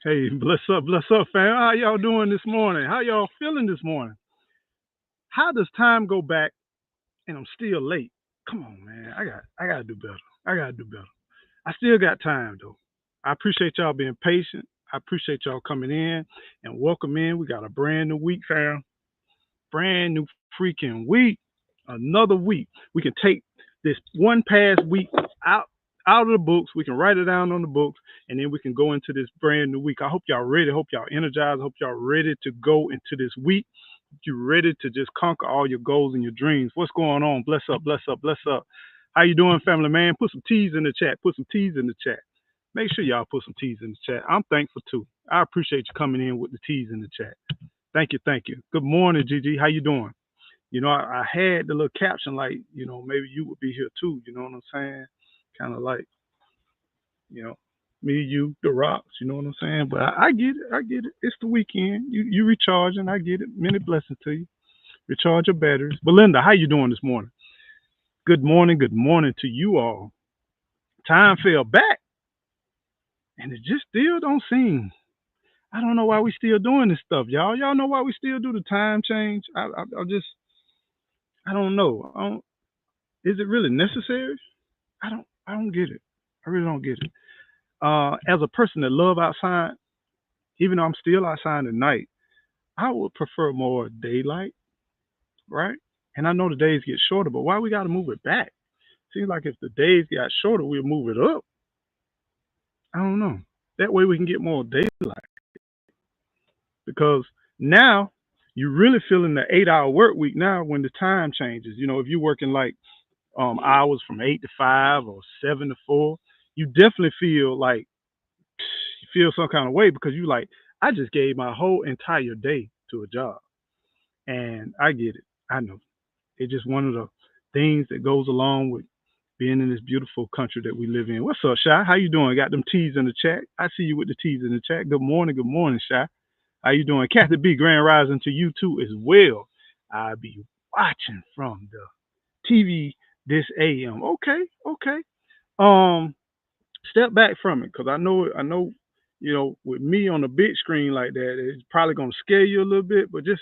Hey, bless up, fam. How y'all doing this morning? How y'all feeling this morning? How does time go back and I'm still late? Come on, man. I gotta do better. I gotta do better. I still got time though. I appreciate y'all being patient. I appreciate y'all coming in and welcome in. We got a brand new week, fam. Brand new freaking week. Another week. We can take this one past week out out of the books. We can write it down on the books, and then we can go into this brand new week. I hope y'all ready. I hope y'all energized. I hope y'all ready to go into this week. You ready to just conquer all your goals and your dreams. What's going on? Bless up, bless up, bless up. How you doing, family man? Put some T's in the chat. Put some T's in the chat. Make sure y'all put some T's in the chat. I'm thankful too. I appreciate you coming in with the T's in the chat. Thank you, thank you. Good morning, Gigi. How you doing? I had the little caption like, maybe you would be here too. You know what I'm saying? Kind of like, you know, me, you, the rocks. You know what I'm saying? But I get it. I get it. It's the weekend. You recharging. I get it. Many blessings to you. Recharge your batteries. Belinda, how you doing this morning? Good morning. Good morning to you all. Time fell back, and it just still don't seem. I don't know why we still doing this stuff, y'all. Y'all know why we still do the time change? I just, I don't know. Is it really necessary? I don't get it. I really don't get it. As a person that love outside, even though I'm still outside at night, I would prefer more daylight, right? And I know the days get shorter, but why we got to move it back? Seems like if the days got shorter, we'll move it up. I don't know. That way we can get more daylight because now you're really feeling the 8 hour work week now when the time changes. If you're working like hours from 8 to 5 or 7 to 4, you definitely feel like you feel some kind of way because you like I just gave my whole entire day to a job, and I get it. I know it's just one of the things that goes along with being in this beautiful country that we live in. What's up, Shy? How you doing? Got them T's in the chat. I see you with the T's in the chat. Good morning, Shy. How you doing? Kathy B. Grand Rising to you too as well. I'll be watching from the TV this AM. Okay, okay. Um, Step back from it because I know, with me on a big screen like that, it's probably gonna scare you a little bit, but just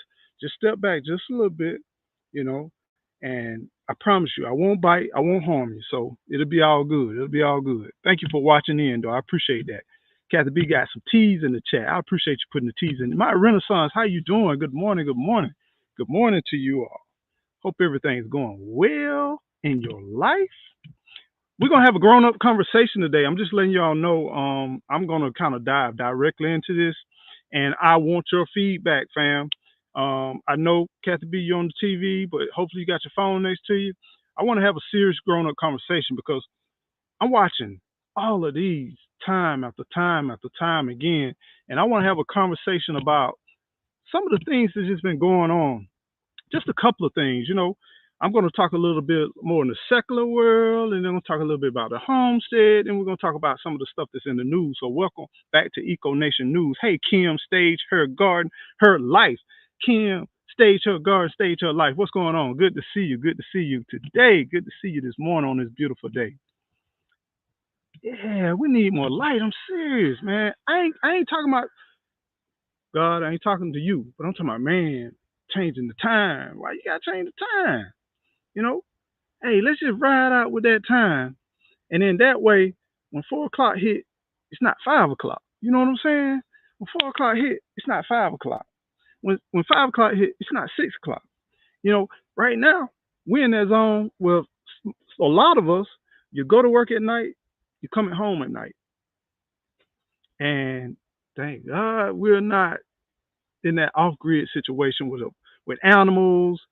step back just a little bit, you know, and I promise you, I won't bite, I won't harm you, so it'll be all good. It'll be all good. Thank you for watching in, though. I appreciate that. Kathy B got some T's in the chat. I appreciate you putting the T's in. My Renaissance, how you doing? Good morning, good morning, good morning to you all. Hope everything's going well in your life. We're gonna have a grown up conversation today. I'm just letting y'all know. I'm gonna kind of dive directly into this, and I want your feedback, fam. I know Kathy B, you're on the TV, but hopefully you got your phone next to you. I want to have a serious grown up conversation because I'm watching all of these time after time after time again, and I want to have a conversation about some of the things that's just been going on, just a couple of things. I'm going to talk a little bit more in the secular world, and then we'll talk a little bit about the homestead, and we're going to talk about some of the stuff that's in the news. So welcome back to Eco Nation News. Hey, Kim, stage her garden, her life. Kim, stage her garden, stage her life. What's going on? Good to see you. Good to see you today. Good to see you this morning on this beautiful day. Yeah, we need more light. I'm serious, man. I ain't talking about God. I ain't talking to you, but I'm talking about, man, changing the time. Why you got to change the time? You know, hey, let's just ride out with that time. And then that way, when 4 o'clock hit, it's not 5 o'clock. You know what I'm saying? When 4 o'clock hit, it's not 5 o'clock. When 5 o'clock hit, it's not 6 o'clock. Right now, we're in that zone where a lot of us, you go to work at night, you're coming home at night. And thank God we're not in that off-grid situation with animals,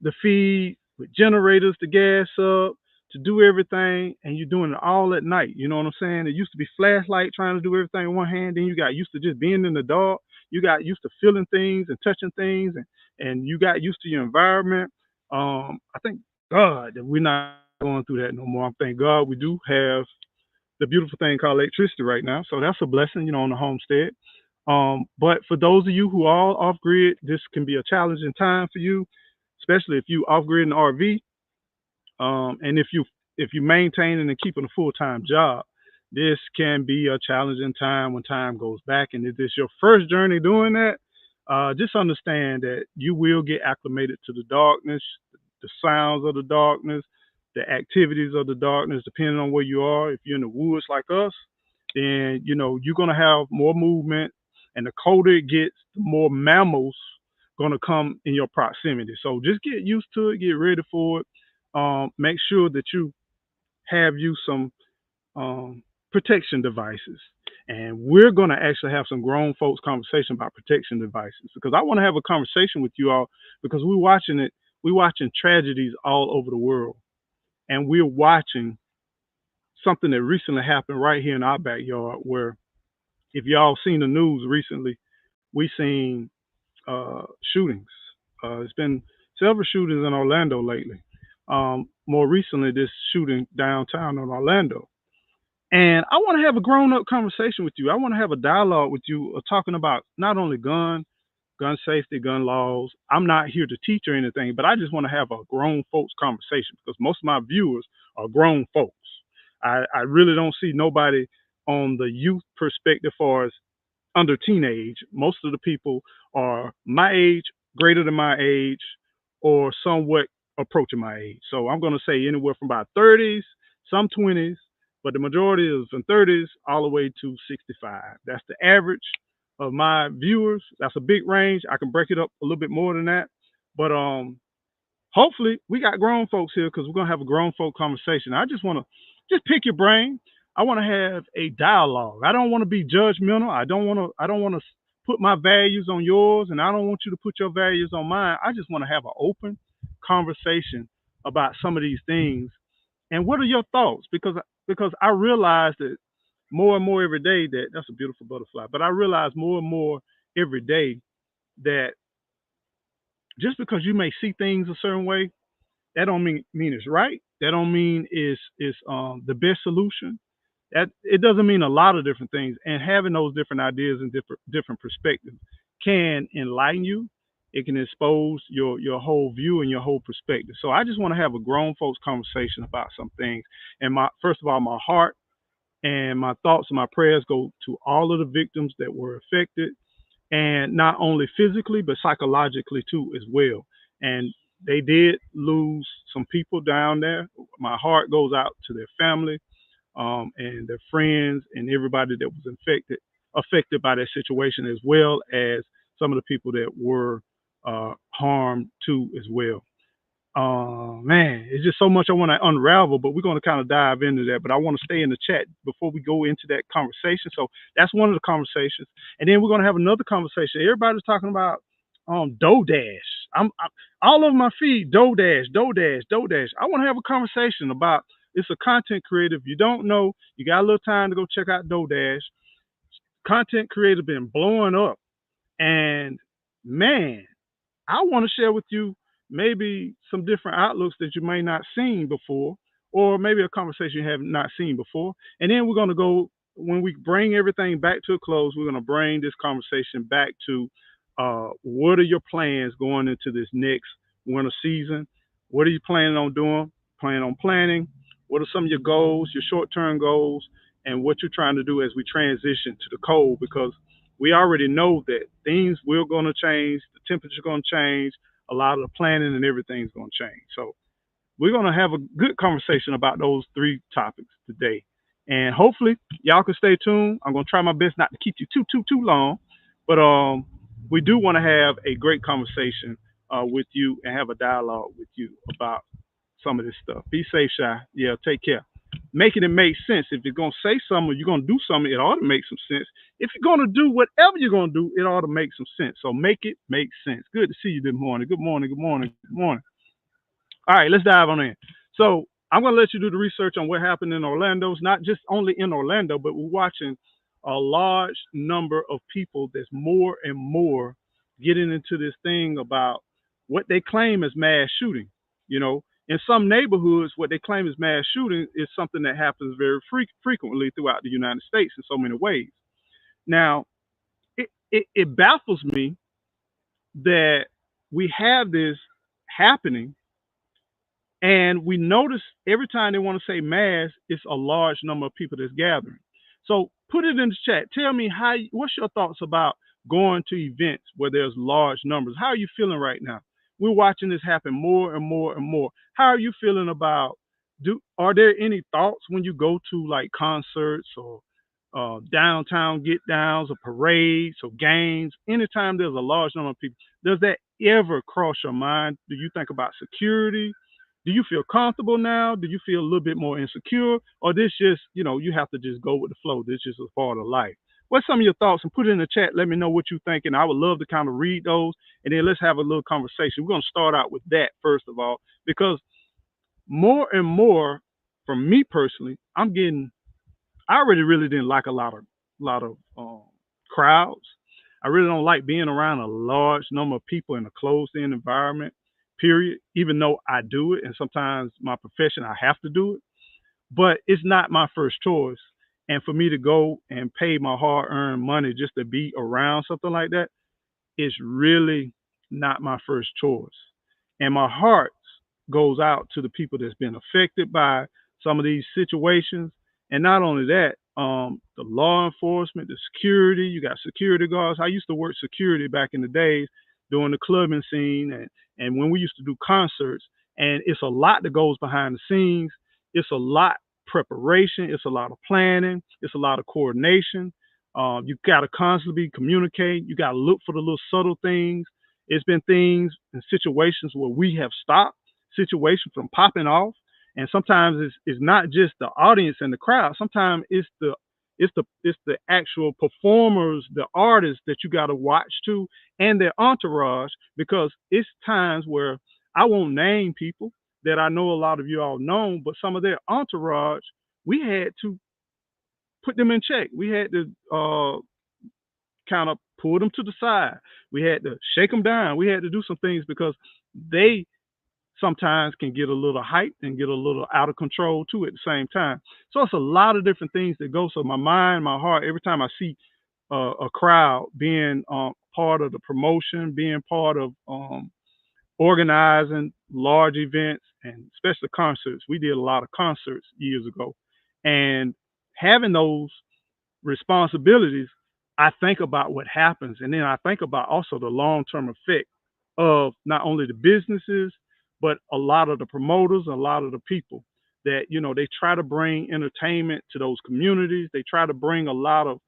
the feed, with generators to gas up, to do everything, and you're doing it all at night. You know what I'm saying? It used to be flashlight trying to do everything in one hand. Then you got used to just being in the dark. You got used to feeling things and touching things, and you got used to your environment. I thank God that we're not going through that no more. I thank God we do have the beautiful thing called electricity right now. So that's a blessing, on the homestead. But for those of you who are off grid, this can be a challenging time for you, especially if you off grid in RV. And if you maintaining and keeping a full time job, This can be a challenging time when time goes back. And if this is your first journey doing that, just understand that you will get acclimated to the darkness, the sounds of the darkness, the activities of the darkness, depending on where you are. If you're in the woods like us, then you're gonna have more movement, and the colder it gets, the more mammals gonna come in your proximity. So just get used to it, get ready for it. Make sure that you have you some protection devices. And we're going to actually have some grown folks conversation about protection devices because I want to have a conversation with you all because we're watching tragedies all over the world. And we're watching something that recently happened right here in our backyard where if y'all seen the news recently, we seen shootings. It's been several shootings in Orlando lately. More recently, this shooting downtown in Orlando. And I want to have a grown up conversation with you. I want to have a dialogue with you talking about not only gun safety, gun laws. I'm not here to teach or anything, but I just want to have a grown folks conversation because most of my viewers are grown folks. I really don't see nobody on the youth perspective far as under teenage. Most of the people are my age, greater than my age, or somewhat approaching my age. So I'm going to say anywhere from about 30s, some 20s, but the majority is from 30s all the way to 65. That's the average of my viewers. That's a big range. I can break it up a little bit more than that, but hopefully we got grown folks here because we're gonna have a grown folk conversation. I just want to just pick your brain. I want to have a dialogue. I don't want to be judgmental. I don't want to put my values on yours, and I don't want you to put your values on mine. I just want to have an open conversation about some of these things. And what are your thoughts? Because I realize that more and more every day that that's a beautiful butterfly. But I realize more and more every day that just because you may see things a certain way, that don't mean it's right. That don't mean it's the best solution. That it doesn't mean a lot of different things. And having those different ideas and different perspectives can enlighten you. It can expose your whole view and your whole perspective. So I just want to have a grown folks conversation about some things. And my first of all, my heart and my thoughts and my prayers go to all of the victims that were affected, and not only physically but psychologically too as well. And they did lose some people down there. My heart goes out to their family, and their friends and everybody that was affected by that situation, as well as some of the people that were harmed too as well. Man, it's just so much I want to unravel, but we're going to kind of dive into that. But I want to stay in the chat before we go into that conversation. So that's one of the conversations, and then we're going to have another conversation. Everybody's talking about DoorDash. I'm all over my feed. DoorDash, DoorDash, DoorDash. I want to have a conversation about. It's a content creator. If you don't know, you got a little time to go check out DoorDash. Content creator been blowing up, and man, I want to share with you maybe some different outlooks that you may not seen before, or maybe a conversation you have not seen before. And then we're going to go when we bring everything back to a close. We're going to bring this conversation back to what are your plans going into this next winter season? What are you planning on doing? Plan on planning? What are some of your goals, your short-term goals, and what you're trying to do as we transition to the cold? Because we already know that things will going to change, the temperature going to change, a lot of the planning and everything's going to change. So we're going to have a good conversation about those three topics today. And hopefully y'all can stay tuned. I'm going to try my best not to keep you too long, but we do want to have a great conversation with you and have a dialogue with you about some of this stuff. Be safe, Shy. Yeah, take care. Making it make sense. If you're going to say something, you're going to do something, it ought to make some sense. If you're going to do whatever you're going to do, it ought to make some sense. So make it make sense. Good to see you this morning. Good morning. Good morning. Good morning. All right, let's dive on in. So I'm going to let you do the research on what happened in Orlando. It's not just only in Orlando, but we're watching a large number of people that's more and more getting into this thing about what they claim as mass shooting. You know, in some neighborhoods, what they claim as mass shooting is something that happens very frequently throughout the United States in so many ways. Now, it baffles me that we have this happening And we notice every time they want to say mass, it's a large number of people that's gathering. So put it in the chat. Tell me what's your thoughts about going to events where there's large numbers? How are you feeling right now? We're watching this happen more and more and more. How are you feeling about are there any thoughts when you go to like concerts or downtown get downs or parades or games? Anytime there's a large number of people, does that ever cross your mind? Do you think about security? Do you feel comfortable now? Do you feel a little bit more insecure? Or this just, you have to just go with the flow. This is just a part of life. What's some of your thoughts? And put it in the chat. Let me know what you think. And I would love to kind of read those. And then let's have a little conversation. We're going to start out with that first of all, because more and more, from me personally, I already really didn't like a lot of crowds. I really don't like being around a large number of people in a closed-in environment. Period. Even though I do it, and sometimes my profession I have to do it, but it's not my first choice. And for me to go and pay my hard-earned money just to be around something like that, is really not my first choice. And my heart goes out to the people that's been affected by some of these situations. And not only that, the law enforcement, the security, you got security guards. I used to work security back in the days during the clubbing scene and when we used to do concerts. And it's a lot that goes behind the scenes. It's a lot preparation. It's a lot of planning. It's a lot of coordination. You got to constantly communicate. You got to look for the little subtle things. It's been things and situations where we have stopped situations from popping off, and sometimes it's not just the audience and the crowd. Sometimes it's the actual performers, the artists that you got to watch too, and their entourage, because it's times where I won't name people that I know a lot of you all know, but some of their entourage, we had to put them in check. We had to kind of pull them to the side. We had to shake them down. We had to do some things because they sometimes can get a little hyped and get a little out of control too at the same time. So it's a lot of different things that go. So my mind, my heart, every time I see a crowd being part of the promotion, being part of organizing large events and especially concerts. We did a lot of concerts years ago, and having those responsibilities, I think about what happens, and then I think about also the long term effect of not only the businesses, but a lot of the promoters, a lot of the people that they try to bring entertainment to those communities. They try to bring a lot of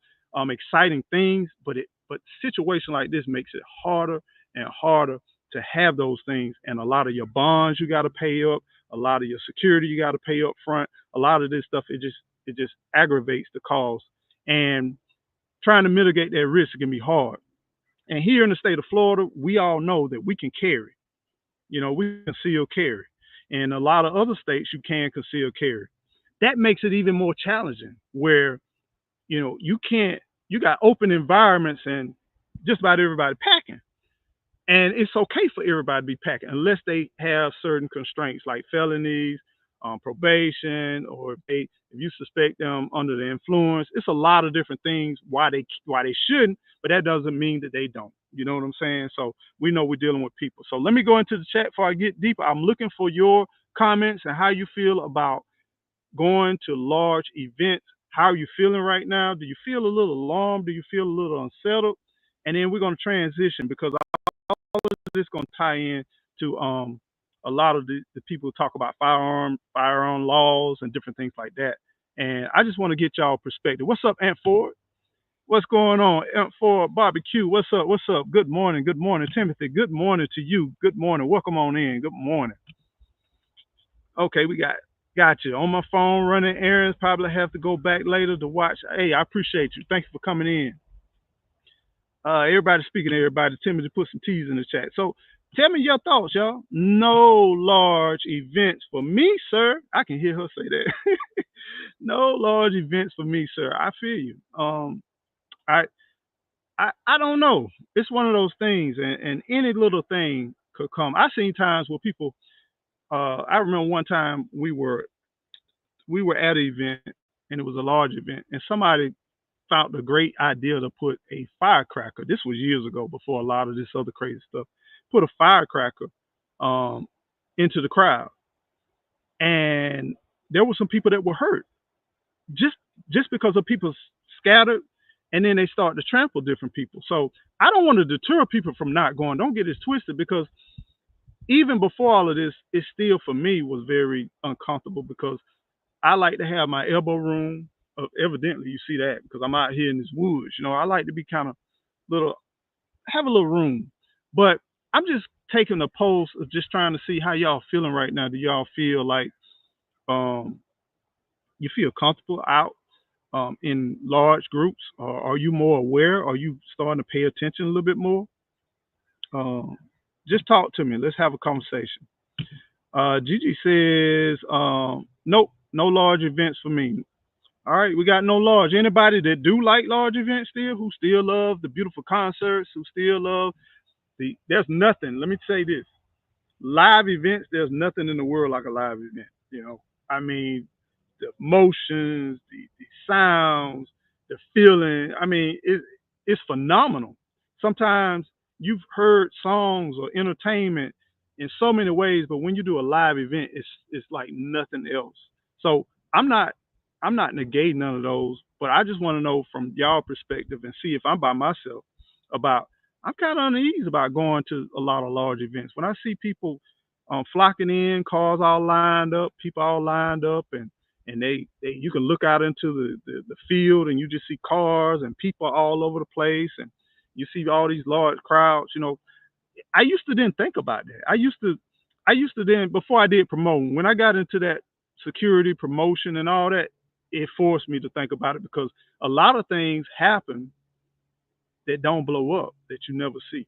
exciting things, but situation like this makes it harder and harder to have those things. And a lot of your bonds you got to pay up, a lot of your security you got to pay up front. A lot of this stuff it just aggravates the cost, and trying to mitigate that risk can be hard. And here in the state of Florida, we all know that we can carry. We conceal carry. In a lot of other states, you can conceal carry. That makes it even more challenging where, you can't, you got open environments and just about everybody packing. And it's okay for everybody to be packing unless they have certain constraints like felonies, probation, or if you suspect them under the influence. It's a lot of different things why they shouldn't, but that doesn't mean that they don't. You know what I'm saying? So we know we're dealing with people. So let me go into the chat before I get deeper. I'm looking for your comments and how you feel about going to large events. How are you feeling right now? Do you feel a little alarmed? Do you feel a little unsettled? And then we're going to transition because this going to tie in to a lot of the people who talk about firearm laws and different things like that. And I just want to get y'all perspective. What's up, Aunt Ford? What's going on, Aunt Ford? Barbecue. What's up? What's up? Good morning. Good morning, Timothy. Good morning to you. Good morning. Welcome on in. Good morning. Okay, we got you on my phone running errands. Probably have to go back later to watch. Hey, I appreciate you. Thank you for coming in. Everybody speaking to everybody. Timothy put some T's in the chat. So tell me your thoughts, y'all. No large events for me, sir. I can hear her say that. No large events for me, sir. I feel you. I, I don't know. It's one of those things, and any little thing could come. I've seen times where people. I remember one time we were at an event, and it was a large event, and somebody found a great idea to put a firecracker. This was years ago, before a lot of this other crazy stuff. Put a firecracker um, into the crowd. and there were some people that were hurt just just because of people scattered, and then they start to trample different people. So I don't want to deter people from not going. Don't get this twisted, because even before all of this, it still for me was very uncomfortable because I like to have my elbow room. Evidently, you see that because I'm out here in this woods. I like to be kind of little, have a little room. But I'm just taking a pulse of just trying to see how y'all feeling right now. Do y'all feel like um, you feel comfortable out in large groups, or are you more aware? Are you starting to pay attention a little bit more? Um, just talk to me. Let's have a conversation. Gigi says, nope, no large events for me. All right, we got no large. Anybody that do like large events still, who still love the beautiful concerts, who still love there's nothing. Let me say this. Live events, there's nothing in the world like a live event. I mean, the emotions, the sounds, the feeling. I mean, it's phenomenal. Sometimes you've heard songs or entertainment in so many ways, but when you do a live event, it's like nothing else. So I'm not I'm not negating none of those, but I just want to know from y'all perspective and see if I'm by myself about. I'm kind of uneasy about going to a lot of large events. When I see people flocking in, cars all lined up, people all lined up, and they you can look out into the field and you just see cars and people all over the place, and you see all these large crowds. I used to then think about that. I used to then, before I did promoting, when I got into that security promotion and all that, it forced me to think about it because a lot of things happen that don't blow up that you never see.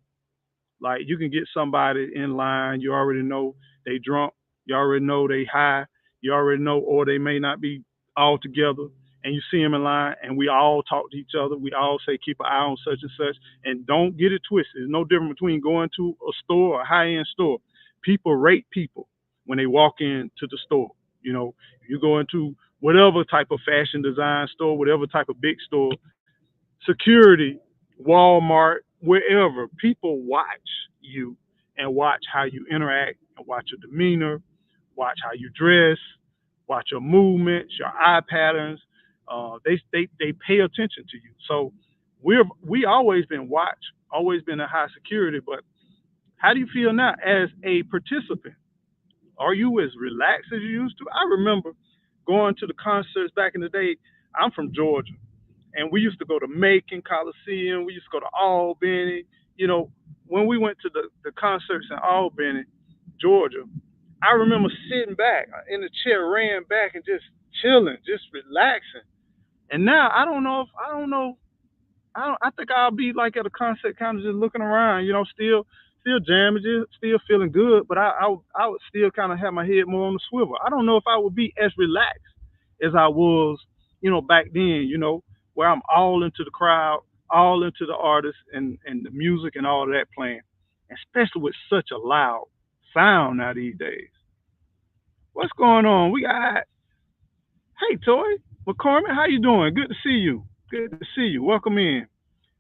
Like you can get somebody in line, you already know they drunk, you already know they high, you already know, or they may not be all together, and you see them in line, and we all talk to each other. We all say keep an eye on such and such, and don't get it twisted. There's no difference between going to a store or a high end store. People rate people when they walk into the store. You go into whatever type of fashion design store, whatever type of big store, security, Walmart, wherever, people watch you and watch how you interact and watch your demeanor, watch how you dress, watch your movements, your eye patterns. They pay attention to you. So we always been watched, always been a high security. But how do you feel now as a participant? Are you as relaxed as you used to? I remember going to the concerts back in the day. I'm from Georgia, and we used to go to Macon Coliseum. We used to go to Albany. You know, when we went to the concerts in Albany, Georgia, I remember sitting back in the chair, ran back, and just chilling, just relaxing. And now I don't know. I think I'll be like at a concert, kind of just looking around. Still jamming, still feeling good, but I would still kind of have my head more on the swivel. I don't know if I would be as relaxed as I was, back then. Where I'm all into the crowd, all into the artist and the music and all of that playing, especially with such a loud sound now these days. What's going on? We got, hey Toy McCormick, how you doing? Good to see you. Good to see you. Welcome in.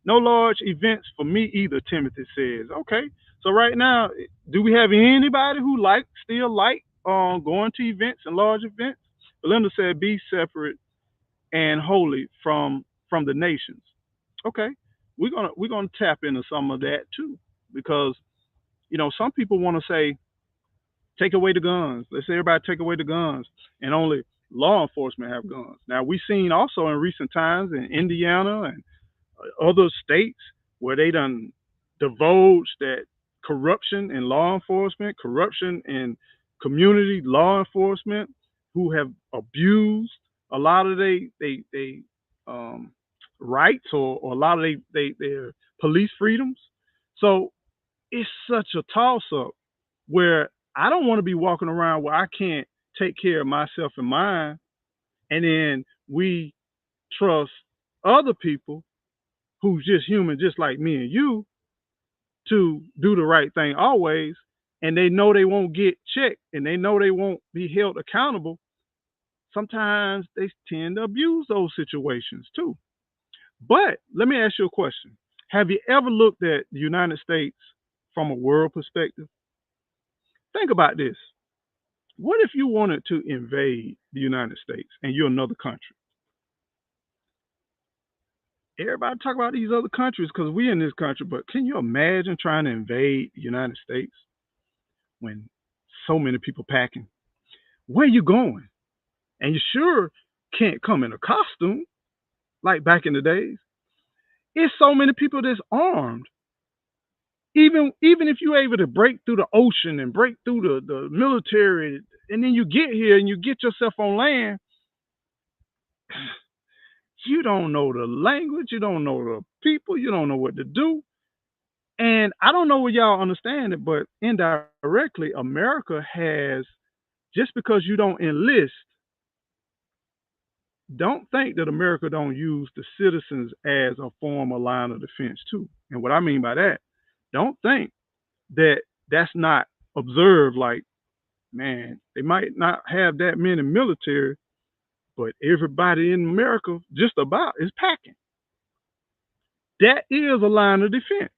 No large events for me either, Timothy says. Okay. So right now, do we have anybody who still like going to events and large events? Belinda said be separate and holy from the nations. Okay. We're gonna tap into some of that too. Because, some people want to say, take away the guns. Let's say everybody take away the guns and only law enforcement have guns. Now we've seen also in recent times in Indiana and other states where they done divulged that corruption in law enforcement, corruption in community law enforcement, who have abused a lot of they rights, or a lot of their police freedoms. So it's such a toss up where I don't want to be walking around where I can't take care of myself and mine, and then we trust other people who's just human, just like me and you, to do the right thing always, and they know they won't get checked and they know they won't be held accountable. Sometimes they tend to abuse those situations too. But let me ask you a question. Have you ever looked at the United States from a world perspective? Think about this. What if you wanted to invade the United States and you're another country? Everybody talk about these other countries because we in this country, but can you imagine trying to invade the United States when so many people packing? Where you going? And you sure can't come in a costume like back in the days. It's so many people that's armed. Even if you're able to break through the ocean and break through the military, and then you get here and you get yourself on land, you don't know the language, you don't know the people, you don't know what to do. And I don't know what y'all understand it, but indirectly, America has, just because you don't enlist, don't think that America don't use the citizens as a form of line of defense too. And what I mean by that, don't think that that's not observed. Like, man, they might not have that many military, but everybody in America just about is packing. That is a line of defense.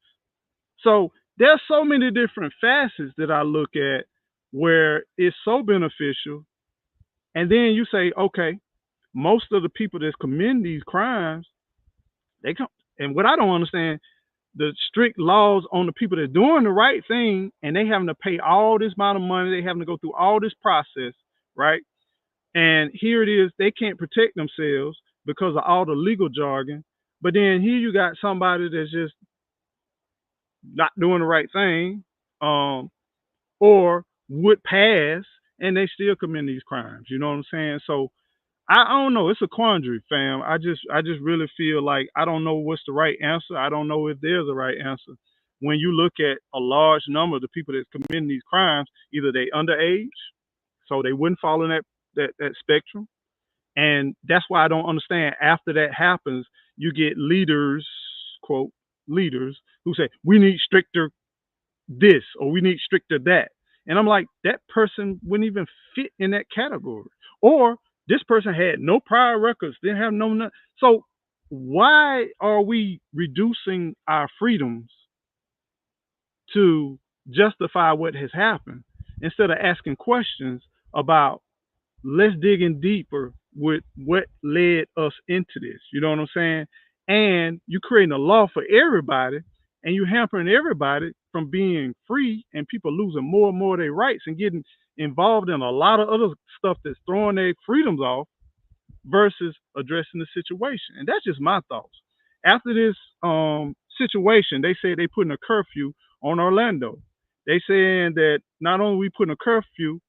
So there's so many different facets that I look at where it's so beneficial. And then you say, okay, most of the people that's committing these crimes, they come. And what I don't understand, the strict laws on the people that's doing the right thing, and they having to pay all this amount of money, they having to go through all this process, right? And here it is, they can't protect themselves because of all the legal jargon. But then here you got somebody that's just not doing the right thing, um, or would pass, and they still commit these crimes. You know what I'm saying? So I don't know. It's a quandary, fam. I just really feel like I don't know what's the right answer. I don't know if there's a right answer. When you look at a large number of the people that's committing these crimes, either they underage, so they wouldn't fall in that spectrum. And that's why I don't understand. After that happens, you get leaders, quote, leaders, who say, we need stricter this or we need stricter that. And I'm like, that person wouldn't even fit in that category. Or this person had no prior records, didn't have no. So why are we reducing our freedoms to justify what has happened instead of asking questions about, let's dig in deeper with what led us into this. You know what I'm saying? And you creating a law for everybody, and you hampering everybody from being free, and people losing more and more of their rights and getting involved in a lot of other stuff that's throwing their freedoms off versus addressing the situation. And that's just my thoughts. After this situation, they say they putting a curfew on Orlando. They saying that not only we putting a curfew,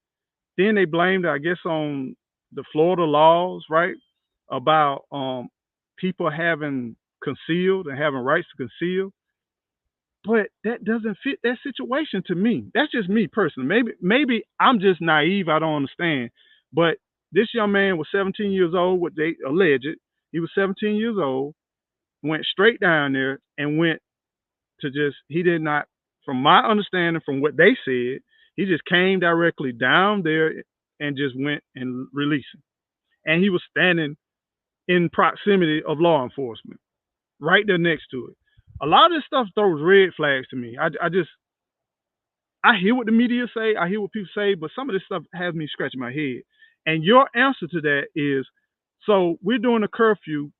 then they blamed, I guess, on the Florida laws, right? About people having concealed and having rights to conceal. But that doesn't fit that situation to me. That's just me personally. Maybe I'm just naive. I don't understand. But this young man was 17 years old. What they alleged, he was 17 years old. Went straight down there and went to just. He did not, from my understanding, from what they said, he just came directly down there and just went and released him. And he was standing in proximity of law enforcement, right there next to it. A lot of this stuff throws red flags to me. I hear what the media say, I hear what people say, but some of this stuff has me scratching my head. And your answer to that is, so we're doing a curfew,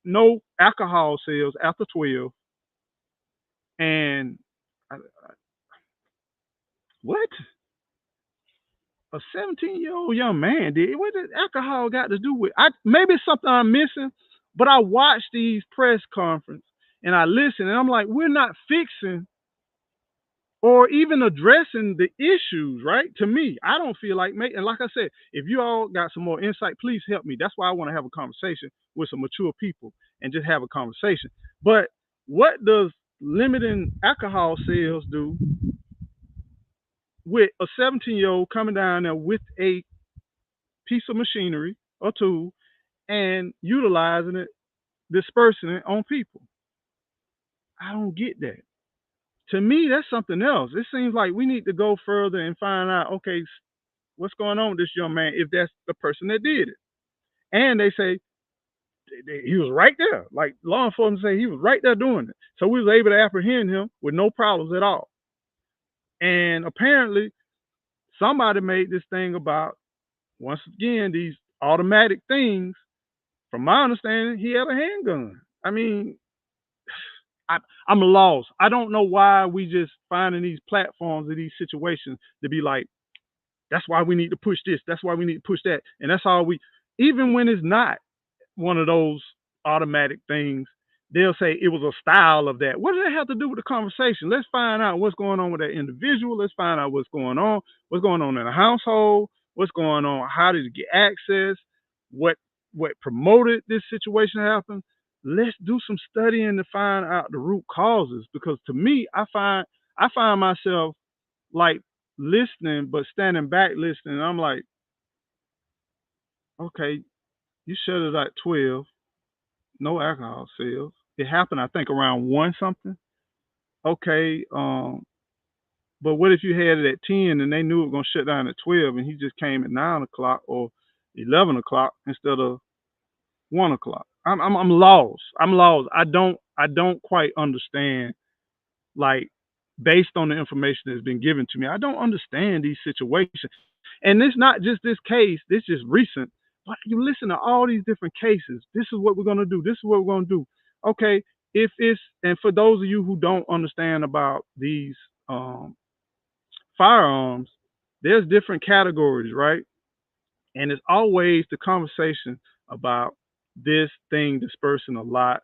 no alcohol sales after 12, and what? A 17-year-old young man did. What did alcohol got to do with? Maybe it's something I'm missing, but I watch these press conferences and I listen, and I'm like, we're not fixing or even addressing the issues, right? To me, I don't feel like making. And like I said, if you all got some more insight, please help me. That's why I want to have a conversation with some mature people and just have a conversation. But what does limiting alcohol sales do with a 17-year-old coming down there with a piece of machinery or tool and utilizing it, dispersing it on people? I don't get that. To me, that's something else. It seems like we need to go further and find out, okay, what's going on with this young man if that's the person that did it. And they say he was right there. Like law enforcement say he was right there doing it. So we was able to apprehend him with no problems at all. And apparently somebody made this thing about, once again, these automatic things. From my understanding, he had a handgun. I mean, I, I'm lost. I don't know why we just finding these platforms in these situations to be like, that's why we need to push this. That's why we need to push that. And that's all we, even when it's not one of those automatic things, they'll say it was a style of that. What does that have to do with the conversation? Let's find out what's going on with that individual. Let's find out what's going on in the household, what's going on, how did it get access, what what promoted this situation to happen. Let's do some studying to find out the root causes. Because to me, I find myself like listening, but standing back listening. I'm like, okay, you shut it at 12. No alcohol sales. It happened, I think, around one something. Okay, but what if you had it at 10 and they knew it was gonna shut down at 12 and he just came at 9 o'clock or 11 o'clock instead of 1 o'clock? I'm lost. I'm lost. I don't quite understand, like, based on the information that's been given to me. I don't understand these situations. And it's not just this case, this is recent. But you listen to all these different cases. This is what we're gonna do. This is what we're gonna do. Okay, if it's, and for those of you who don't understand about these um, firearms, there's different categories, right? And it's always the conversation about this thing dispersing a lot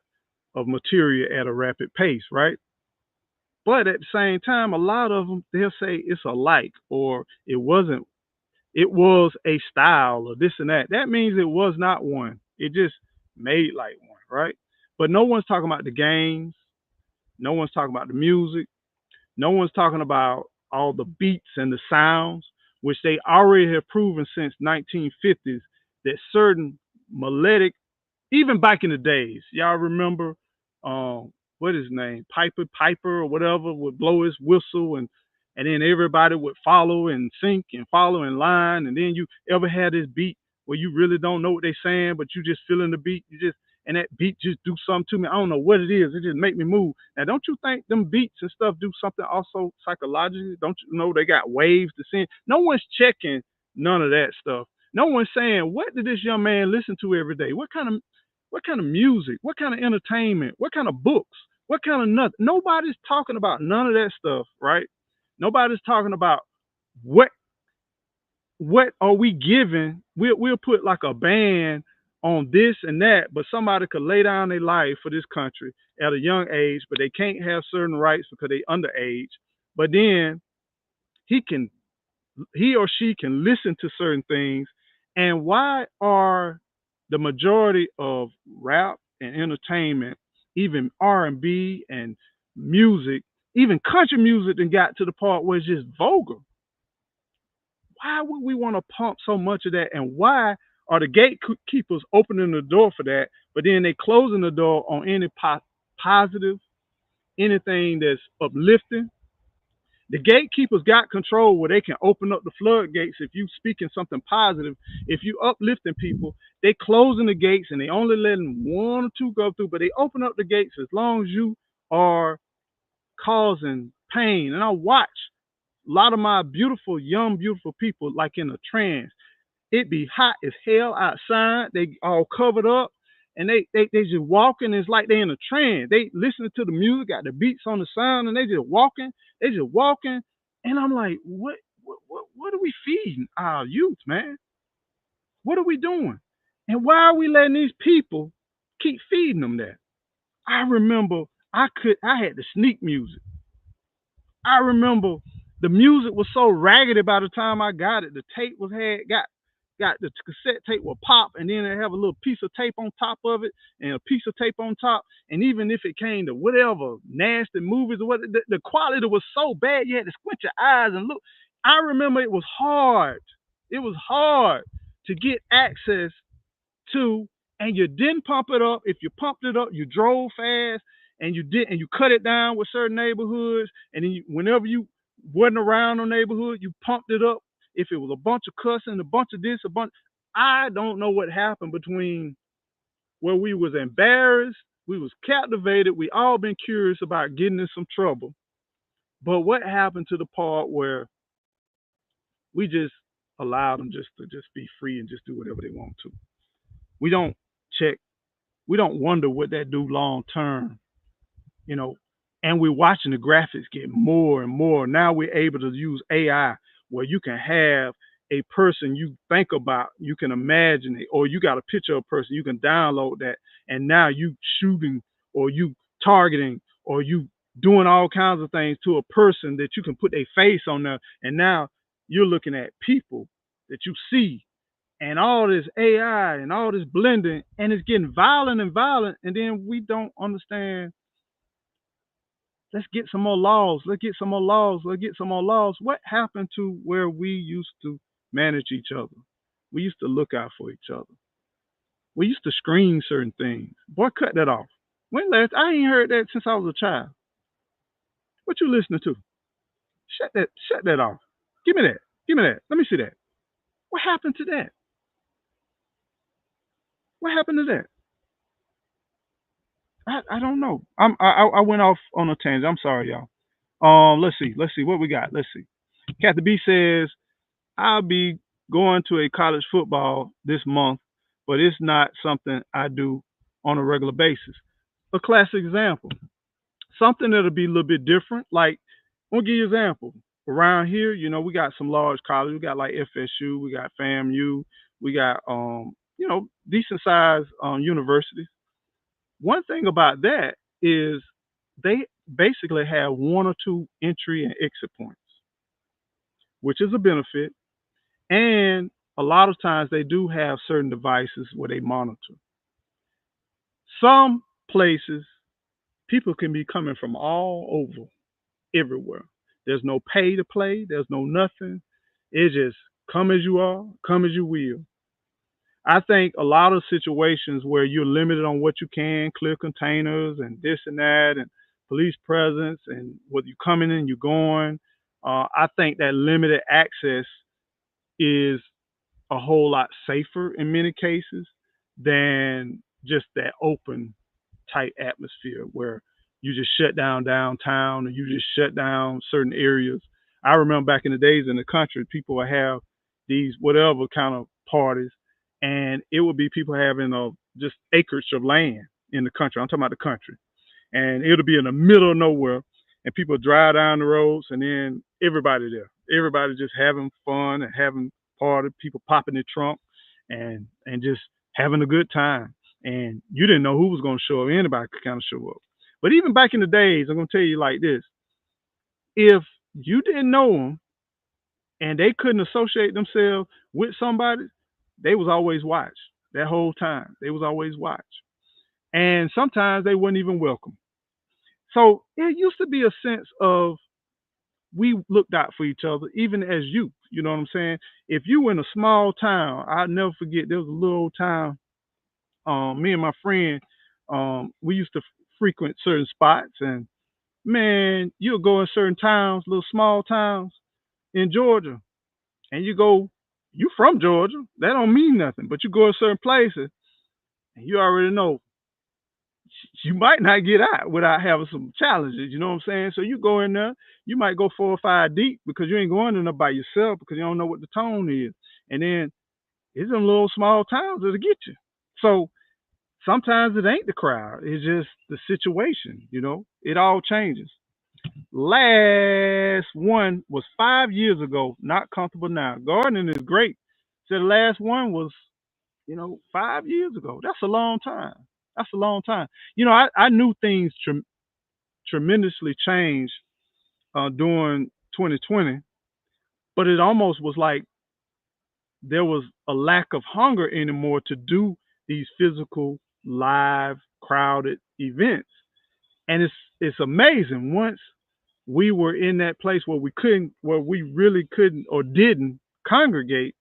of material at a rapid pace, right? But at the same time, a lot of them, they'll say it's alike, or it wasn't, it was a style, or this and that. That means it was not one. It just made like one, right? But no one's talking about the games. No one's talking about the music. No one's talking about all the beats and the sounds, which they already have proven since 1950s that certain melodic, even back in the days, y'all remember, what is his name, Piper or whatever, would blow his whistle, and then everybody would follow and sync and follow in line. And then you ever had this beat where you really don't know what they're saying, but you just feeling the beat, you just, and that beat just do something to me. I don't know what it is. It just make me move. Now, don't you think them beats and stuff do something also psychologically? Don't you know they got waves to send? No one's checking none of that stuff. No one's saying, what did this young man listen to every day? What kind of music? What kind of entertainment? What kind of books? What kind of nothing? Nobody's talking about none of that stuff, right? Nobody's talking about what what are we giving. We'll put like a ban on this and that, but somebody could lay down their life for this country at a young age, but they can't have certain rights because they underage. But then he can, he or she can listen to certain things. And why are the majority of rap and entertainment, even R&B and music, even country music, then got to the part where it's just vulgar? Why would we want to pump so much of that? And why are the gatekeepers opening the door for that, but then they closing the door on any positive, anything that's uplifting? The gatekeepers got control where they can open up the floodgates if you speaking something positive. If you uplifting people, they closing the gates and they only letting one or two go through, but they open up the gates as long as you are causing pain. And I watch a lot of my beautiful, young, beautiful people like in a trance. It be hot as hell outside. They all covered up, and they just walking. It's like they in a trance. They listening to the music, got the beats on the sound, and they just walking. They just walking, and I'm like, what are we feeding our youth, man? What are we doing? And why are we letting these people keep feeding them that? I remember I had the sneak music. I remember the music was so raggedy by the time I got it. The tape was had got the cassette tape will pop, and then they have a little piece of tape on top of it and a piece of tape on top. And even if it came to whatever nasty movies or what, the quality was so bad you had to squint your eyes and look. I remember it was hard. It was hard to get access to, and you didn't pump it up. If you pumped it up, you drove fast, and you cut it down with certain neighborhoods, and then whenever you wasn't around a neighborhood, you pumped it up. If it was a bunch of cussing, a bunch of this, a bunch, I don't know what happened between where we was embarrassed, we was captivated, we all been curious about getting in some trouble. But what happened to the part where We just allow them just to just be free and just do whatever they want to. We don't check. We don't wonder what that do long term, you know. And we're watching the graphics get more and more. Now we're able to use AI where you can have a person you think about, you can imagine it, or you got a picture of a person, you can download that, and now you shooting or you targeting or you doing all kinds of things to a person that you can put a face on there, and now you're looking at people that you see and all this AI and all this blending, and it's getting violent and violent, and then we don't understand. Let's get some more laws. Let's get some more laws. Let's get some more laws. What happened to where we used to manage each other? We used to look out for each other. We used to screen certain things. Boy, cut that off. When last I ain't heard that since I was a child. What you listening to? Shut that off. Give me that. Give me that. Let me see that. What happened to that? What happened to that? I don't know. I went off on a tangent. I'm sorry, y'all. Let's see what we got. Let's see. Kathy B says I'll be going to a college football this month, but it's not something I do on a regular basis. A classic example. Something that'll be a little bit different. Like, I'll give you an example. Around here, we got some large colleges. We got like FSU, we got FAMU, we got decent sized universities. One thing about that is they basically have one or two entry and exit points, which is a benefit. And a lot of times they do have certain devices where they monitor. Some places, people can be coming from all over, everywhere. There's no pay to play, there's no nothing. It's just come as you are, come as you will. I think a lot of situations where you're limited on what you can, clear containers and this and that, and police presence, and whether you're coming in, you're going. I think that limited access is a whole lot safer in many cases than just that open type atmosphere where you just shut down downtown or you just shut down certain areas. I remember back in the days in the country, people would have these whatever kind of parties, and it would be people having just acreage of land in the country. I'm talking about the country, and it'll be in the middle of nowhere, and people drive down the roads, and then everybody there, everybody just having fun and having party, people popping their trunk, and just having a good time. And you didn't know who was going to show up. Anybody could kind of show up. But even back in the days, I'm going to tell you like this: if you didn't know them and they couldn't associate themselves with somebody, they was always watched. That whole time, they was always watched, and sometimes they weren't even welcome. So it used to be a sense of we looked out for each other, even as youth. You know what I'm saying? If you were in a small town, I'll never forget. There was a little old town. Me and my friend, we used to frequent certain spots, and man, you'll go in certain towns, little small towns in Georgia, and you go, you from Georgia, that don't mean nothing, but you go in certain places, and you already know you might not get out without having some challenges. You know what I'm saying? So you go in there, you might go 4 or 5 deep because you ain't going in there by yourself because you don't know what the tone is, and then it's them little small towns that'll get you. So sometimes it ain't the crowd, it's just the situation. It all changes. Last one was 5 years ago. Not comfortable now. Gardening is great. So the last one was, 5 years ago. That's a long time. That's a long time. I knew things tremendously changed during 2020, but it almost was like there was a lack of hunger anymore to do these physical, live, crowded events. And it's amazing. Once we were in that place where we really couldn't or didn't congregate,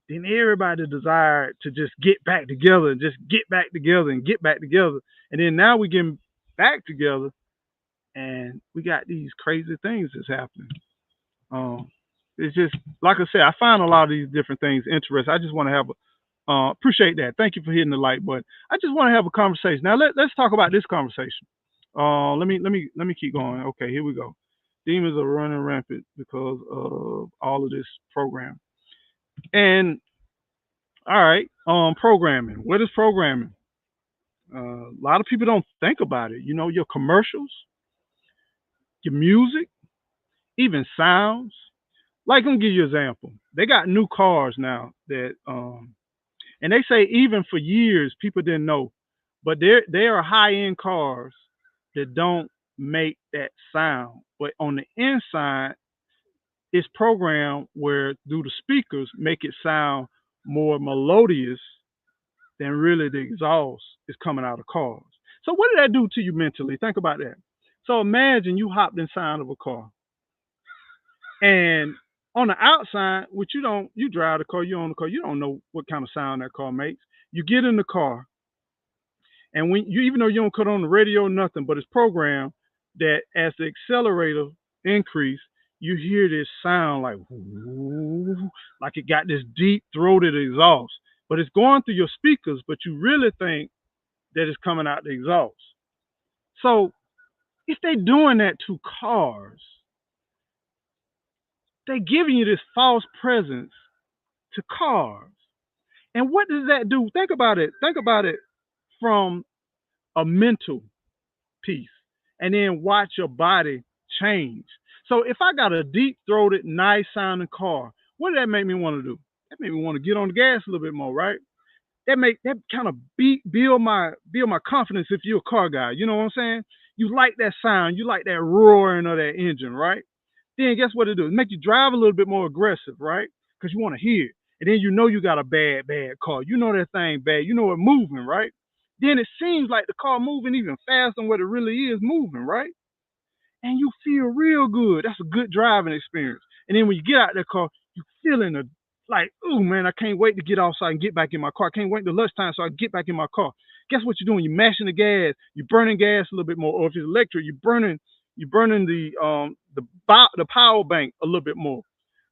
then everybody desired to just get back together and just get back together and get back together. And then now we're getting back together and we got these crazy things that's happening. Um, it's just, like I said, I find a lot of these different things interesting. I just want to have appreciate that. Thank you for hitting the like button. I just want to have a conversation. Now let's talk about this conversation. Let me keep going. Okay, here we go. Demons are running rampant because of all of this program. And all right, programming. What is programming? A lot of people don't think about it. You know, your commercials, your music, even sounds. Like, I'm gonna give you an example. They got new cars now that, and they say even for years people didn't know, but they are high end cars that don't make that sound. But on the inside, it's programmed where through the speakers make it sound more melodious than really the exhaust is coming out of cars. So what did that do to you mentally? Think about that. So imagine you hopped inside of a car and on the outside, which you drive the car, you own the car, you don't know what kind of sound that car makes. You get in the car and when you even though you don't cut on the radio or nothing, but it's programmed that as the accelerator increase, you hear this sound like whoo, like it got this deep throated exhaust. But it's going through your speakers, but you really think that is coming out the exhaust. So if they're doing that to cars, they're giving you this false presence to cars. And what does that do? Think about it. Think about it from a mental piece. And then watch your body change. So if I got a deep throated, nice sounding car, what did that make me want to do? That made me want to get on the gas a little bit more, right? That kind of build my confidence if you're a car guy. You know what I'm saying? You like that sound, you like that roaring of that engine, right? Then guess what it do? It make you drive a little bit more aggressive, right? Because you want to hear it. And then you know you got a bad car. You know that thing bad. You know it moving, right? Then it seems like the car moving even faster than what it really is moving, right? And you feel real good. That's a good driving experience. And then when you get out of that car, you feeling like, oh man, I can't wait to get off so I can get back in my car. I can't wait till lunchtime so I can get back in my car. Guess what you're doing? You're mashing the gas. You're burning gas a little bit more. Or if it's electric, you're burning the power bank a little bit more.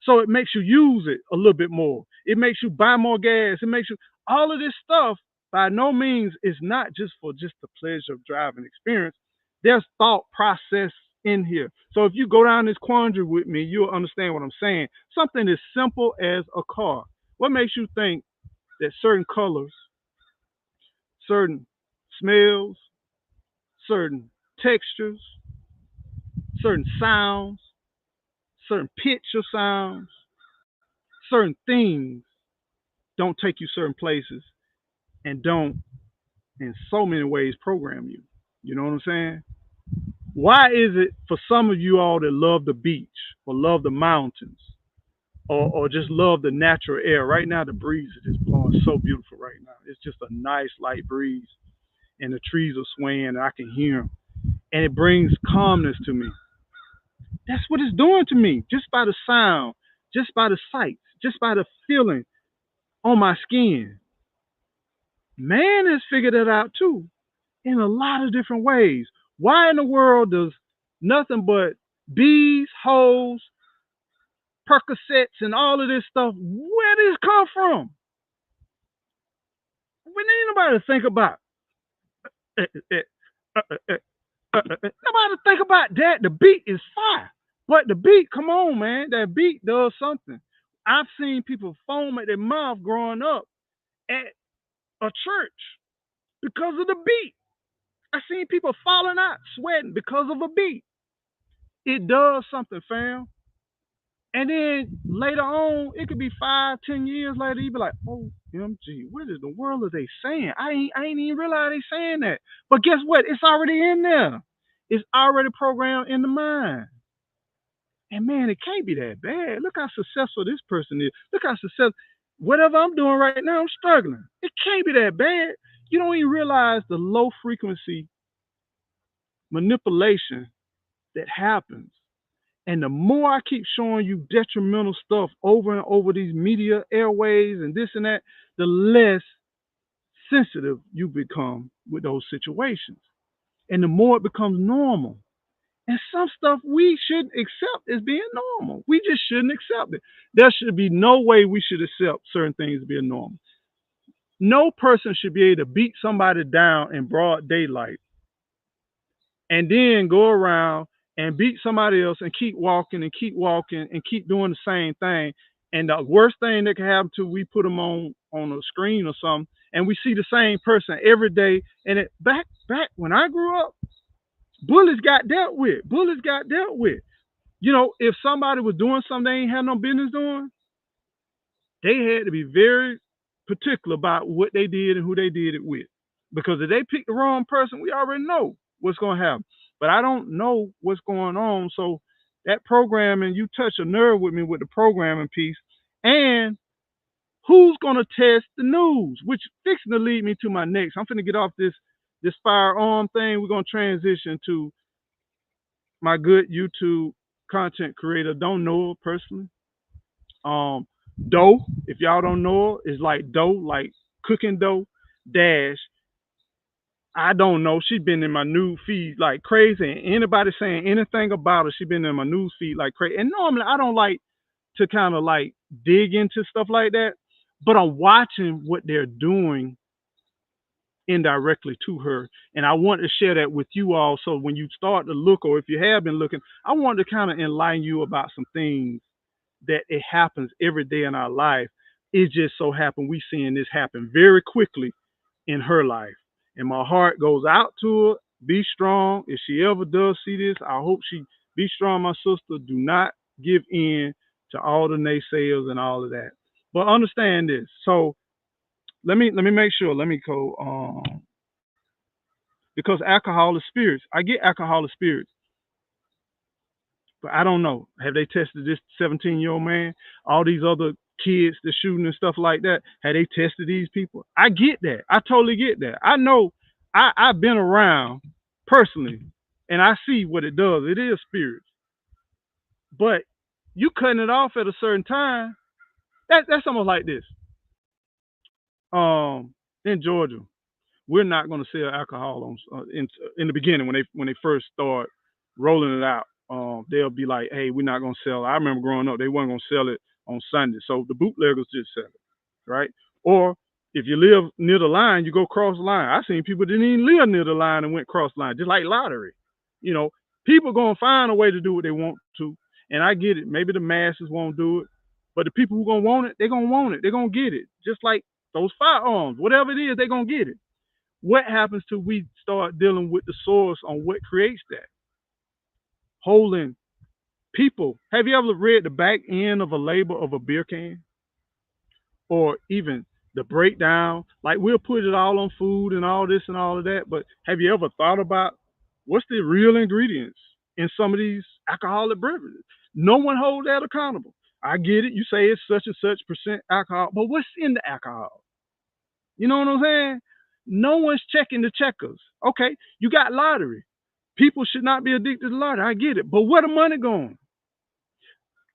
So it makes you use it a little bit more. It makes you buy more gas. It makes you all of this stuff. By no means is not just for just the pleasure of driving experience. There's thought process in here. So if you go down this quandary with me, you'll understand what I'm saying. Something as simple as a car. What makes you think that certain colors, certain smells, certain textures, certain sounds, certain pitch of sounds, certain things don't take you certain places and don't, in so many ways, program you? You know what I'm saying? Why is it for some of you all that love the beach or love the mountains or just love the natural air? Right now, the breeze is just blowing so beautiful right now. It's just a nice light breeze, and the trees are swaying, and I can hear them, and it brings calmness to me. That's what it's doing to me, just by the sound, just by the sight, just by the feeling on my skin. Man has figured it out too in a lot of different ways. Why in the world does nothing but bees, hoes, Percocets, and all of this stuff, where did this come from? We need nobody to think about. Nobody to think about that. The beat is fire. But the beat, come on, man. That beat does something. I've seen people foam at their mouth growing up at a church because of the beat. I've seen people falling out, sweating because of a beat. It does something, fam. And then later on, it could be 5, 10 years later, you be like, OMG, what in the world are they saying? I ain't even realize they saying that. But guess what? It's already in there. It's already programmed in the mind. And man, it can't be that bad. Look how successful this person is. Look how successful. Whatever I'm doing right now, I'm struggling. It can't be that bad. You don't even realize the low frequency manipulation that happens. And the more I keep showing you detrimental stuff over and over these media airways and this and that, the less sensitive you become with those situations. And the more it becomes normal. And some stuff we shouldn't accept as being normal. We just shouldn't accept it. There should be no way we should accept certain things being normal. No person should be able to beat somebody down in broad daylight and then go around and beat somebody else and keep walking and keep walking and keep doing the same thing And the worst thing that can happen to we put them on a screen or something, and we see the same person every day. And it back when I grew up, bullies got dealt with. Bullies got dealt with. You know, if somebody was doing something they ain't had no business doing, they had to be very particular about what they did and who they did it with. Because if they pick the wrong person, we already know what's going to happen. But I don't know what's going on. So that programming, you touch a nerve with me with the programming piece. And who's going to test the news? Which fixing to lead me to my next. I'm going to get off this firearm thing. We're going to transition to my good YouTube content creator. Don't know her personally. Dough, if y'all don't know her, is like dough, like cooking dough. Dash, I don't know. She's been in my news feed like crazy. And anybody saying anything about her, she's been in my news feed like crazy. And normally I don't like to kind of like dig into stuff like that, but I'm watching what they're doing indirectly to her. And I want to share that with you all. So when you start to look, or if you have been looking, I want to kind of enlighten you about some things that it happens every day in our life. It just so happened we seeing this happen very quickly in her life. And my heart goes out to her. Be strong. If she ever does see this, I hope she be strong, my sister. Do not give in to all the naysayers and all of that. But understand this. So let me make sure. Let me go because alcohol is spirits. I get alcohol is spirits. But I don't know. Have they tested this 17-year-old man? All these other kids that shooting and stuff like that. Have they tested these people? I get that. I totally get that. I know. I've been around personally, and I see what it does. It is spirits. But you cutting it off at a certain time. That's almost like this. In Georgia, we're not going to sell alcohol on in the beginning when they first start rolling it out. They'll be like, "Hey, we're not going to sell." I remember growing up, they weren't going to sell it on Sunday, so the bootleggers just sell it, right? Or if you live near the line, you go cross the line. I seen people didn't even live near the line and went cross the line, just like lottery. You know, people gonna find a way to do what they want to, and I get it. Maybe the masses won't do it, but the people who gonna want it, they're gonna want it. They're gonna get it, just like those firearms, whatever it is, they're gonna get it. What happens till we start dealing with the source on what creates that? Holding people. Have you ever read the back end of a label of a beer can? Or even the breakdown? Like we'll put it all on food and all this and all of that, but have you ever thought about what's the real ingredients in some of these alcoholic beverages? No one holds that accountable. I get it. You say it's such and such percent alcohol, but what's in the alcohol? You know what I'm saying? No one's checking the checkers. Okay, you got lottery. People should not be addicted to lottery. I get it. But where the money going?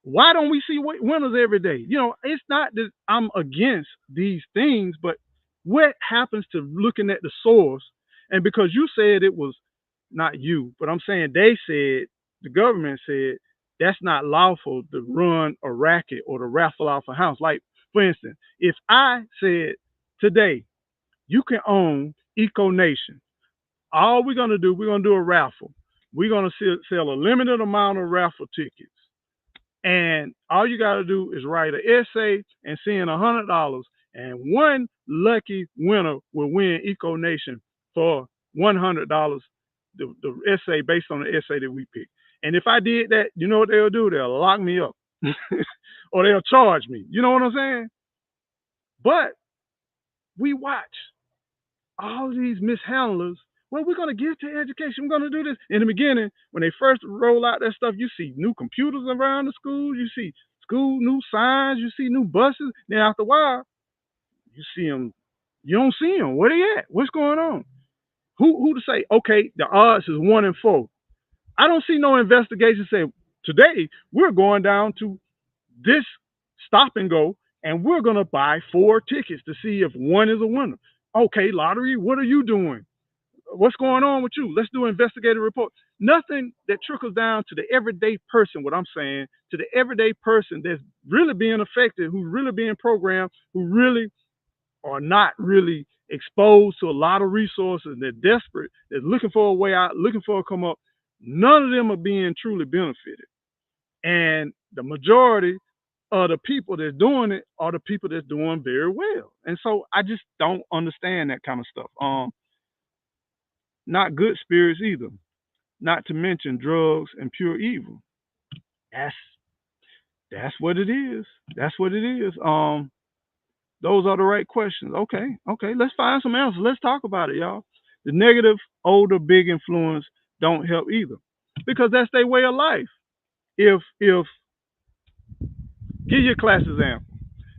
Why don't we see winners every day? You know, it's not that I'm against these things, but what happens to looking at the source? And because you said it was not you, but I'm saying they said, the government said, that's not lawful to run a racket or to raffle off a house. Like, for instance, if I said today, you can own Eco Nation. All we're going to do, we're going to do a raffle. We're going to sell a limited amount of raffle tickets. And all you got to do is write an essay and send $100. And one lucky winner will win Eco Nation for $100, the essay based on the essay that we picked. And if I did that, you know what they'll do? They'll lock me up or they'll charge me. You know what I'm saying? But we watch all these mishandlers. Well, we're going to give to education. We're going to do this. In the beginning, when they first roll out that stuff, you see new computers around the school. You see school new signs. You see new buses. Then after a while, you see them. You don't see them. Where they at? What's going on? Who to say, okay, the odds is 1 in 4. I don't see no investigation say, today we're going down to this stop and go, and we're going to buy 4 tickets to see if one is a winner. Okay, lottery, what are you doing? What's going on with you? Let's do an investigative report. Nothing that trickles down to the everyday person, what I'm saying, to the everyday person that's really being affected, who's really being programmed, who really are not really exposed to a lot of resources. They're desperate. They're looking for a way out, looking for a come up. None of them are being truly benefited. And the majority The people that's doing it are the people that's doing very well. And so I just don't understand that kind of stuff. Not good spirits either. Not to mention drugs and pure evil. That's that's what it is. That's what it is. Those are the right questions. Okay, okay. Let's find some answers. Let's talk about it, y'all. The negative, older, big influence don't help either, because that's their way of life. If give you a class example.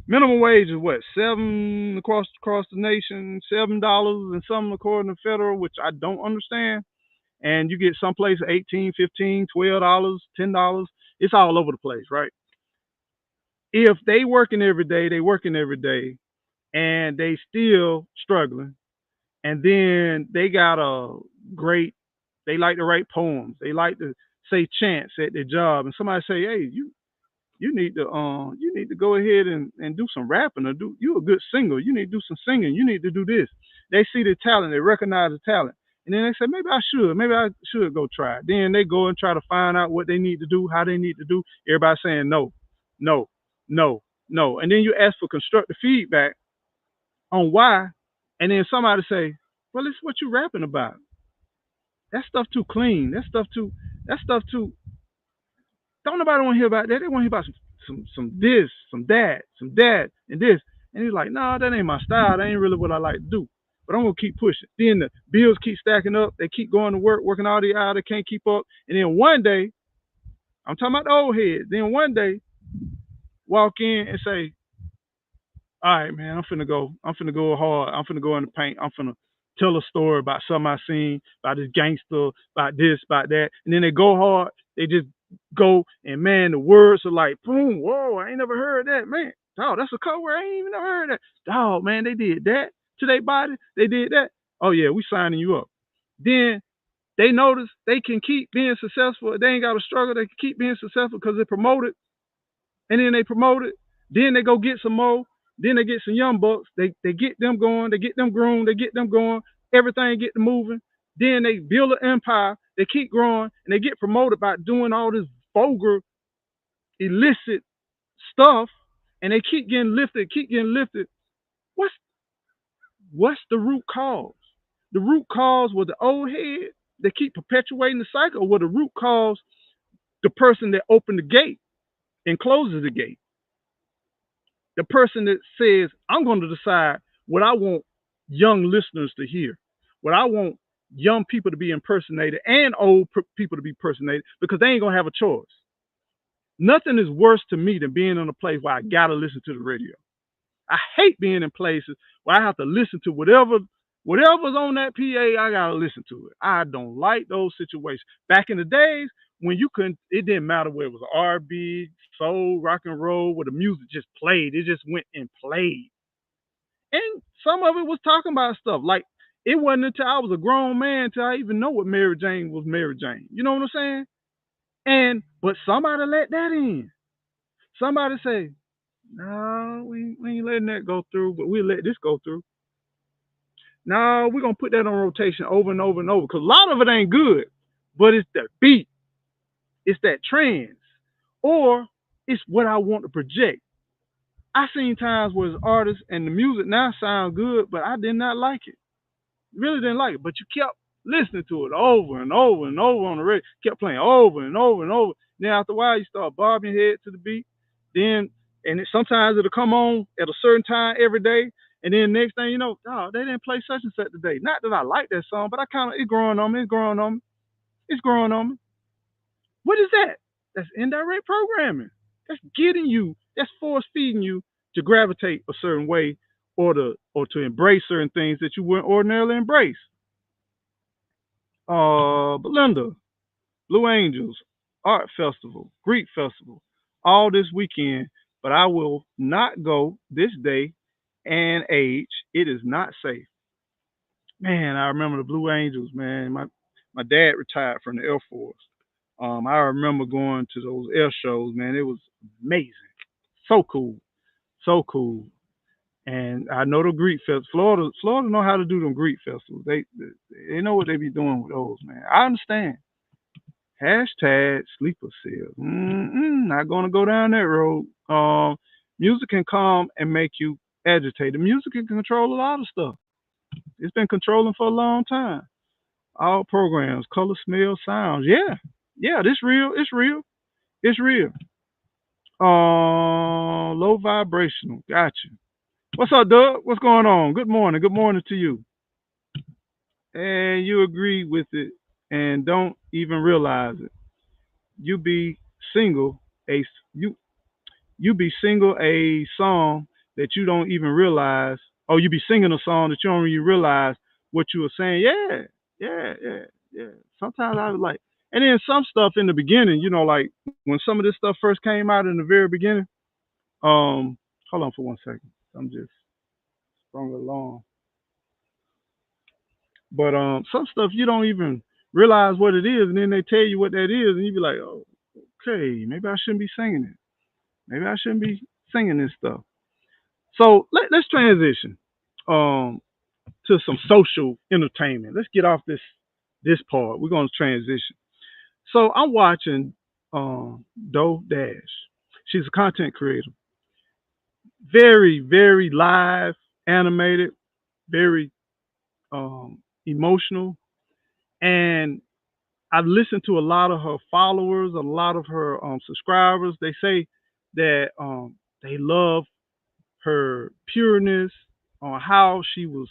Minimum wage is what, seven across the nation, $7 and something according to federal, which I don't understand. And you get someplace 18, 15, $12, $10. It's all over the place, right? If they working every day, they working every day, and they still struggling, and then they got a great, they like to write poems, they like to say chants at their job, and somebody say, hey, you need to go ahead and do some rapping, or do you a good singer, you need to do some singing, you need to do this. They see the talent, they recognize the talent, and then they say, maybe I should go try it. Then they go and try to find out what they need to do, how they need to do. Everybody saying no, no, no, no. And then you ask for constructive feedback on why, and then somebody say, well, it's what you rapping about. That stuff too clean. That stuff too, don't nobody want to hear about that. They want to hear about some this, some that, and this. And he's like, no, that ain't my style. That ain't really what I like to do. But I'm gonna keep pushing. Then the bills keep stacking up. They keep going to work, working all the hours. They can't keep up. And then one day, I'm talking about the old heads. Then one day, walk in and say, all right, man, I'm finna go. I'm finna go hard. I'm finna go in the paint. I'm finna tell a story about something I seen, about this gangster, about this, about that. And then they go hard. They just go, and man, the words are like, boom, whoa, I ain't never heard that, man. Dog, that's a code word. I ain't even never heard that. Dog, man, they did that to their body. They did that. Oh yeah, we signing you up. Then they notice they can keep being successful. They ain't got to struggle. They can keep being successful because they're promoted, and then they promote it. Then they go get some more. Then they get some young bucks. They get them going. They get them groomed. They get them going. Everything get them moving. Then they build an empire. They keep growing, and they get promoted by doing all this vulgar, illicit stuff. And they keep getting lifted. Keep getting lifted. What's what's the root cause? The root cause was the old head that keep perpetuating the cycle, or was the root cause the person that opened the gate and closes the gate? The person that says, I'm going to decide what I want young listeners to hear, what I want young people to be impersonated and old people to be impersonated, because they ain't going to have a choice. Nothing is worse to me than being in a place where I got to listen to the radio. I hate being in places where I have to listen to whatever's on that PA. I got to listen to it. I don't like those situations. Back in the days when you couldn't, it didn't matter whether it was R&B, soul, rock and roll, where the music just played. It just went and played. And some of it was talking about stuff. Like, it wasn't until I was a grown man until I even know what Mary Jane was Mary Jane. You know what I'm saying? But somebody let that in. Somebody say, no, we ain't letting that go through, but we'll let this go through. No, we're going to put that on rotation over and over and over, because a lot of it ain't good, but it's the beat. It's that trance, or it's what I want to project. I seen times where it's artists and the music now sound good, but I did not like it. Really didn't like it. But you kept listening to it over and over and over on the radio. Kept playing over and over and over. Then after a while, you start bobbing your head to the beat. Then, sometimes it'll come on at a certain time every day. And then next thing you know, oh, they didn't play such and such today. Not that I like that song, but it's growing on me. It's growing on me. It's growing on me. What is that? That's indirect programming. That's that's force feeding you to gravitate a certain way, or to embrace certain things that you wouldn't ordinarily embrace. Belinda, Blue Angels, Art Festival, Greek Festival, all this weekend, but I will not go this day and age. It is not safe. Man, I remember the Blue Angels, man. My dad retired from the Air Force. I remember going to those air shows, man. It was amazing. So cool. So cool. And I know the Greek fest. Florida know how to do them Greek festivals. They know what they be doing with those, man. I understand. Hashtag sleeper cell. Not gonna go down that road. Music can calm and make you agitated. Music can control a lot of stuff. It's been controlling for a long time. All programs, color, smell, sounds. Yeah, yeah, this real. It's real. It's real. Low vibrational. Gotcha. What's up, Doug? What's going on? Good morning. Good morning to you. And you agree with it and don't even realize it. You be single you you be single a song that you don't even realize. Oh, you be singing a song that you don't even realize what you were saying. Yeah, yeah, yeah, yeah. Sometimes I was like, and then some stuff in the beginning, like when some of this stuff first came out in the very beginning. Hold on for 1 second. I'm just sprung along. But some stuff you don't even realize what it is, and then they tell you what that is, and you be like, oh, okay, maybe I shouldn't be singing it. Maybe I shouldn't be singing this stuff. So let's transition um, to some social entertainment. Let's get off this part. We're going to transition. So I'm watching Doe Dash. She's a content creator. Very, very live, animated, very emotional. And I've listened to a lot of her followers, a lot of her subscribers. They say that they love her pureness, on how she was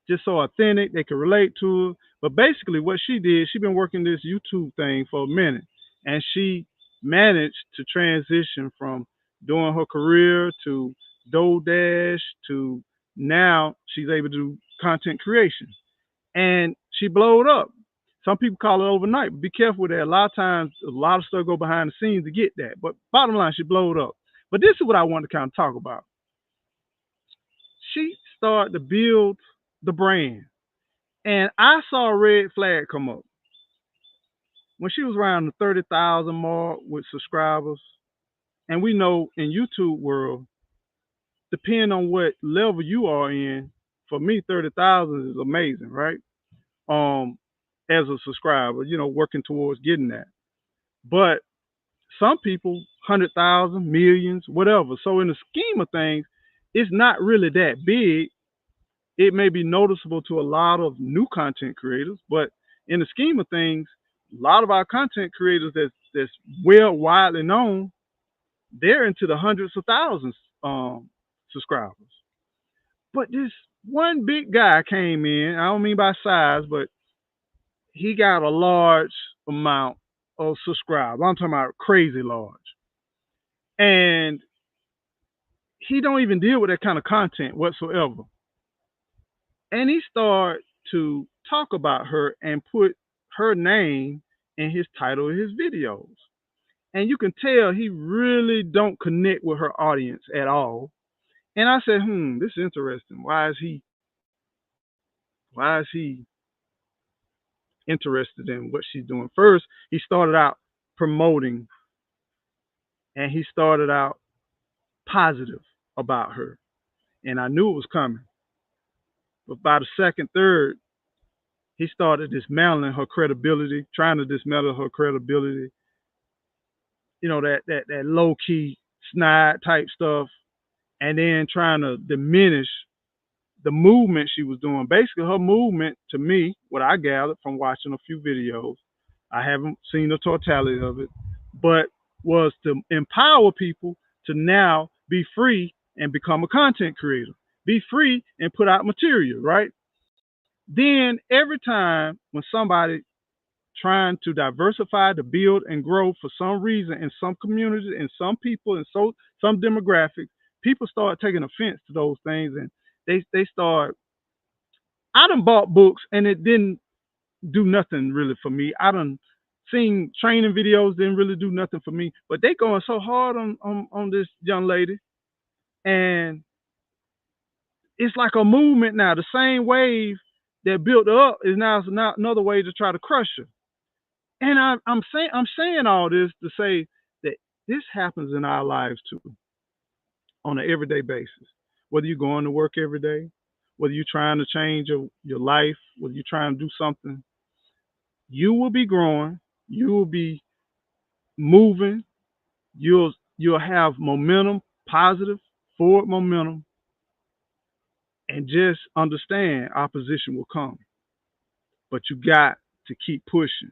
just so authentic. They could relate to her. But basically, what she did, she been working this YouTube thing for a minute, and she managed to transition from doing her career to DoorDash to now she's able to do content creation, and she blowed up. Some people call it overnight, but be careful with that. A lot of times, a lot of stuff go behind the scenes to get that. But bottom line, she blowed up. But this is what I want to kind of talk about. She started to build the brand. And I saw a red flag come up when she was around the 30,000 mark with subscribers. And we know in YouTube world, depending on what level you are in, for me, 30,000 is amazing, right? Um, as a subscriber, working towards getting that. But some people, 100,000, millions, whatever. So in the scheme of things, it's not really that big. It may be noticeable to a lot of new content creators, but in the scheme of things, a lot of our content creators that's well widely known, they're into the hundreds of thousands subscribers. But this one big guy came in. I don't mean by size, but he got a large amount of subscribers. I'm talking about crazy large, and he don't even deal with that kind of content whatsoever. And he started to talk about her and put her name in his title of his videos. And you can tell he really don't connect with her audience at all. And I said, this is interesting. Why is he interested in what she's doing? First, he started out promoting, and he started out positive about her. And I knew it was coming. But by the second, third, he started dismantling her credibility, trying to dismantle her credibility, that low key snide type stuff, and then trying to diminish the movement she was doing. Basically, her movement, to me, what I gathered from watching a few videos, I haven't seen the totality of it, but was to empower people to now be free and become a content creator, be free and put out material, right? Then every time when somebody trying to diversify, to build and grow for some reason in some communities, in some people, and so some demographics, people start taking offense to those things, and they start. I done bought books and it didn't do nothing really for me. I done seen training videos, didn't really do nothing for me. But they going so hard on this young lady, and it's like a movement now. The same wave that built her up is now another way to try to crush her. And I'm saying all this to say that this happens in our lives too, on an everyday basis. Whether you're going to work every day, whether you're trying to change your life, whether you're trying to do something, you will be growing, You will be moving. You'll have momentum, positive forward momentum, and just understand opposition will come. But you got to keep pushing.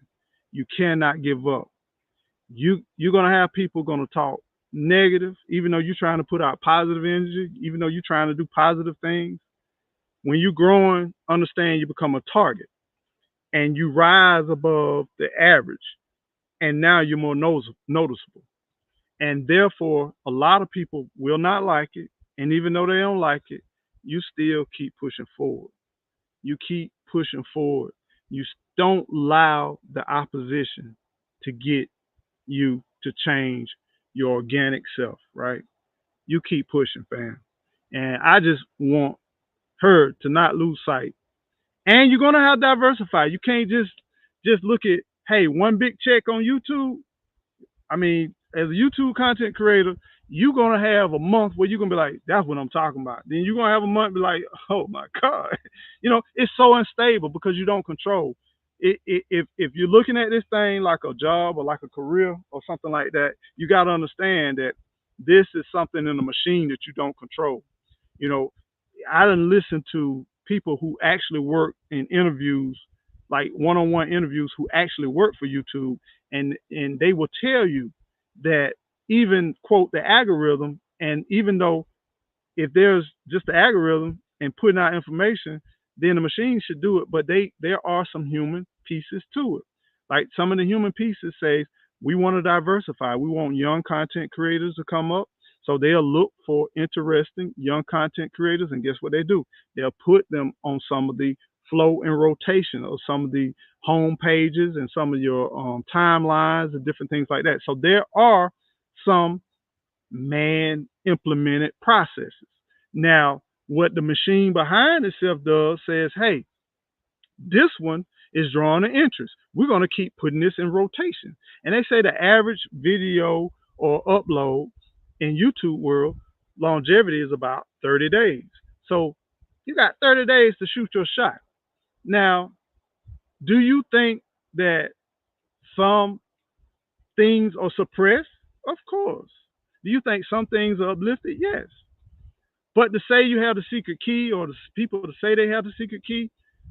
You cannot give up. You're gonna have people gonna talk negative, even though you're trying to put out positive energy, even though you're trying to do positive things. When you're growing, understand you become a target and you rise above the average, and now you're more noticeable. And therefore, a lot of people will not like it. And even though they don't like it, you still keep pushing forward. You keep pushing forward. You don't allow the opposition to get you to change your organic self, right? You keep pushing, fam. And I just want her to not lose sight. And you're gonna have to diversify. You can't just look at, hey, one big check on YouTube. I mean, as a YouTube content creator, you're gonna have a month where you're gonna be like, that's what I'm talking about. Then you're gonna have a month be like, oh my God. It's so unstable because you don't control. If you're looking at this thing like a job or like a career or something like that, you gotta understand that this is something in a machine that you don't control. You know, I didn't listen to people who actually work in interviews, like one-on-one interviews, who actually work for YouTube, and they will tell you that even quote the algorithm, and even though if there's just the algorithm and putting out information, then the machine should do it. But there are some human pieces to it. Like some of the human pieces say, we want to diversify. We want young content creators to come up. So they'll look for interesting young content creators, and guess what they do? They'll put them on some of the flow and rotation of some of the home pages and some of your timelines and different things like that. So there are some man implemented processes. Now, what the machine behind itself does says, hey, this one is drawing an interest. We're going to keep putting this in rotation. And they say the average video or upload in YouTube world longevity is about 30 days. So you got 30 days to shoot your shot. Now, do you think that some things are suppressed? Of course. Do you think some things are uplifted? Yes. But to say you have the secret key, or the people to say they have the secret key,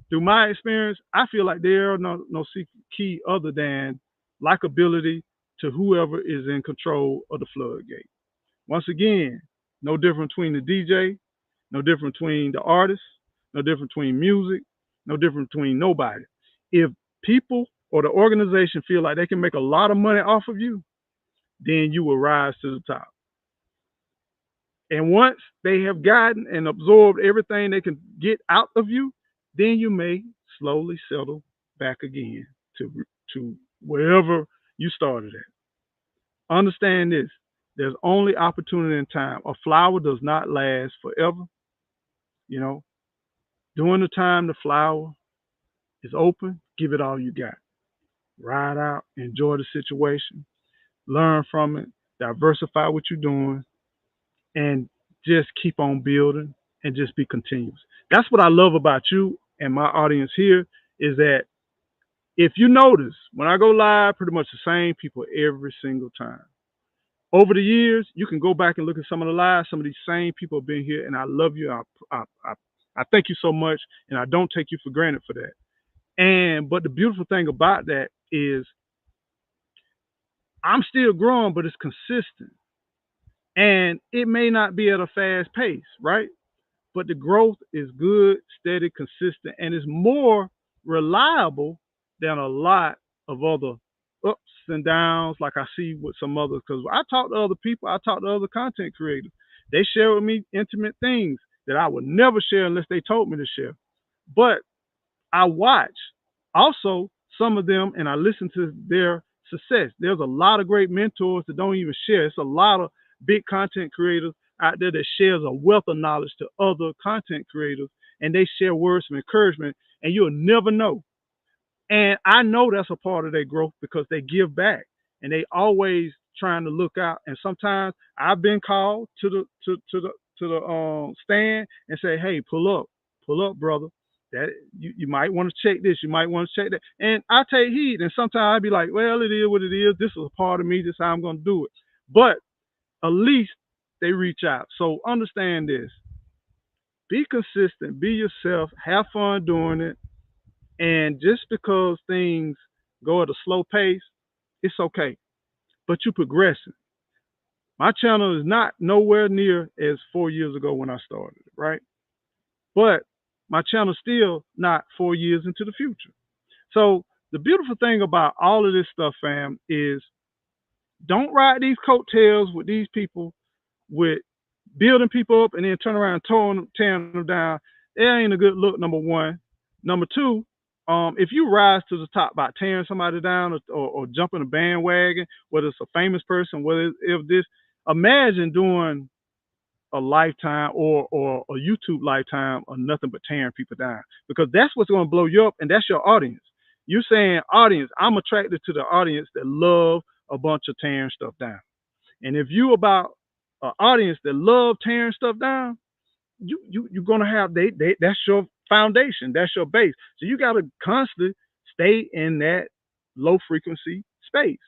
through my experience, I feel like there are no secret key other than likability to whoever is in control of the floodgate. Once again, no difference between the DJ, no difference between the artist, no difference between music, no difference between nobody. If people or the organization feel like they can make a lot of money off of you, then you will rise to the top. And once they have gotten and absorbed everything they can get out of you, then you may slowly settle back again to wherever you started at. Understand this. There's only opportunity in time. A flower does not last forever. You know, during the time the flower is open, give it all you got. Ride out, enjoy the situation, learn from it, diversify what you're doing, and just keep on building and just be continuous. That's what I love about you and my audience here is that if you notice, when I go live, pretty much the same people every single time. Over the years, you can go back and look at some of the lives. Some of these same people have been here, and I love you. I thank you so much, and I don't take you for granted for that. But the beautiful thing about that is I'm still growing, but it's consistent. And it may not be at a fast pace, right? But the growth is good, steady, consistent, and is more reliable than a lot of other ups and downs like I see with some others. Because I talk to other people, I talk to other content creators. They share with me intimate things that I would never share unless they told me to share. But I watch also some of them and I listen to their success. There's a lot of great mentors that don't even share. It's a lot of big content creators out there that shares a wealth of knowledge to other content creators, and they share words of encouragement, and you'll never know. And I know that's a part of their growth because they give back and they always trying to look out. And sometimes I've been called to the stand and say, "Hey, pull up, brother. that you might want to check this, you might want to check that. And I take heed. And sometimes I'd be like, well, it is what it is. This is a part of me. This is how I'm going to do it. But at least they reach out. So understand this. Be consistent, be yourself, have fun doing it. And just because things go at a slow pace, it's okay. But you're progressing. My channel is not nowhere near as 4 years ago when I started, right? But my channel's still not 4 years into the future. So the beautiful thing about all of this stuff, fam, is don't ride these coattails with these people with building people up and then turn around and tearing them down. It ain't a good look, number one. Number two, if you rise to the top by tearing somebody down or jumping a bandwagon, whether it's a famous person, whether if this, imagine doing a lifetime or a YouTube lifetime of nothing but tearing people down, because that's what's going to blow you up, and that's your audience. You're saying, audience, I'm attracted to the audience that love a bunch of tearing stuff down. And if you about an audience that love tearing stuff down, you're gonna have that's your foundation, that's your base. So you got to constantly stay in that low frequency space.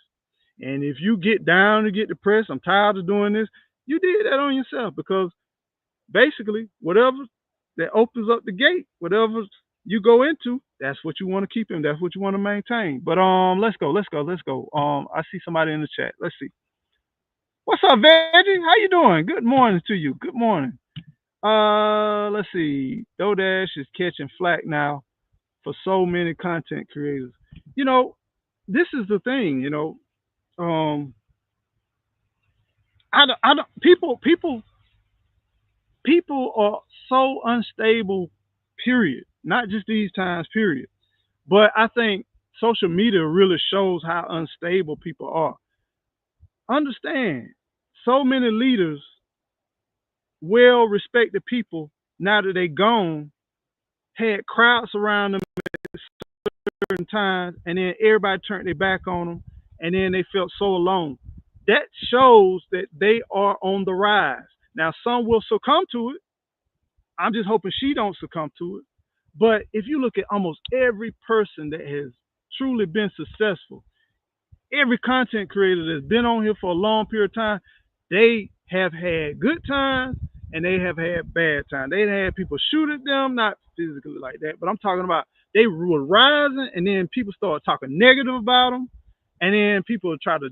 And if you get down and get depressed, I'm tired of doing this, you did that on yourself, because basically whatever that opens up the gate, whatever you go into, that's what you want to keep in, that's what you want to maintain. But let's go. I see somebody in the chat. Let's see. What's up, Veggie? How you doing? Good morning to you. Good morning. Let's see. DoorDash is catching flack now for so many content creators. You know, this is the thing. You know, I don't. People are so unstable. Period. Not just these times. Period. But I think social media really shows how unstable people are. Understand, so many leaders, well respected people, now that they gone, had crowds around them at certain times, and then everybody turned their back on them, and then they felt so alone. That shows that they are on the rise. Now, some will succumb to it. I'm just hoping she don't succumb to it. But if you look at almost every person that has truly been successful, every content creator that's been on here for a long period of time, they have had good times and they have had bad times. They had people shoot at them, not physically like that, but I'm talking about they were rising, and then people started talking negative about them, and then people try to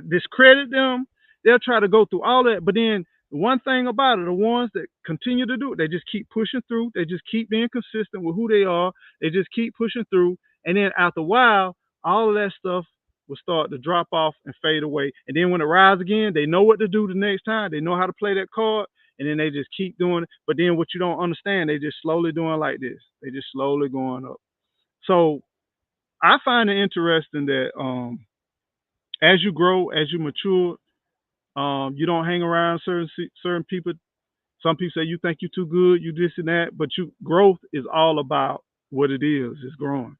discredit them. They'll try to go through all that, but then the one thing about it, the ones that continue to do it, they just keep pushing through. They just keep being consistent with who they are. They just keep pushing through. And then after a while, all of that stuff will start to drop off and fade away. And then when it rises again, they know what to do the next time. They know how to play that card. And then they just keep doing it. But then what you don't understand, they just slowly doing like this. They just slowly going up. So I find it interesting that as you grow, as you mature, you don't hang around certain people. Some people say you think you're too good, you this and that, but growth is all about what it is. It's growing.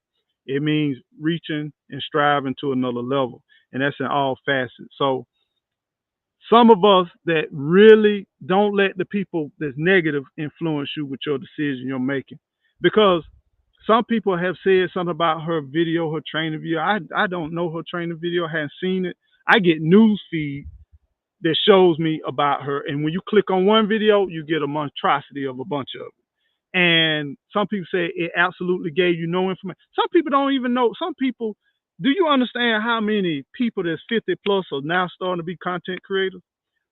It means reaching and striving to another level, and that's in all facets. So some of us that really don't let the people that's negative influence you with your decision you're making, because some people have said something about her video, her training video. I don't know her training video, I haven't seen it. I get news feed that shows me about her. And when you click on one video, you get a monstrosity of a bunch of it. And some people say it absolutely gave you no information. Some people don't even know. Some people, do you understand how many people that's 50 plus are now starting to be content creators?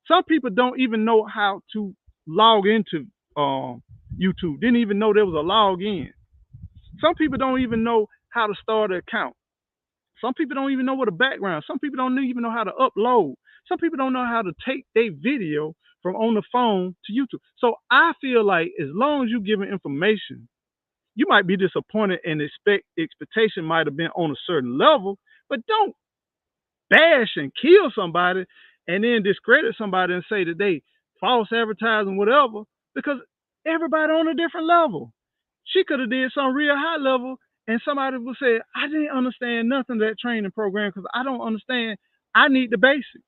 Some people don't even know how to log into YouTube. Didn't even know there was a login. Some people don't even know how to start an account. Some people don't even know what a background. Some people don't even know how to upload. Some people don't know how to take their video from on the phone to YouTube. So I feel like as long as you're giving information, you might be disappointed and expectation might have been on a certain level, but don't bash and kill somebody and then discredit somebody and say that they false advertising, whatever, because everybody on a different level. She could have did some real high level, and somebody would say, I didn't understand nothing of that training program because I don't understand. I need the basics.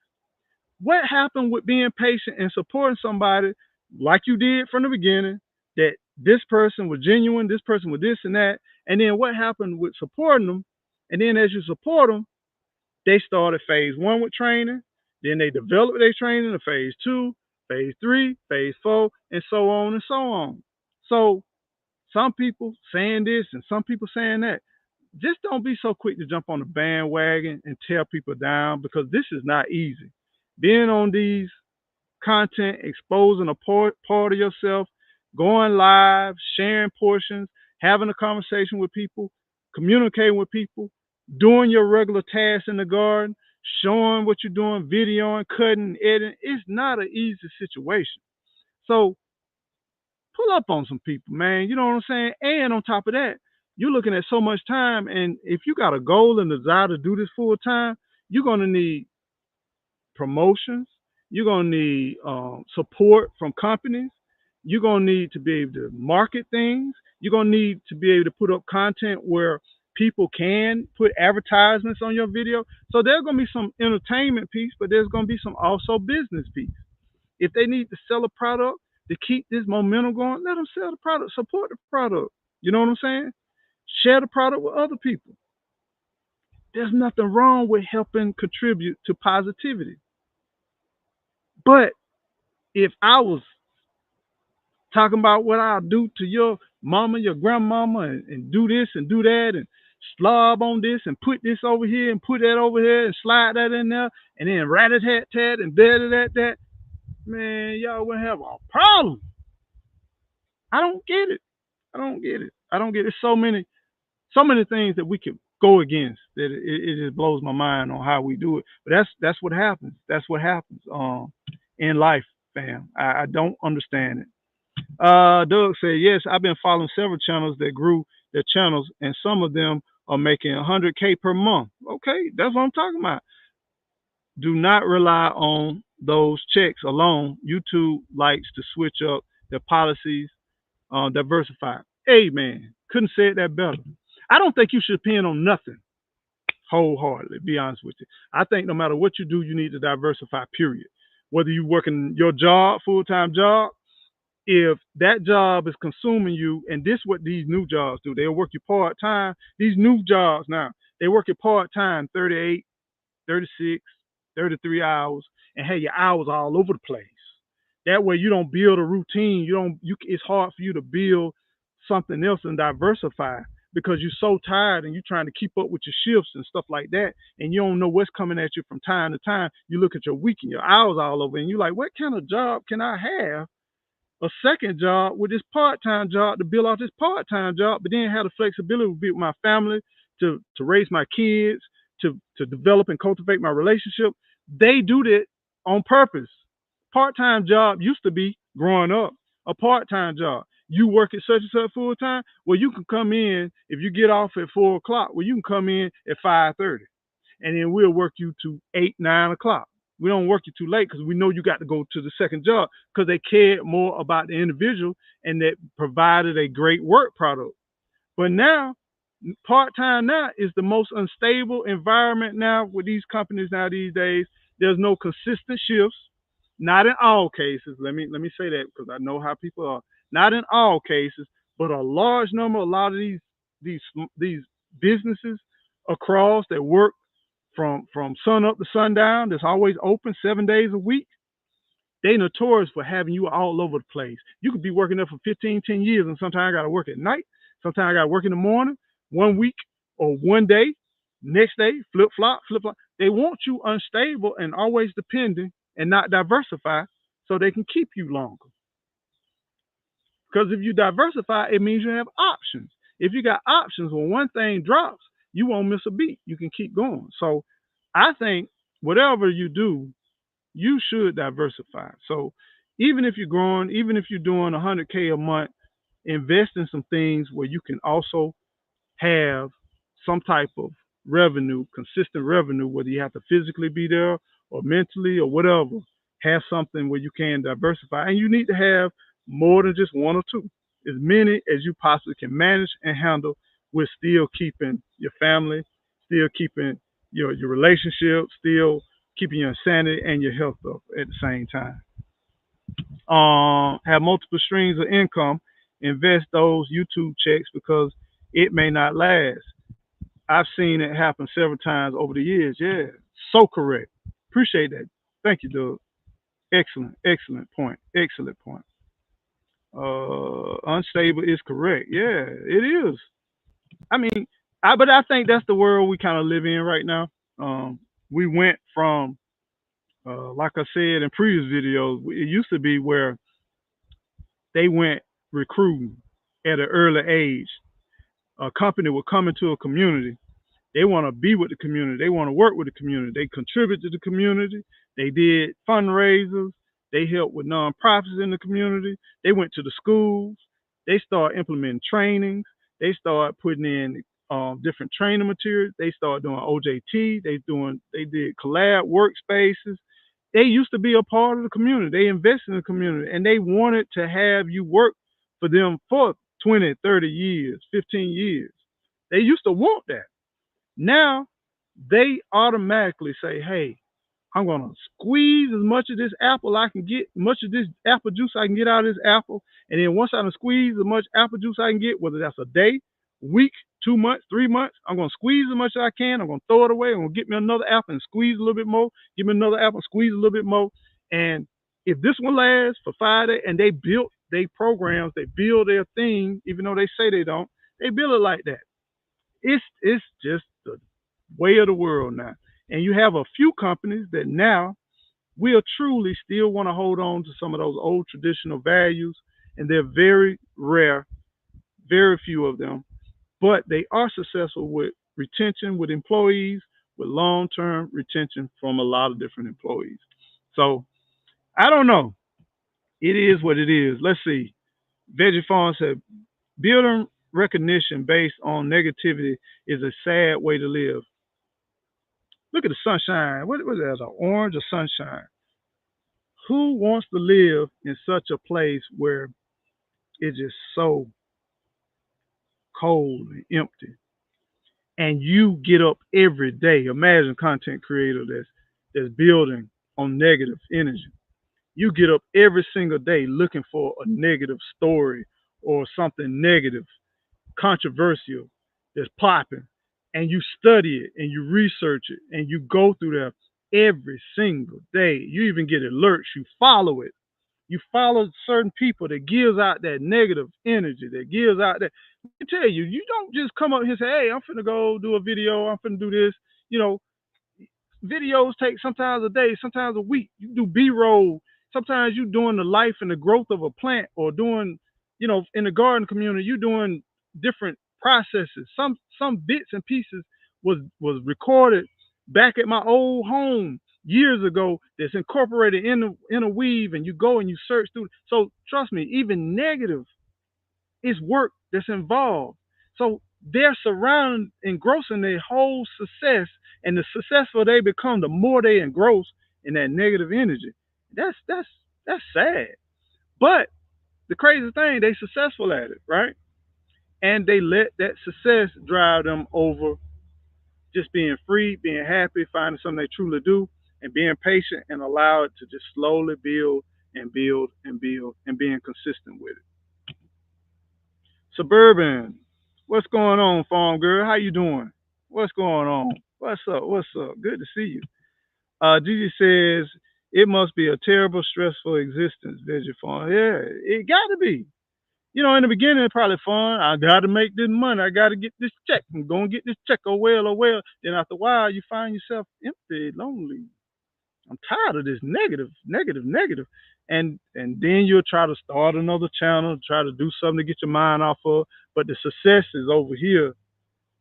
What happened with being patient and supporting somebody like you did from the beginning that This person was genuine, this person was this and that. And then what happened with supporting them? And then as you support them, they started phase one with training. Then they developed their training to phase two, phase three, phase four, and so on and so on. So some people saying this and some people saying that. Just don't be so quick to jump on the bandwagon and tear people down, because this is not easy. Being on these content, exposing a part of yourself, going live, sharing portions, having a conversation with people, communicating with people, doing your regular tasks in the garden, showing what you're doing, videoing, cutting, editing. It's not an easy situation. So pull up on some people, man. You know what I'm saying? And on top of that, you're looking at so much time. And if you got a goal and desire to do this full time, you're going to need promotions. You're going to need support from companies. You're going to need to be able to market things. You're going to need to be able to put up content where people can put advertisements on your video. So there's going to be some entertainment piece, but there's going to be some also business piece. If they need to sell a product to keep this momentum going, let them sell the product. Support the product. You know what I'm saying? Share the product with other people. There's nothing wrong with helping contribute to positivity. But if I was talking about what I'll do to your mama, your grandmama, and do this and do that, and slob on this and put this over here and put that over here and slide that in there, and then rat a tat tat and that, man, y'all wouldn't have a problem. I don't get it. I don't get it. I don't get it. So many things that we could go against that it just blows my mind on how we do it. But that's what happens. That's what happens in life, fam. I don't understand it. Doug said, yes, I've been following several channels that grew their channels, and some of them are making 100K per month. Okay, that's what I'm talking about. Do not rely on those checks alone. YouTube likes to switch up their policies, diversify. Hey, man, couldn't say it that better. I don't think you should depend on nothing wholeheartedly, be honest with you. I think no matter what you do, you need to diversify, period. Whether you working your job, full-time job, if that job is consuming you, and this is what these new jobs do, they'll work you part-time. These new jobs now, they work you part-time, 38, 36, 33 hours, and have your hours all over the place. That way you don't build a routine. It's hard for you to build something else and diversify, because you're so tired and you're trying to keep up with your shifts and stuff like that, and you don't know what's coming at you from time to time. You look at your week and your hours all over, and you're like, what kind of job can I have? A second job with this part-time job to build off this part-time job, but then have the flexibility to be with my family, to raise my kids, to develop and cultivate my relationship. They do that on purpose. Part-time job used to be, growing up, a part-time job. You work at such and such full time. Well, you can come in if you get off at 4 o'clock. Well, you can come in at 5:30, and then we'll work you to 8, 9 o'clock. We don't work you too late because we know you got to go to the second job, because they cared more about the individual and that provided a great work product. But now, part-time now is the most unstable environment now with these companies now these days. There's no consistent shifts. Not in all cases. Let me say that, because I know how people are. Not in all cases, but a large number. A lot of these businesses across that work from sun up to sundown, that's always open 7 days a week. They notorious for having you all over the place. You could be working there for 15, 10 years, and sometimes I got to work at night. Sometimes I got to work in the morning, 1 week or 1 day. Next day, flip flop, flip flop. They want you unstable and always dependent and not diversify, so they can keep you longer. Because if you diversify, it means you have options. If you got options, when one thing drops, you won't miss a beat. You can keep going. So I think whatever you do, you should diversify. So even if you're growing, even if you're doing 100K a month, invest in some things where you can also have some type of revenue, consistent revenue, whether you have to physically be there or mentally or whatever. Have something where you can diversify, and you need to have more than just one or two, as many as you possibly can manage and handle, with still keeping your family, still keeping your relationship, still keeping your sanity and your health up at the same time. Have multiple streams of income invest those YouTube checks because it may not last. I've seen it happen several times over the years. Yeah, so correct. Appreciate that. Thank you, Doug. Excellent, excellent point. Excellent point. Unstable is correct. Yeah, it is. I mean, but I think that's the world we kind of live in right now. We went from, like I said in previous videos, it used to be where they went recruiting at an early age. A company would come into a community. They want to be with the community. They want to work with the community. They contribute to the community. They did fundraisers. They helped with nonprofits in the community. They went to the schools. They started implementing trainings. They started putting in different training materials. They started doing OJT. They did collab workspaces. They used to be a part of the community. They invested in the community, and they wanted to have you work for them for 20, 30 years, 15 years. They used to want that. Now they automatically say, hey, I'm going to squeeze as much of this apple I can get, much of this apple juice I can get out of this apple. And then once I can squeeze as much apple juice I can get, whether that's a day, week, 2 months, 3 months, I'm going to squeeze as much as I can. I'm going to throw it away. I'm going to get me another apple and squeeze a little bit more. Give me another apple and squeeze a little bit more. And if this one lasts for 5 days, and they built their programs, they build their thing, even though they say they don't, they build it like that. It's just the way of the world now. And you have a few companies that now will truly still want to hold on to some of those old traditional values, and they're very rare, very few of them, but they are successful with retention with employees, with long-term retention from a lot of different employees. So I don't know. It is what it is. Let's see. Veggie Farm said, building recognition based on negativity is a sad way to live. Look at the sunshine. What is that? An orange or sunshine? Who wants to live in such a place where it's just so cold and empty? And you get up every day. Imagine a content creator that's building on negative energy. You get up every single day looking for a negative story or something negative, controversial, that's popping, and you study it and you research it and you go through that every single day. You even get alerts. You follow it. You follow certain people that gives out that negative energy, that gives out that. Let me tell you, you don't just come up here and say, hey, I'm finna go do a video. I'm finna do this. You know, videos take sometimes a day, sometimes a week. You do B-roll. Sometimes you doing the life and the growth of a plant, or doing, in the garden community, you doing different processes. Some bits and pieces was recorded back at my old home years ago that's incorporated in a weave, and you go and you search through. So trust me, even negative is work that's involved. So they're surrounded, engrossing their whole success, and the successful they become, the more they engross in that negative energy. That's sad. But the crazy thing, they successful at it, right? And they let that success drive them over just being free, being happy, finding something they truly do, and being patient and allow it to just slowly build and build and build and being consistent with it. Suburban, what's going on, farm girl? How you doing? What's going on? What's up? What's up? Good to see you. Gigi says it must be a terrible, stressful existence, Veggie Farm. Yeah, it got to be. In the beginning, it's probably fun. I got to make this money. I got to get this check. I'm going to get this check. Oh, well, oh, well. Then after a while, you find yourself empty, lonely. I'm tired of this negative, negative, negative. And then you'll try to start another channel, try to do something to get your mind off of. But the success is over here,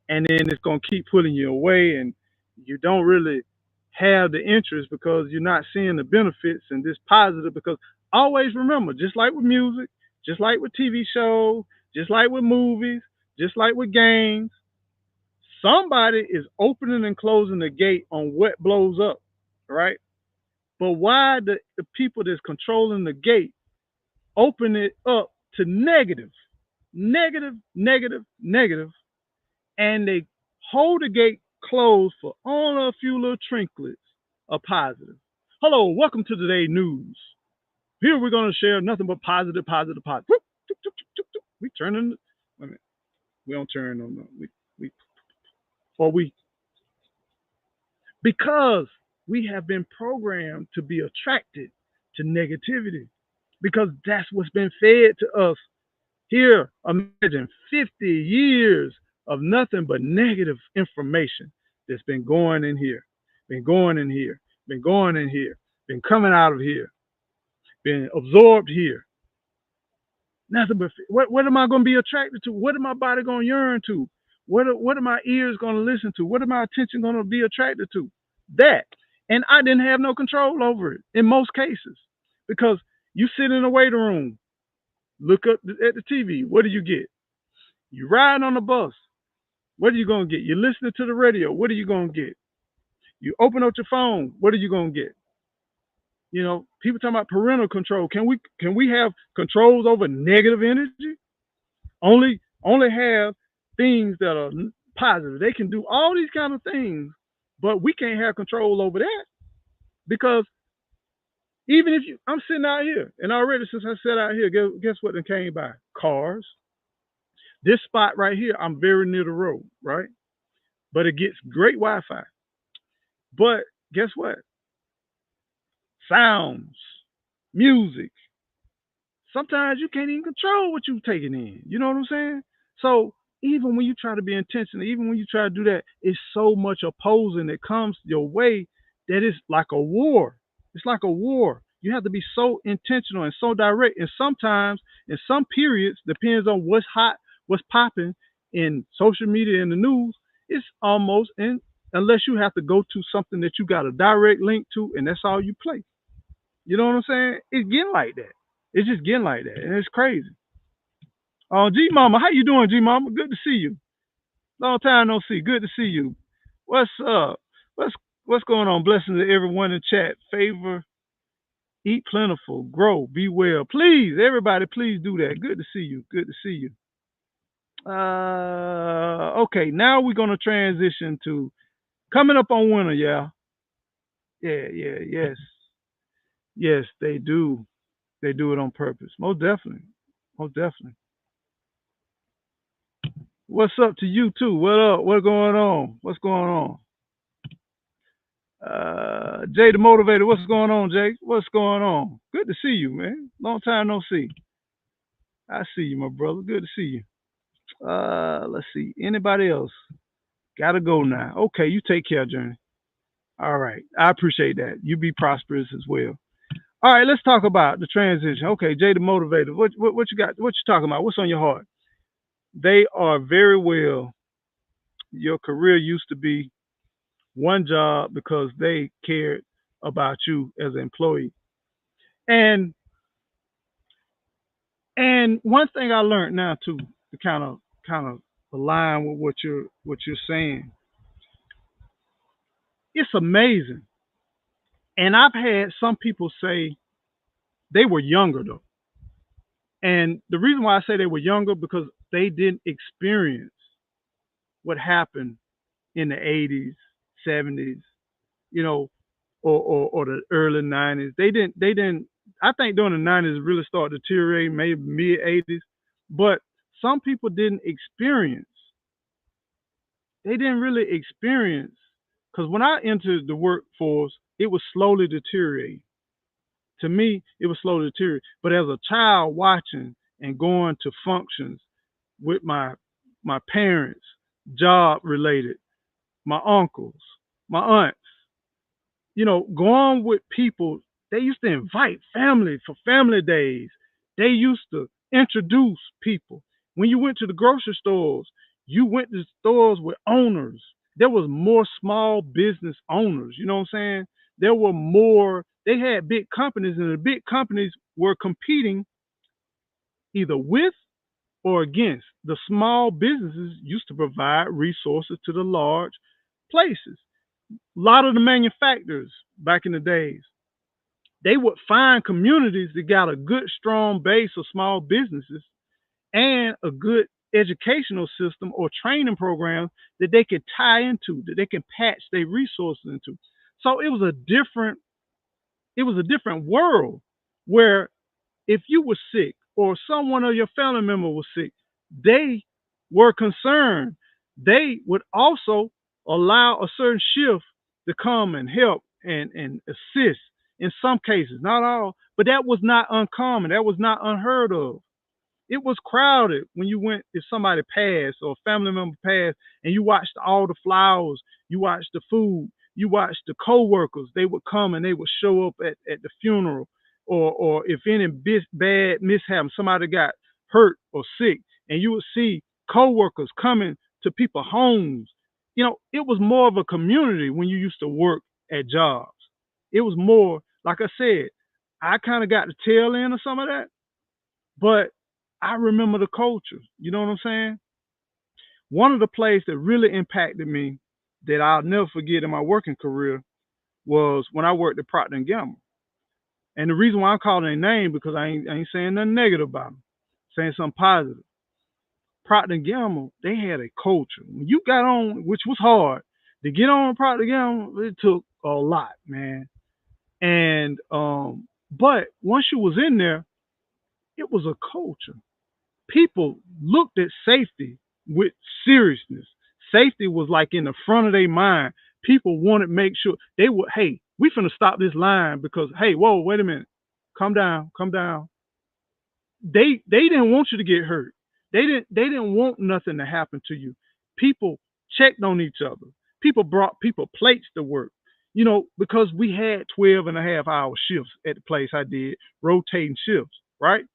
and then it's gonna keep pulling you away, and you don't really have the interest because you're not seeing the benefits and this positive. Because always remember, just like with music, just like with TV shows, just like with movies, just like with games, somebody is opening and closing the gate on what blows up, right? But why the people that's controlling the gate open it up to negative, negative, negative, negative, and they hold the gate closed for only a few little trinklets of positive? Hello, welcome to today's news. Here we're going to share nothing but positive, positive, positive. We turning. I mean, we don't turn on the we or we because we have been programmed to be attracted to negativity because that's what's been fed to us. Here, imagine 50 years of nothing but negative information that's been going in here, been going in here, been going in here, been coming out of here, been absorbed here. Nothing but what am I going to be attracted to? What am my body going to yearn to? What are my ears going to listen to? What are my attention going to be attracted to? That. And I didn't have no control over it in most cases because you sit in the waiting room, look up at the TV. What do you get? You ride on the bus. What are you going to get? You're listening to the radio. What are you going to get? You open up your phone. What are you going to get? You know, people talking about parental control. Can we have controls over negative energy? Only have things that are positive. They can do all these kind of things, but we can't have control over that because even if I'm sitting out here and already since I sat out here, guess what? They came by cars. This spot right here, I'm very near the road, right? But it gets great Wi-Fi. But guess what? Sounds, music. Sometimes you can't even control what you're taking in. You know what I'm saying? So even when you try to be intentional, even when you try to do that, it's so much opposing that comes your way that it's like a war. It's like a war. You have to be so intentional and so direct. And sometimes, in some periods, depends on what's hot, what's popping in social media and the news. It's almost in unless you have to go to something that you got a direct link to, and that's all you play. You know what I'm saying? It's getting like that. It's just getting like that, and it's crazy. G Mama, how you doing, G Mama? Good to see you. Long time no see. Good to see you. What's up? What's going on? Blessings to everyone in chat. Favor, eat plentiful, grow, be well. Please, everybody, please do that. Good to see you. Good to see you. Okay, now we're gonna transition to coming up on winter, yeah. Yes. Yes, they do. They do it on purpose. Most definitely. Most definitely. What's up to you too? What up? What's going on? What's going on? Jay the Motivator, what's going on, Jay? What's going on? Good to see you, man. Long time no see. I see you, my brother. Good to see you. Let's see. Anybody else? Gotta go now. Okay, you take care, Journey. All right. I appreciate that. You be prosperous as well. All right, let's talk about the transition. Okay, Jay the Motivator. What you got? What you talking about? What's on your heart? They are very well. Your career used to be one job because they cared about you as an employee. And one thing I learned now too, to kind of align with what you're saying, it's amazing. And I've had some people say they were younger though. And the reason why I say they were younger because they didn't experience what happened in the 80s, 70s, you know, or the early 90s. They didn't I think during the 90s it really started deteriorating, maybe mid 80s. But some people didn't experience. They didn't really experience because when I entered the workforce, it was slowly deteriorating. To me, it was slowly deteriorating. But as a child watching and going to functions with my parents, job related, my uncles, my aunts, going with people, they used to invite family for family days. They used to introduce people. When you went to the grocery stores, you went to stores with owners. There was more small business owners. You know what I'm saying? There were more, they had big companies, and the big companies were competing either with or against. The small businesses used to provide resources to the large places. A lot of the manufacturers back in the days, they would find communities that got a good, strong base of small businesses and a good educational system or training program that they could tie into, that they can patch their resources into. So it was a different world where if you were sick or someone of your family member was sick, they were concerned. They would also allow a certain shift to come and help and assist in some cases, not all, but that was not uncommon. That was not unheard of. It was crowded when you went, if somebody passed or a family member passed, and you watched all the flowers, you watched the food, you watched the co-workers. They would come and they would show up at the funeral, or if any bad mishap, somebody got hurt or sick, and you would see co-workers coming to people's homes. It was more of a community when you used to work at jobs. It was more, like I said, I kind of got the tail end of some of that, but I remember the culture. You know what I'm saying? One of the plays that really impacted me that I'll never forget in my working career was when I worked at Procter and Gamble. And the reason why I'm calling their name because I ain't saying nothing negative about them, saying something positive. Procter and Gamble, they had a culture. When you got on, which was hard to get on Procter and Gamble, it took a lot, man. And but once you was in there, it was a culture. People looked at safety with seriousness. Safety was like in the front of their mind. People wanted to make sure they would, hey, we finna stop this line because, hey, whoa, wait a minute. Come down, come down. They didn't want you to get hurt. They didn't want nothing to happen to you. People checked on each other. People brought people plates to work. Because we had 12 and a half hour shifts at the place I did, rotating shifts, right?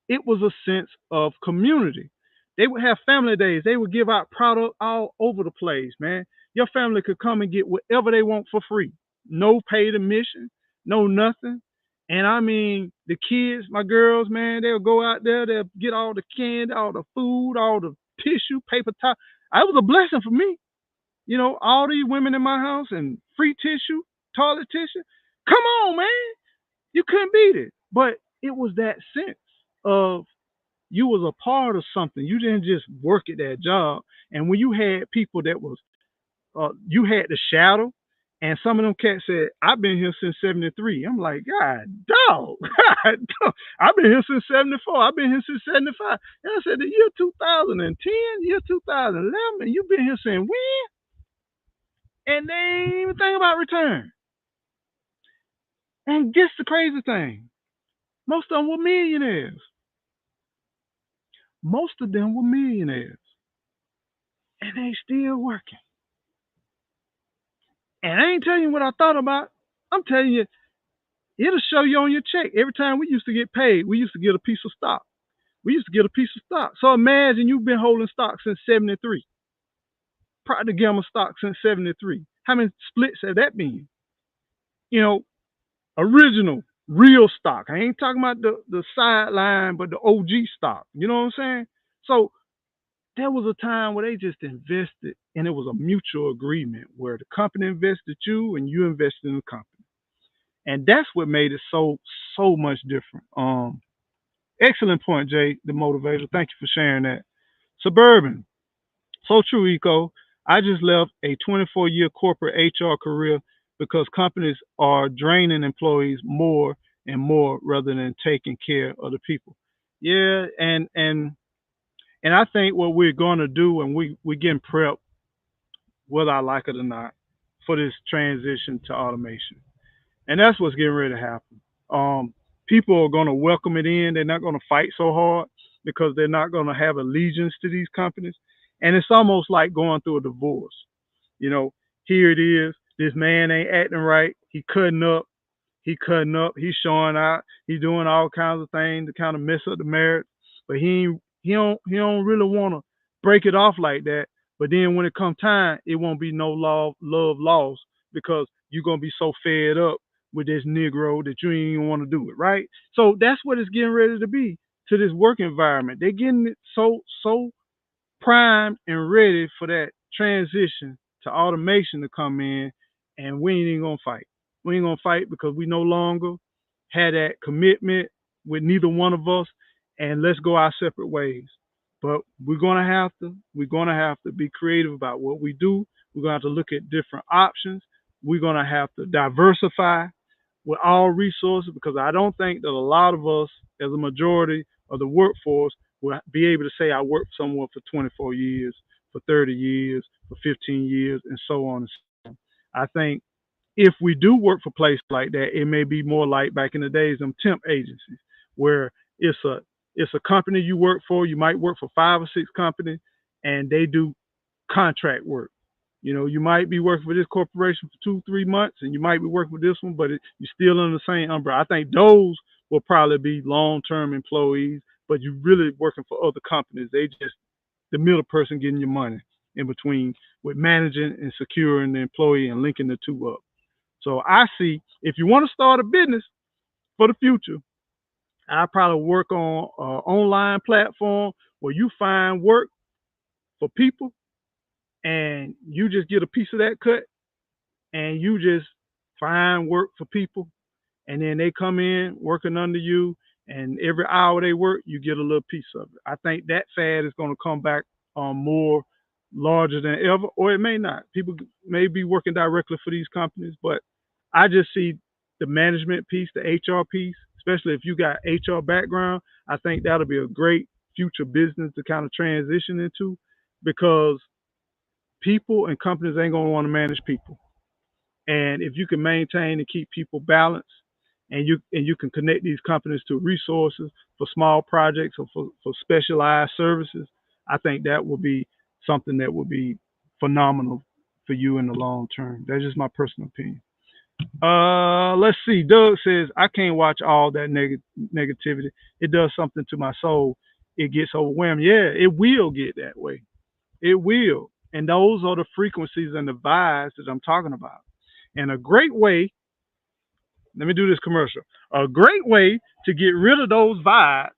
It was a sense of community. They would have family days. They would give out product all over the place, man. Your family could come and get whatever they want for free. No paid admission, no nothing. And I mean, the kids, my girls, man, they'll go out there, they'll get all the candy, all the food, all the tissue, paper towel. It was a blessing for me. All these women in my house and free tissue, toilet tissue. Come on, man. You couldn't beat it. But it was that sense of you was a part of something. You didn't just work at that job. And when you had people that was, you had the shadow, and some of them cats said, "I've been here since '73." I'm like, God, dog, God, dog. I've been here since '74. I've been here since '75. And I said, the year 2010, year 2011, and you've been here since when? And they ain't even think about return. And guess the crazy thing, most of them were millionaires. Most of them were millionaires, and they still working. And I ain't telling you what I thought about. I'm telling you, it'll show you on your check. Every time we used to get paid, we used to get a piece of stock. We used to get a piece of stock. So imagine you've been holding stock since '73. Procter Gamble stock since '73. How many splits have that been? You know, original, real stock. I ain't talking about the sideline, but the OG stock. You know what I'm saying? So there was a time where they just invested, and it was a mutual agreement where the company invested you and you invested in the company. And that's what made it so much different. Excellent point, Jay, the motivator. Thank you for sharing that. Suburban, so true, Eco. I just left a 24-year corporate HR career because companies are draining employees more and more rather than taking care of the people. Yeah, and I think what we're going to do, and we're getting prepped, whether I like it or not, for this transition to automation. And that's what's getting ready to happen. People are going to welcome it in. They're not going to fight so hard because they're not going to have allegiance to these companies. And it's almost like going through a divorce. You know, here it is. This man ain't acting right. He cutting up. He cutting up. He's showing out. He's doing all kinds of things to kind of mess up the marriage. But he don't really want to break it off like that. But then when it comes time, it won't be no love lost because you're gonna be so fed up with this Negro that you ain't even want to do it, right? So that's what it's getting ready to be to this work environment. They're getting it so primed and ready for that transition to automation to come in, and we ain't even gonna fight. We ain't gonna fight because we no longer had that commitment with neither one of us, and let's go our separate ways. But we're gonna have to be creative about what we do. We're gonna have to look at different options. We're gonna have to diversify. with all resources, because I don't think that a lot of us, as a majority of the workforce, will be able to say I worked somewhere for 24 years, for 30 years, for 15 years, and so on and so on. I think if we do work for places like that, it may be more like back in the days, them temp agencies, where it's a it's a company you work for. You might work for 5 or 6 companies, and they do contract work. You might be working for this corporation for 2, 3 months, and you might be working for this one, but you're still under the same umbrella. I think those will probably be long-term employees, but you're really working for other companies. They just the middle person getting your money in between, with managing and securing the employee and linking the two up. So I see, if you want to start a business for the future, I probably work on an online platform where you find work for people, and you just get a piece of that cut, and you just find work for people, and then they come in working under you, and every hour they work, you get a little piece of it. I think that fad is going to come back more larger than ever, or it may not. People may be working directly for these companies, but I just see the management piece, the HR piece, especially if you got HR background. I think that'll be a great future business to kind of transition into, because people and companies ain't going to want to manage people. And if you can maintain and keep people balanced, and you can connect these companies to resources for small projects or for specialized services, I think that will be something that will be phenomenal for you in the long term. That's just my personal opinion. Let's see. Doug says, I can't watch all that negativity. It does something to my soul. It gets overwhelmed. Yeah, it will get that way. It will. And those are the frequencies and the vibes that I'm talking about. And a great way, let me do this commercial. A great way to get rid of those vibes,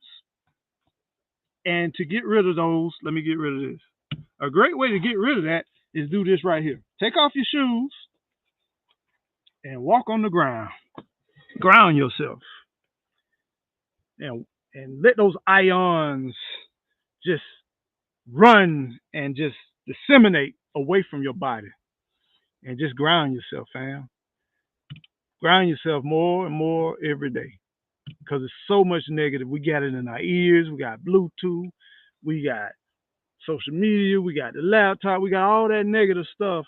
and to get rid of those, let me get rid of this. A great way to get rid of that is do this right here. Take off your shoes and walk on the ground. Ground yourself. And let those ions just run and just disseminate away from your body. And just ground yourself, fam. Ground yourself more and more every day, because it's so much negative. We got it in our ears. We got Bluetooth. We got social media. We got the laptop. We got all that negative stuff.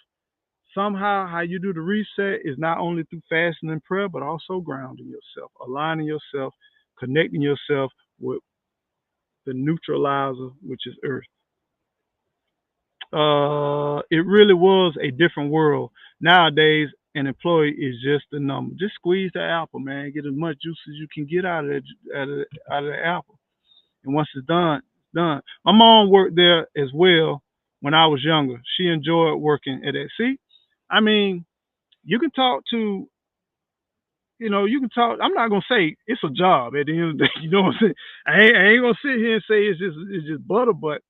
Somehow, how you do the reset is not only through fasting and prayer, but also grounding yourself, aligning yourself, connecting yourself with the neutralizer, which is Earth. It really was a different world. Nowadays, an employee is just a number. Just squeeze the apple, man. Get as much juice as you can get out of the apple. And once it's done, it's done. My mom worked there as well when I was younger. She enjoyed working at that. See, I mean, you can talk to, you can talk. I'm not gonna say it's a job at the end of the day. You know what I'm saying? I ain't gonna sit here and say it's just butter, but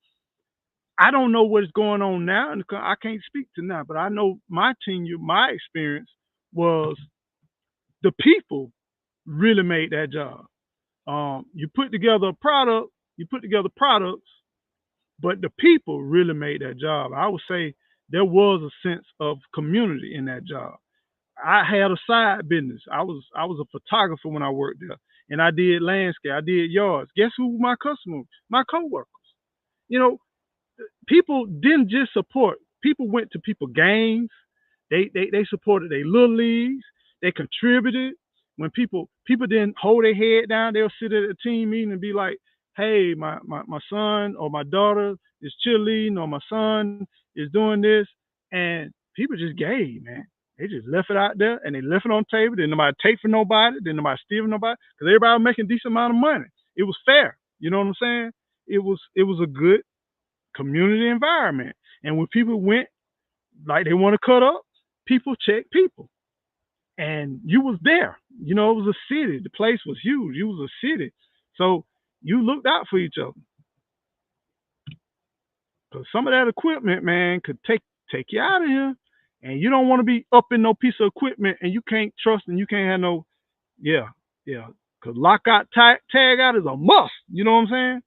I don't know what is going on now, and I can't speak to now. But I know my tenure, my experience was the people really made that job. You put together a product, you put together products, but the people really made that job. I would say there was a sense of community in that job. I had a side business. I was a photographer when I worked there, and I did landscape. I did yards. Guess who were my customers? My coworkers. You know, people didn't just support. People went to people games. They supported their little leagues. They contributed. When people didn't hold their head down, they'll sit at a team meeting and be like, "Hey, my son or my daughter is cheerleading, or my son is doing this," and people just gave, man. They just left it out there, and they left it on the table. Didn't nobody take for nobody. Didn't nobody steal from nobody, because everybody was making a decent amount of money. It was fair. You know what I'm saying? It was a good community environment. And when people went like they want to cut up, people checked people. And you was there. It was a city. The place was huge. You was a city. So you looked out for each other. Because some of that equipment, man, could take you out of here. And you don't want to be up in no piece of equipment, and you can't trust, and you can't have no, yeah, yeah. Because lockout, tag out is a must. You know what I'm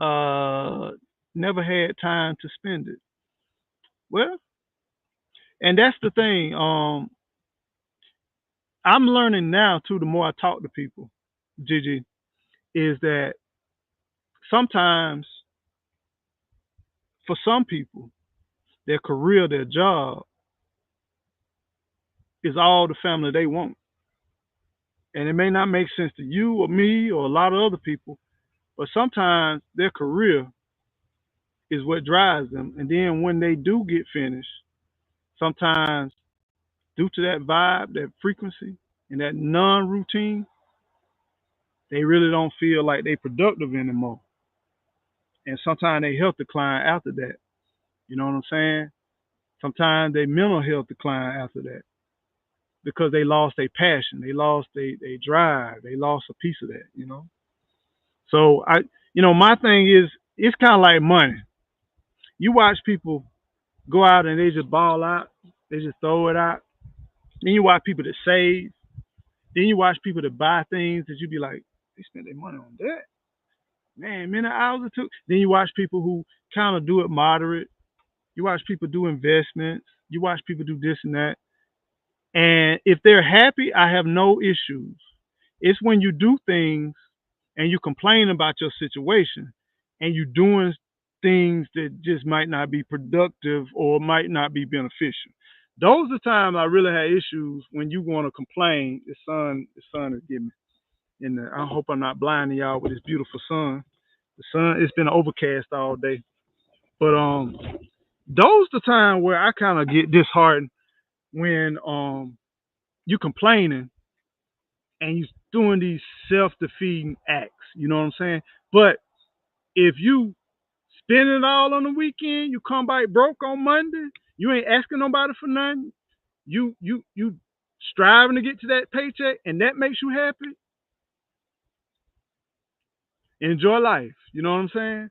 saying? Never had time to spend it. Well, and that's the thing. I'm learning now too. The more I talk to people, Gigi, is that sometimes for some people, their career, their job is all the family they want. And it may not make sense to you or me or a lot of other people, but sometimes their career is what drives them. And then when they do get finished, sometimes due to that vibe, that frequency, and that non-routine, they really don't feel like they productive anymore. And sometimes their health decline after that. You know what I'm saying? Sometimes their mental health decline after that because they lost their passion, they lost their drive, they lost a piece of that. So my thing is, it's kind of like money. You watch people go out and they just ball out, they just throw it out. Then you watch people that save. Then you watch people that buy things that you be like, they spent their money on that. Man, many hours it took. Then you watch people who kind of do it moderate. You watch people do investments. You watch people do this and that. And if they're happy, I have no issues. It's when you do things and you complain about your situation and you're doing things that just might not be productive or might not be beneficial. Those are the times I really had issues when you want to complain. The sun is getting me. And I hope I'm not blinding y'all with this beautiful sun. The sun, it's been overcast all day. But those the time where I kind of get disheartened when you complaining and you doing these self-defeating acts. You know what I'm saying? But if you spend it all on the weekend, you come back broke on Monday. You ain't asking nobody for nothing. You striving to get to that paycheck, and that makes you happy. Enjoy life. You know what I'm saying?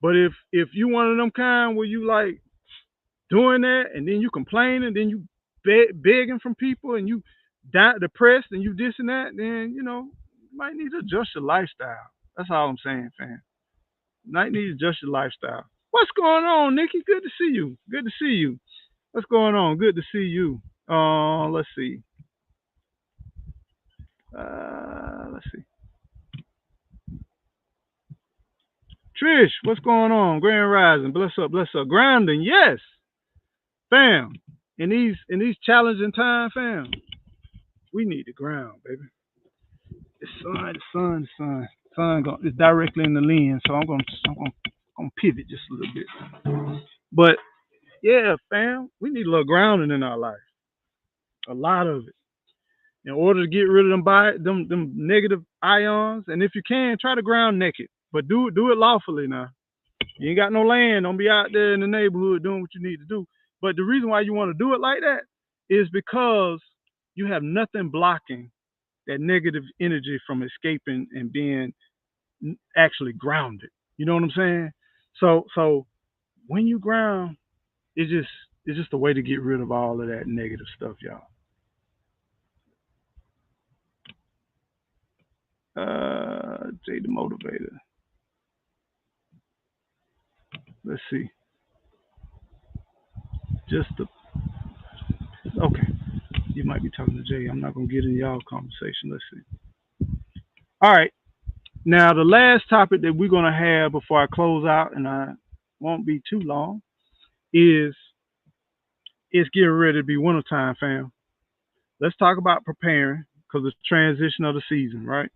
But if you one of them kind where you like doing that, and then you complaining, then you begging from people, and you depressed, and you this and that, then you might need to adjust your lifestyle. That's all I'm saying, fam. You might need to adjust your lifestyle. What's going on, Nikki? Good to see you. Good to see you. What's going on? Good to see you. Let's see. Let's see. Trish, what's going on? Grand Rising, bless up. Grounding, yes, fam. In these challenging times, fam, we need to ground, baby. The sun is directly in the lens, so I'm gonna pivot just a little bit. But yeah, fam, we need a little grounding in our life, a lot of it, in order to get rid of them negative ions. And if you can, try to ground naked, but do it lawfully now. You ain't got no land. Don't be out there in the neighborhood doing what you need to do. But the reason why you want to do it like that is because you have nothing blocking that negative energy from escaping and being actually grounded. You know what I'm saying? So when you ground, it's just a way to get rid of all of that negative stuff, y'all. Jay the motivator. Let's see. Just the okay. You might be talking to Jay. I'm not gonna get in y'all conversation. Let's see. All right. Now the last topic that we're gonna have before I close out, and I won't be too long, is it's getting ready to be wintertime, fam. Let's talk about preparing because it's transition of the season, right?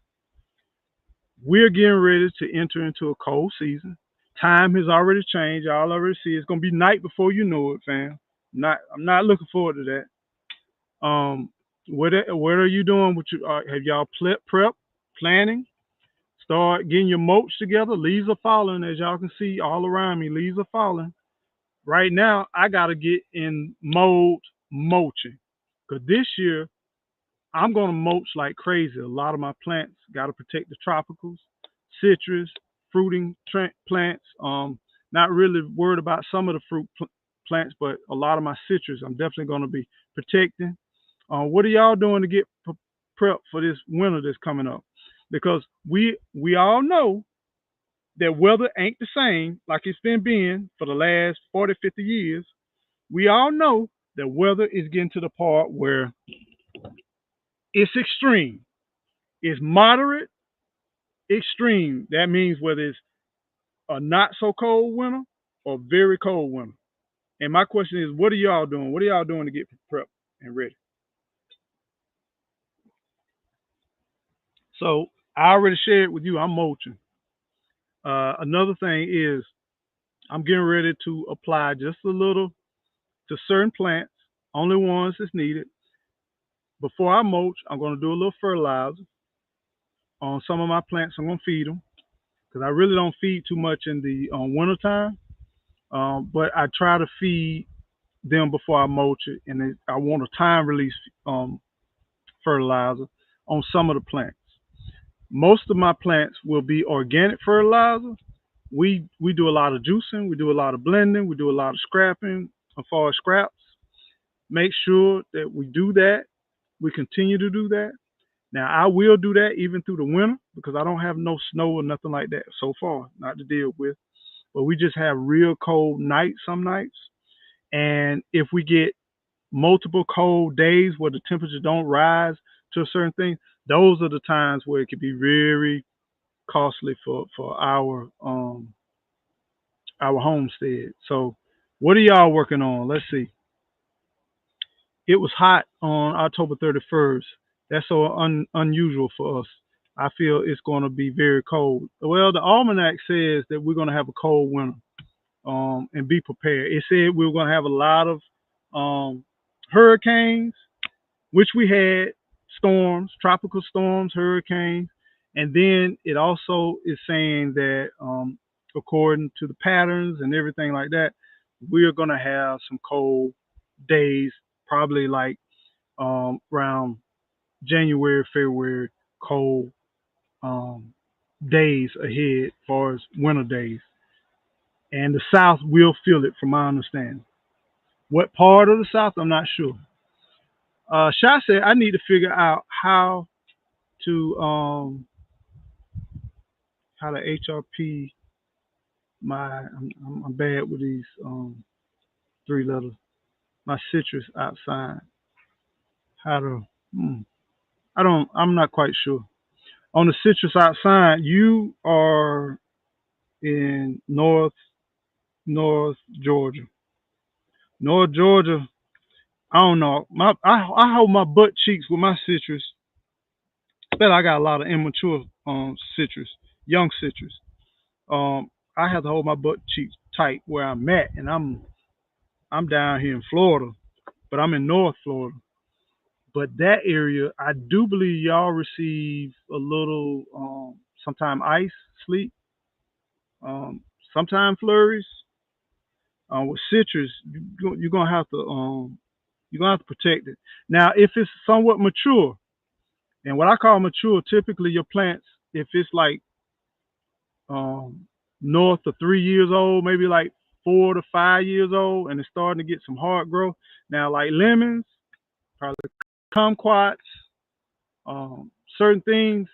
We're getting ready to enter into a cold season. Time has already changed. Y'all already see it's gonna be night before you know it, fam. I'm not looking forward to that. What are you doing? Have y'all prep planning? Start getting your mulch together. Leaves are falling, as y'all can see all around me. Leaves are falling. Right now, I gotta get in mode mulching, cause this year I'm gonna mulch like crazy. A lot of my plants gotta protect the tropicals, citrus, fruiting plants. Not really worried about some of the fruit plants, but a lot of my citrus I'm definitely gonna be protecting. What are y'all doing to get prep for this winter that's coming up? Because we all know that weather ain't the same like it's been being for the last 40, 50 years. We all know that weather is getting to the part where It's extreme. It's moderate, extreme. That means whether it's a not so cold winter or very cold winter. And my question is, what are y'all doing? What are y'all doing to get prepped and ready? So I already shared with you, I'm mulching. Another thing is I'm getting ready to apply just a little to certain plants, only ones that's needed. Before I mulch, I'm going to do a little fertilizer on some of my plants. I'm going to feed them because I really don't feed too much in the winter time. But I try to feed them before I mulch it, and I want a time release um, fertilizer on some of the plants. Most of my plants will be organic fertilizer. We do a lot of juicing, we do a lot of blending, we do a lot of scrapping as far as scraps. Make sure that we do that. We continue to do that. Now I will do that even through the winter because I don't have no snow or nothing like that so far, not to deal with. But we just have real cold nights some nights. And if we get multiple cold days where the temperature don't rise to a certain thing, those are the times where it can be very costly for our homestead. So what are y'all working on? Let's see. It was hot on October 31st. That's so unusual for us. I feel it's going to be very cold. Well, the almanac says that we're going to have a cold winter, and be prepared. It said we were going to have a lot of hurricanes, which we had, storms, tropical storms, hurricanes. And then it also is saying that, according to the patterns and everything like that, we're going to have some cold days, probably like around January, February, cold um, days ahead, as far as winter days. And the South will feel it, from my understanding. What part of the South, I'm not sure. Shy said I need to figure out to how to HRP my. I'm bad with these three letters. My citrus outside. How to? I don't. I'm not quite sure. On the citrus outside, you are in North Georgia. North Georgia. I don't know. I hold my butt cheeks with my citrus. But I got a lot of immature citrus, young citrus. I have to hold my butt cheeks tight where I'm at, and I'm down here in Florida, but I'm in North Florida. But that area, I do believe y'all receive a little, sometime ice, sleet, um, sometime flurries. With citrus, you're gonna have to protect it. Now, if it's somewhat mature, and what I call mature, typically your plants, if it's like um, north of 3 years old, maybe like 4 to 5 years old, and it's starting to get some hard growth. Now, like lemons, probably kumquats, certain things,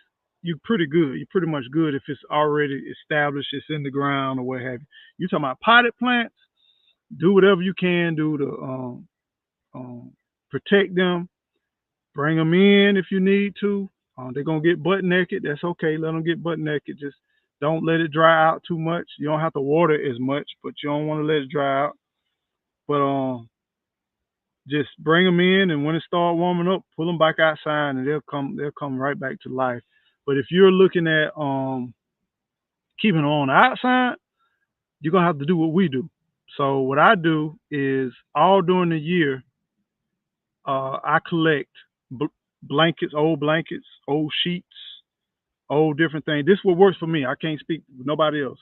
you're pretty good. You're pretty much good if it's already established, it's in the ground or what have you. You're talking about potted plants, do whatever you can do to protect them. Bring them in if you need to. They're gonna get butt naked. That's okay. Let them get butt naked. Just don't let it dry out too much. You don't have to water it as much, but you don't want to let it dry out. But just bring them in, and when it start warming up, pull them back outside, and they'll come. They'll come right back to life. But if you're looking at keeping them on the outside, you're gonna have to do what we do. So what I do is all during the year, I collect blankets, old sheets, old different things. This is what works for me. I can't speak with nobody else.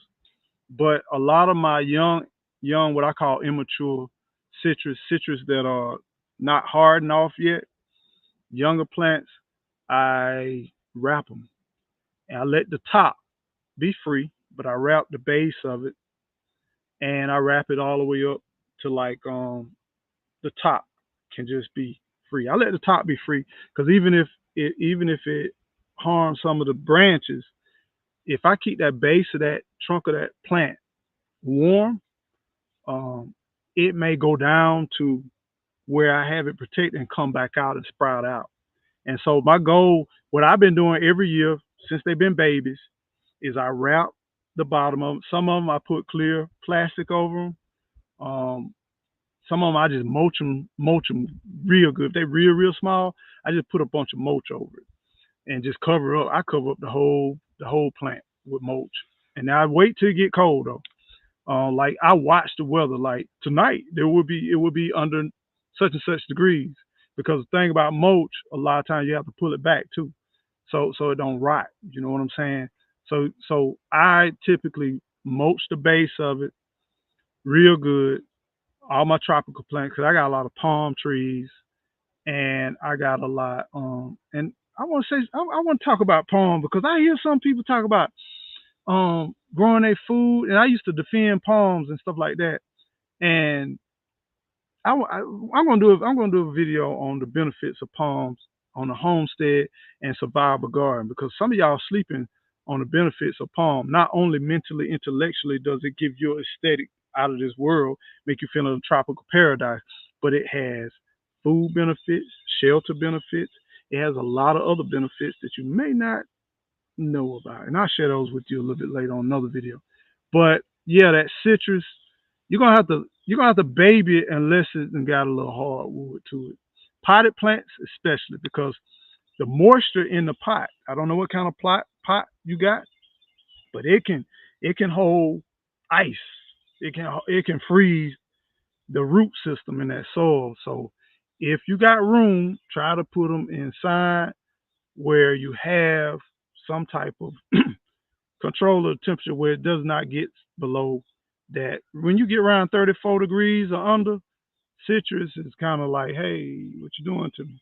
But a lot of my young, what I call immature citrus that are not hardened off yet, younger plants, I wrap them. And I let the top be free, but I wrap the base of it, and I wrap it all the way up to like the top can just be free. I let the top be free because even if it harms some of the branches, if I keep that base of that trunk of that plant warm, um, it may go down to where I have it protected and come back out and sprout out. And so my goal, what I've been doing every year since they've been babies, is I wrap the bottom of them. Some of them I put clear plastic over them. Some of them I just mulch them real good. If they're real small, I just put a bunch of mulch over it and just cover up. I cover up the whole plant with mulch, and now I wait till it get cold though. Like I watch the weather. Like tonight, it would be under such and such degrees because the thing about mulch, a lot of times you have to pull it back too, so it don't rot. You know what I'm saying? So I typically mulch the base of it real good. All my tropical plants, because I got a lot of palm trees and I got a lot. And I want to say I want to talk about palm because I hear some people talk about growing their food, and I used to defend palms and stuff like that. And am gonna do a video on the benefits of palms on the homestead and survival garden because some of y'all sleeping on the benefits of palm. Not only mentally, intellectually does it give you aesthetic out of this world, make you feel in a tropical paradise, but it has food benefits, shelter benefits. It has a lot of other benefits that you may not know about. And I'll share those with you a little bit later on another video. But yeah, that citrus, you're gonna have to baby it unless it got a little hardwood to it. Potted plants especially because the moisture in the pot, I don't know what kind of pot you got, but it can hold ice. It can freeze the root system in that soil. So if you got room, try to put them inside where you have some type of control of the temperature where it does not get below that. When you get around 34 degrees or under, citrus is kind of like, hey, what you doing to me?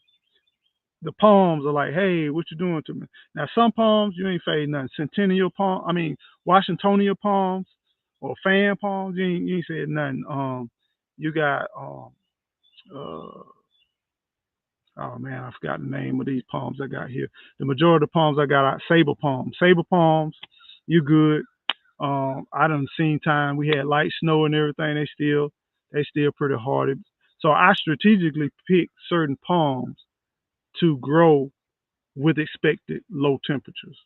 The palms are like, hey, what you doing to me? Now, some palms, you ain't fading nothing. Centennial palm, I mean, Washingtonia palms or fan palms, you ain't said nothing. You got, uh, oh man, I forgot the name of these palms I got here. The majority of the palms I got are saber palms. Saber palms, you good. I done seen time we had light snow and everything. They still pretty hardy. So I strategically pick certain palms to grow with expected low temperatures.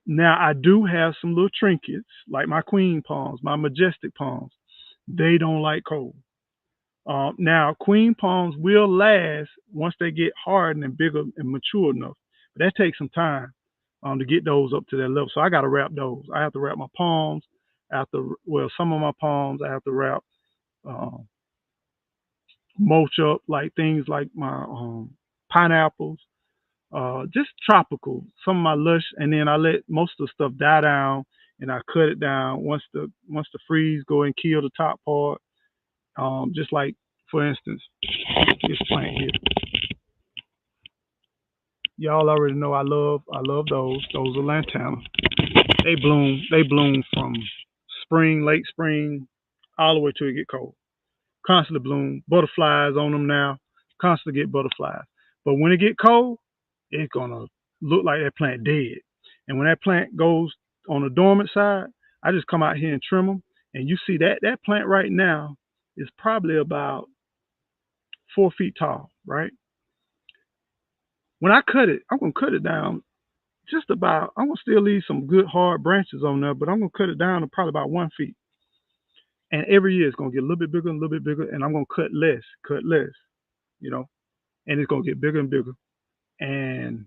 Now I do have some little trinkets like my queen palms, my majestic palms. They don't like cold. Now queen palms will last once they get hardened and bigger and mature enough, but that takes some time to get those up to that level. So I got to wrap those. I have to wrap my palms. Some of my palms I have to wrap, um, mulch up like things like my pineapples, just tropical. Some of my lush, and then I let most of the stuff die down, and I cut it down once the freeze go and kill the top part. Just like for instance, this plant here. Y'all already know I love those. Those are lantana. They bloom from spring, late spring, all the way till it get cold. Constantly bloom. Butterflies on them now. Constantly get butterflies. But when it get cold, it's gonna look like that plant dead. And when that plant goes on the dormant side, I just come out here and trim them. And you see that plant right now is probably about 4 feet tall, right? When I cut it, I'm gonna cut it down just about. I'm gonna still leave some good hard branches on there, but I'm gonna cut it down to probably about 1 feet. And every year it's gonna get a little bit bigger and a little bit bigger, and I'm gonna cut less, you know, and it's gonna get bigger and bigger. And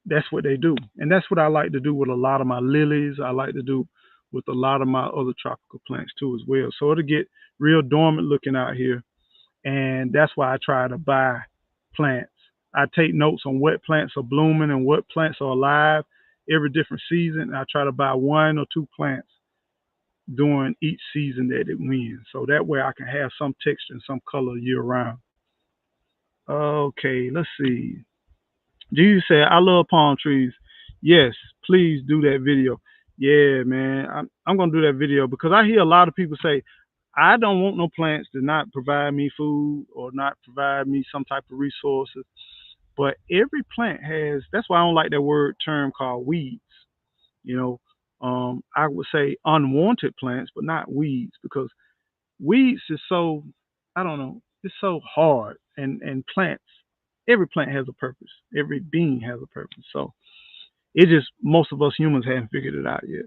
that's what they do. And that's what I like to do with a lot of my lilies. I like to do with a lot of my other tropical plants too as well. So it'll get real dormant looking out here. And that's why I try to buy plants. I take notes on what plants are blooming and what plants are alive every different season. I try to buy one or two plants during each season that it wins. So that way I can have some texture and some color year round. Okay, let's see. Jesus said, I love palm trees. Yes, please do that video. Yeah, man. I'm going to do that video because I hear a lot of people say, I don't want no plants to not provide me food or not provide me some type of resources. But every plant has, that's why I don't like that word term called weeds. You know, I would say unwanted plants, but not weeds because weeds is so, I don't know, it's so hard. And plants Every plant has a purpose. Every being has a purpose. So it just most of us humans haven't figured it out yet.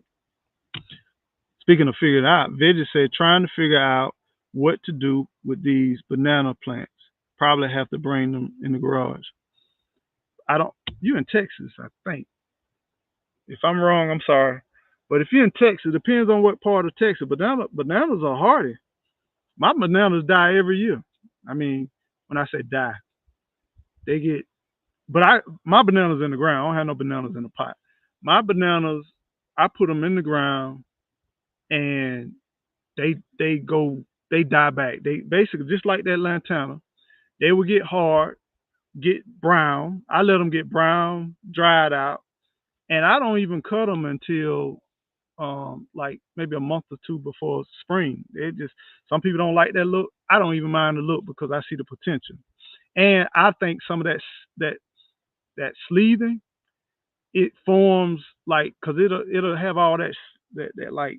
Speaking of figuring it out, Veggie said trying to figure out what to do with these banana plants. Probably have to bring them in the garage. I don't. You in Texas, I think. If I'm wrong, I'm sorry. But if you're in Texas, it depends on what part of Texas. Bananas are hardy. My bananas die every year. I mean, when I say die, they get. But my bananas in the ground. I don't have no bananas in the pot. My bananas, I put them in the ground and they die back. They basically just like that lantana. They will get hard, get brown. I let them get brown, dried out, and I don't even cut them until like maybe a month or two before spring. They just some people don't like that look. I don't even mind the look because I see the potential, and I think some of that that sleeving it forms like because it'll have all that like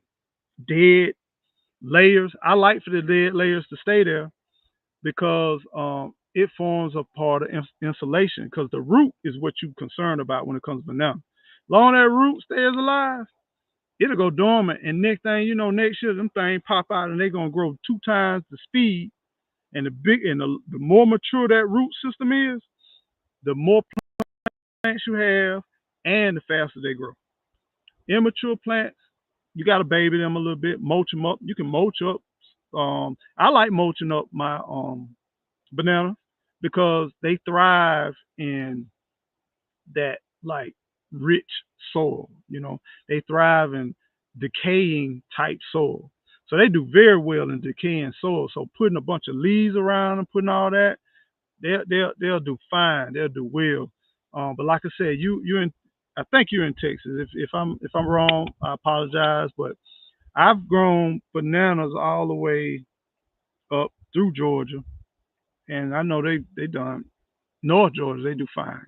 dead layers. I like for the dead layers to stay there because it forms a part of insulation because the root is what you're concerned about when it comes to banana. Long that root stays alive, it'll go dormant, and next thing you know, next year them things pop out and they're gonna grow 2 times the speed. And the more mature that root system is, the more plants you have, and the faster they grow. Immature plants, you got to baby them a little bit, mulch them up. You can mulch up. I like mulching up my banana because they thrive in that like rich soil. They thrive in decaying type soil. So they do very well in decaying soil. So putting a bunch of leaves around them, putting all that, they'll do fine. They'll do well. But like I said, you in I think you're in Texas. If I'm wrong, I apologize. But I've grown bananas all the way up through Georgia, and I know they done North Georgia. They do fine.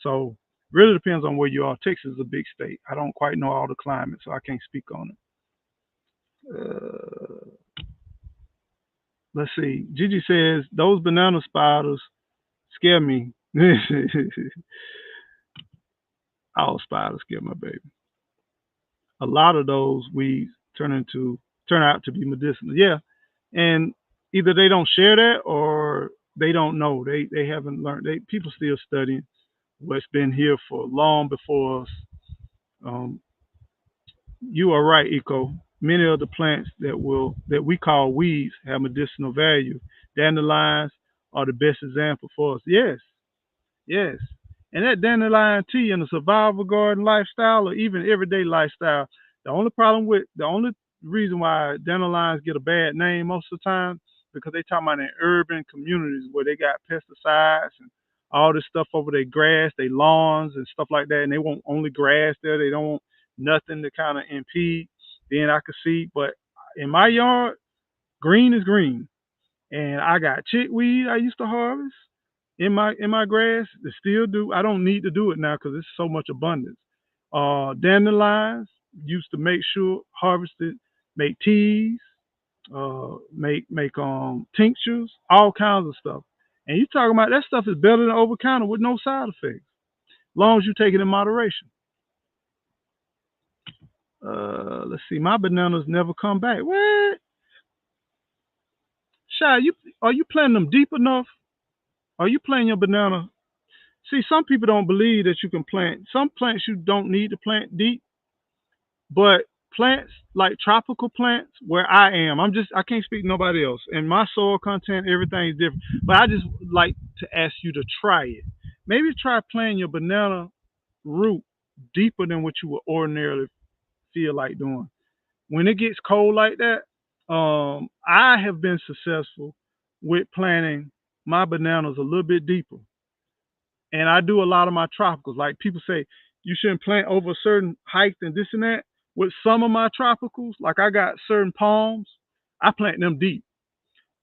So really depends on where you are. Texas is a big state. I don't quite know all the climate, so I can't speak on it. Let's see. Gigi says those banana spiders scare me. All spiders scare my baby. A lot of those weeds turn out to be medicinal. Yeah, and either they don't share that or they don't know. They haven't learned. People still studying what's been here for long before us. Um, you are right, Eco. Many of the plants that we call weeds have medicinal value. Dandelions are the best example for us. Yes, yes. And that dandelion tea in a survival garden lifestyle or even everyday lifestyle, the only reason why dandelions get a bad name most of the time because they talking about in urban communities where they got pesticides and all this stuff over their grass, their lawns and stuff like that, and they want only grass there. They don't want nothing to kind of impede. Then I could see, but in my yard, green is green, and I got chickweed I used to harvest in my grass. They still do. I don't need to do it now because it's so much abundance. Dandelions used to make sure harvested, make teas, make tinctures, all kinds of stuff. And you talking about that stuff is better than over counter with no side effects, as long as you take it in moderation. Let's see. My bananas never come back. What? Shy, are you planting them deep enough? Are you planting your banana? See, some people don't believe that you can plant some plants you don't need to plant deep, but plants like tropical plants where I am, I can't speak to nobody else. And my soil content, everything is different. But I just like to ask you to try it. Maybe try planting your banana root deeper than what you would ordinarily feel like doing. When it gets cold like that, I have been successful with planting my bananas a little bit deeper. And I do a lot of my tropicals. Like people say, you shouldn't plant over a certain height and this and that. With some of my tropicals, like I got certain palms, I plant them deep.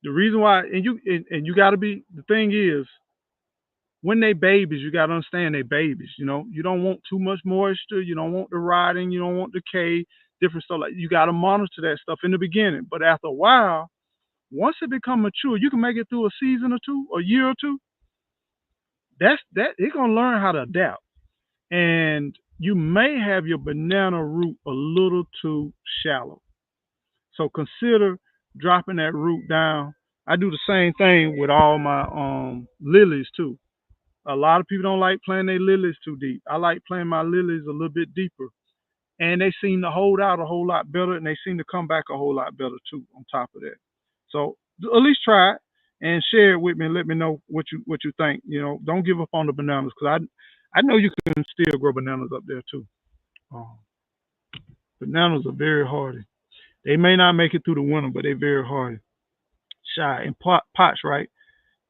The reason why, and you got to be. The thing is, when they babies, you got to understand they babies. You don't want too much moisture. You don't want the rotting. You don't want decay. Different stuff like you got to monitor that stuff in the beginning. But after a while, once it become mature, you can make it through a season or two, a year or two. that it's gonna learn how to adapt. And you may have your banana root a little too shallow. So consider dropping that root down. I do the same thing with all my lilies too. A lot of people don't like planting their lilies too deep. I like planting my lilies a little bit deeper, and they seem to hold out a whole lot better, and they seem to come back a whole lot better too. On top of that, so at least try it and share it with me, and let me know what you think. Don't give up on the bananas, because I know you can still grow bananas up there too. Um, Bananas are very hardy. They may not make it through the winter, but they're very hardy. Shy and pots, right?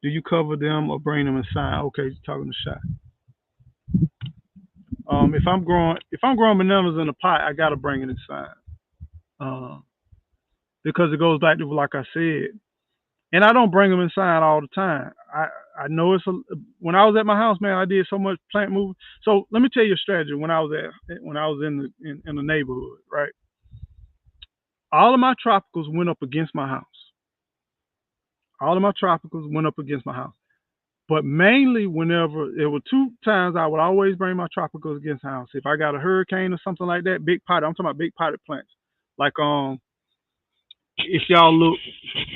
Do you cover them or bring them inside? Okay, you're talking to Shy. If I'm growing bananas in a pot, I gotta bring it inside. Uh, because it goes back to, like I said, and I don't bring them inside all the time. I know when I was at my house, man, I did so much plant moving. So let me tell you a strategy. When I was in the neighborhood, right? All of my tropicals went up against my house. All of my tropicals went up against my house. But mainly, whenever there were two times, I would always bring my tropicals against the house. If I got a hurricane or something like that, big pot. I'm talking about big potted plants. Like if y'all look,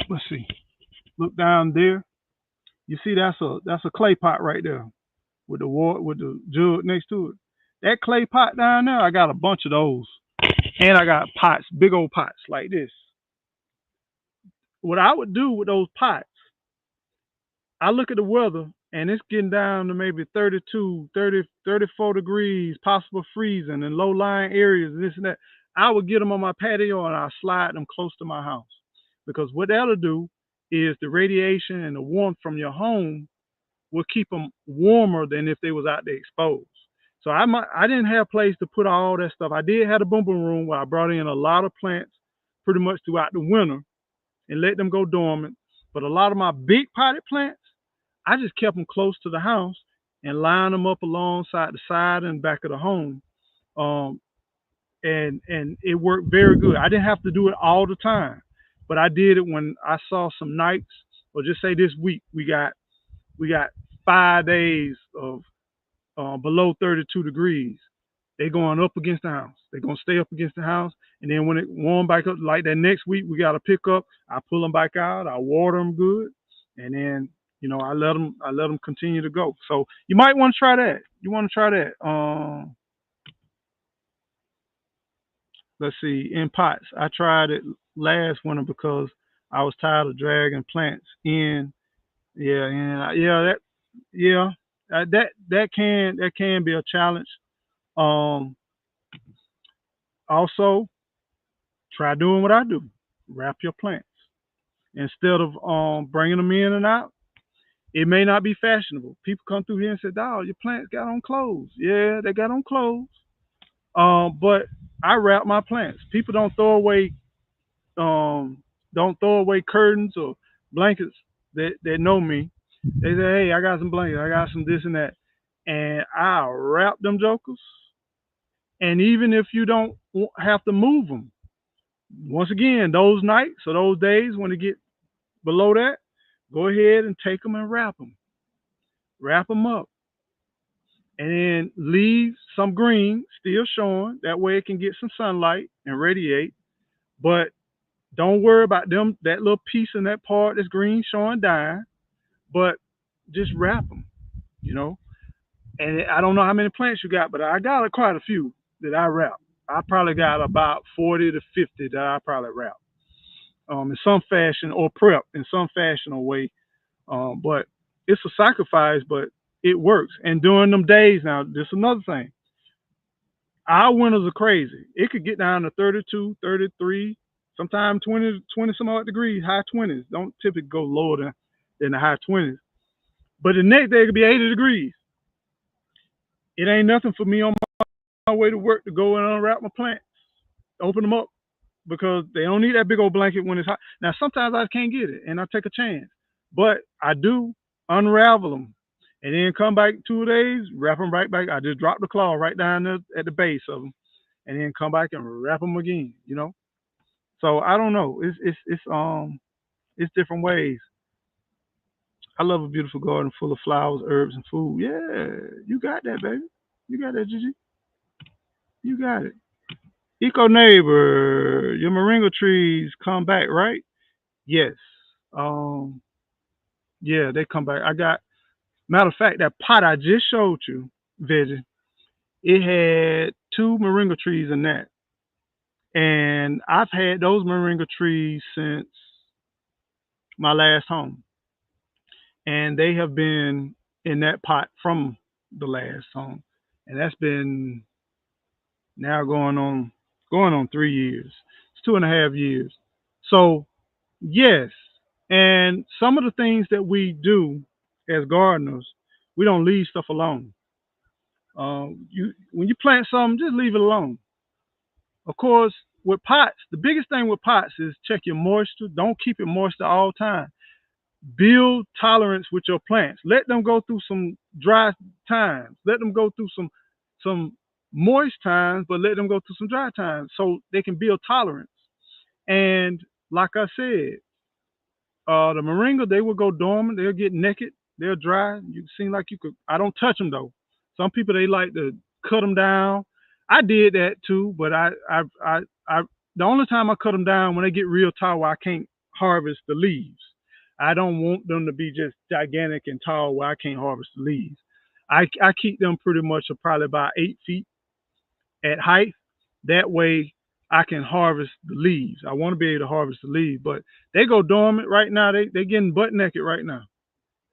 let's see, look down there. You see, that's a clay pot right there with the water, with the jug next to it. That clay pot down there, I got a bunch of those, and I got pots, big old pots like this. What I would do with those pots, I look at the weather, and it's getting down to maybe 32, 30, 34 degrees, possible freezing in low lying areas, and this and that. I would get them on my patio and I slide them close to my house, because what that'll do is the radiation and the warmth from your home will keep them warmer than if they was out there exposed. So I didn't have a place to put all that stuff. I did have a boom boom room where I brought in a lot of plants pretty much throughout the winter and let them go dormant. But a lot of my big potted plants, I just kept them close to the house and lined them up alongside the side and back of the home. Um, and it worked very good. I didn't have to do it all the time, but I did it when I saw some nights, or just say this week we got 5 days of below 32 degrees. They going up against the house. They're gonna stay up against the house, and then when it warm back up, like that next week, we got to pick up. I pull them back out. I water them good, and then I let them continue to go. So you might want to try that. You want to try that. Let's see, in pots. I tried it last winter because I was tired of dragging plants in. Yeah, yeah, that can be a challenge. Um, Also, try doing what I do. Wrap your plants instead of bringing them in and out. It may not be fashionable. People come through here and say, "Dog, your plants got on clothes." Yeah, they got on clothes. But I wrap my plants. People um don't throw away curtains or blankets that know me. They say, "Hey, I got some blankets. I got some this and that," and I wrap them jokers. And even if you don't have to move them, once again, those nights or those days when it get below that, go ahead and take them and wrap them up, and then leave some green still showing. That way, it can get some sunlight and radiate. But don't worry about them, that little piece in that part that's green showing dying. But just wrap them, you know. And I don't know how many plants you got, but I got quite a few that I wrap. I probably got about 40 to 50 that I probably wrap in some fashion, or prep in some fashion or way. But it's a sacrifice, but it works. And during them days, now, this is another thing. Our winters are crazy. It could get down to 32, 33, sometimes 20 some odd degrees, high 20s. Don't typically go lower than the high 20s. But the next day it could be 80 degrees. It ain't nothing for me on my way to work to go and unwrap my plants, open them up, because they don't need that big old blanket when it's hot. Now, sometimes I can't get it, and I take a chance, but I do unravel them, and then come back 2 days, wrap them right back. I just drop the claw right down there at the base of them, and then come back and wrap them again. So I don't know. It's different ways. I love a beautiful garden full of flowers, herbs, and food. Yeah, you got that, baby. You got that, Gigi. You got it. Eco neighbor, your moringa trees come back, right? Yes. Um, yeah, they come back. I got matter of fact, that pot I just showed you, Veggie, it had two moringa trees in that. And I've had those moringa trees since my last home. And they have been in that pot from the last home. And that's been now going on 3 years. It's 2.5 years. So yes. And some of the things that we do as gardeners, we don't leave stuff alone. You when you plant something, just leave it alone. Of course, with pots, the biggest thing with pots is check your moisture. Don't keep it moist at all time. Build tolerance with your plants. Let them go through some dry times. Let them go through some moist times, but let them go through some dry times so they can build tolerance. And like I said, the moringa, they will go dormant. They'll get naked. They'll dry. You seem like you could. I don't touch them though. Some people they like to cut them down. I did that too, but I the only time I cut them down when they get real tall, where I can't harvest the leaves. I don't want them to be just gigantic and tall where I can't harvest the leaves. I keep them pretty much probably about 8 feet at height. That way I can harvest the leaves. I want to be able to harvest the leaves, but they go dormant right now. They getting butt naked right now.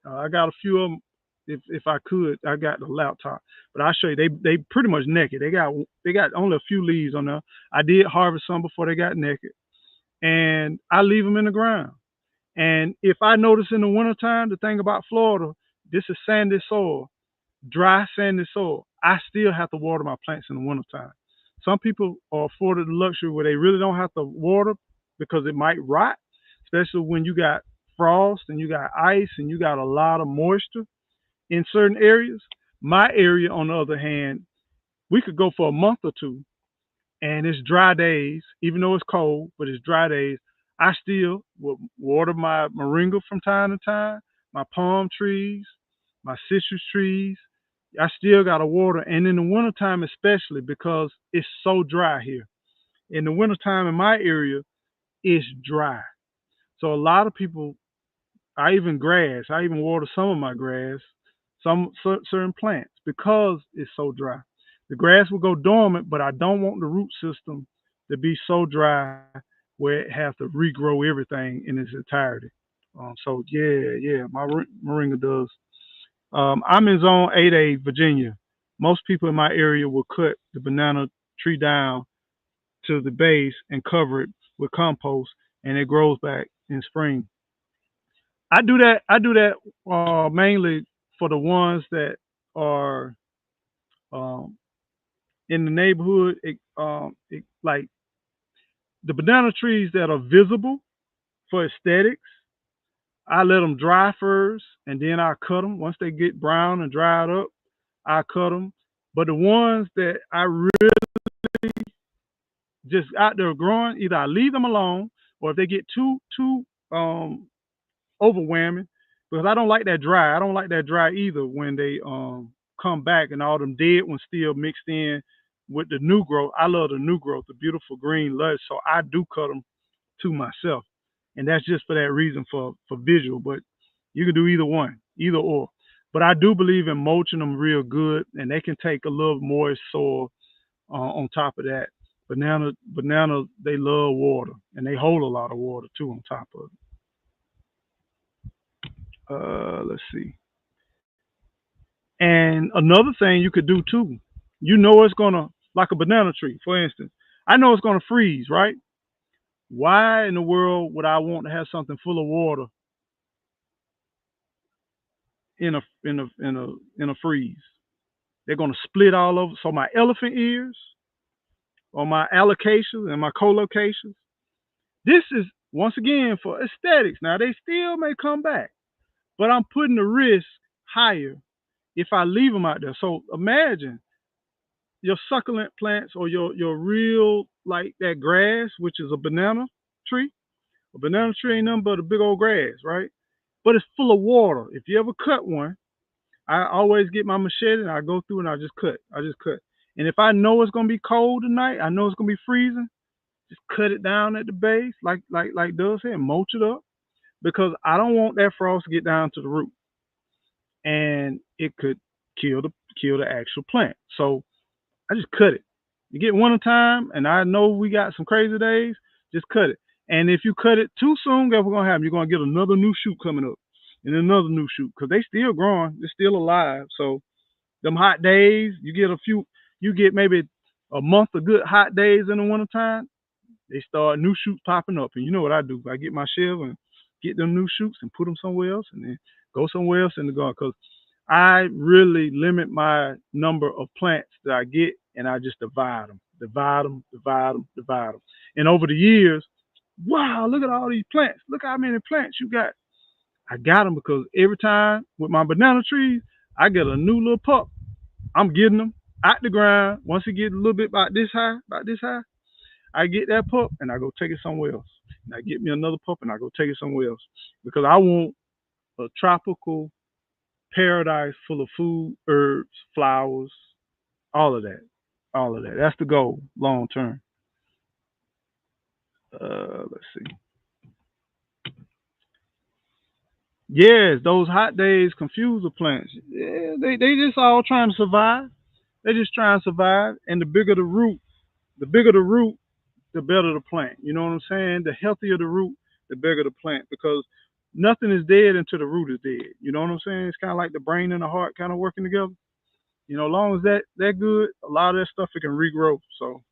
I got a few of them. If I could, I got the laptop, but I'll show you. They pretty much naked. They got only a few leaves on there. I did harvest some before they got naked, and I leave them in the ground. And if I notice in the wintertime, the thing about Florida, this is sandy soil, dry sandy soil. I still have to water my plants in the wintertime. Some people are afforded the luxury where they really don't have to water because it might rot, especially when you got frost and you got ice and you got a lot of moisture in certain areas. My area, on the other hand, we could go for a month or two and it's dry days, even though it's cold, but it's dry days. I still will water my moringa from time to time, my palm trees, my citrus trees. I still got to water, and in the wintertime especially because it's so dry here. In the wintertime in my area, it's dry. So a lot of people, I even grass, I even water some of my grass, some certain plants because it's so dry. The grass will go dormant, but I don't want the root system to be so dry where it has to regrow everything in its entirety. So yeah, my moringa does. I'm in Zone 8A, Virginia. Most people in my area will cut the banana tree down to the base and cover it with compost, and it grows back in spring. I do that. I do that mainly for the ones that are um, in the neighborhood. Like the banana trees that are visible for aesthetics. I let them dry first, and then I cut them. Once they get brown and dried up, I cut them. But the ones that I really just out there growing, either I leave them alone, or if they get too overwhelming, because I don't like that dry. I don't like that dry either when they come back and all them dead ones still mixed in with the new growth. I love the new growth, the beautiful green lush. So I do cut them to myself, and that's just for that reason for visual. But you can do either one, either or. But I do believe in mulching them real good, and they can take a little moist soil on top of that. Banana, they love water, and they hold a lot of water too on top of it. Let's see. And another thing you could do too, you know it's gonna like a banana tree, for instance. I know it's gonna freeze, right? Why in the world would I want to have something full of water in a freeze? They're gonna split all over. So my elephant ears or my allocations and my collocations, this is once again for aesthetics. Now they still may come back, but I'm putting the risk higher if I leave them out there. So imagine your succulent plants or your real like that grass, which is a banana tree. A banana tree ain't nothing but a big old grass, right? but it's full of water. If you ever cut one, I always get my machete and I go through and I just cut. I just cut. And if I know it's gonna be cold tonight, I know it's gonna be freezing, just cut it down at the base, like Doug said, mulch it up because I don't want that frost to get down to the root and it could kill the actual plant. So I just cut it. You get winter time, and I know we got some crazy days. Just cut it. And if you cut it too soon, guess what's gonna happen? You're gonna get another new shoot coming up, and another new shoot because they still growing. They're still alive. So them hot days, you get a few. You get maybe a month of good hot days in the wintertime. They start new shoots popping up, and you know what I do? I get my shovel and get them new shoots and put them somewhere else, and then go somewhere else in the garden because I really limit my number of plants that I get, and I just divide them, divide them, divide them, divide them. And over the years, wow, look at all these plants. Look how many plants you got. I got them because every time with my banana trees, I get a new little pup. I'm getting them out the ground. Once it gets a little bit about this high, I get that pup and I go take it somewhere else. And I get me another pup and I go take it somewhere else because I want a tropical paradise full of food, herbs, flowers, all of that. All of that. That's the goal, long term. Let's see. Yes, those hot days confuse the plants. Yeah, they just all trying to survive. They just trying to survive. And the bigger the root, the better the plant. You know what I'm saying? The healthier the root, the bigger the plant. Because nothing is dead until the root is dead. You know what I'm saying? It's kind of like the brain and the heart kind of working together. You know, as long as that good, a lot of that stuff it can regrow. So,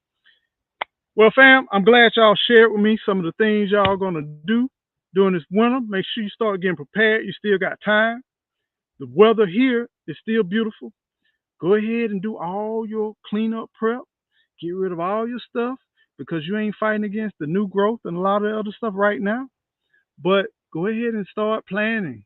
well, fam, I'm glad y'all shared with me some of the things y'all gonna do during this winter. Make sure you start getting prepared. You still got time. The weather here is still beautiful. Go ahead and do all your cleanup prep. Get rid of all your stuff because you ain't fighting against the new growth and a lot of other stuff right now. But go ahead and start planning,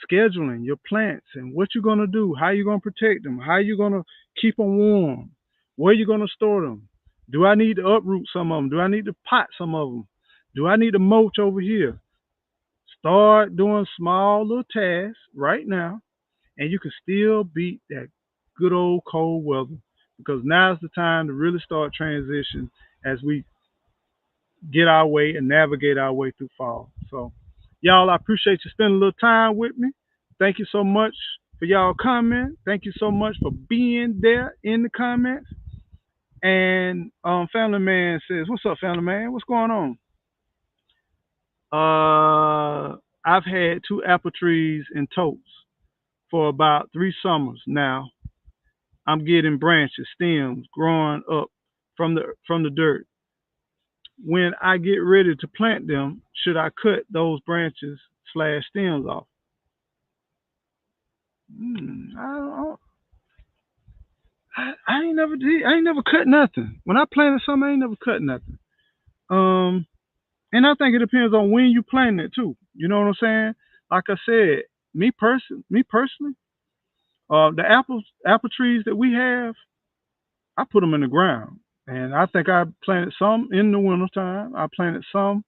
scheduling your plants and what you're going to do, how you're going to protect them, how you're going to keep them warm, where you're going to store them. Do I need to uproot some of them? Do I need to pot some of them? Do I need to mulch over here? Start doing small little tasks right now, and you can still beat that good old cold weather because now's the time to really start transition as we get our way and navigate our way through fall. So, y'all, I appreciate you spending a little time with me. Thank you so much for y'all comment. Thank you so much for being there in the comments. And Family Man says, "What's up, Family Man? What's going on?" I've had two apple trees in totes for about 3 summers now. I'm getting branches, stems growing up from the dirt. When I get ready to plant them, should I cut those branches slash stems off? I ain't never did. I ain't never cut nothing. When I planted something, I ain't never cut nothing. Um, and I think it depends on when you plant it too. You know what I'm saying? Like I said, me personally, the apple trees that we have, I put them in the ground, and I think I planted some in the wintertime. I planted some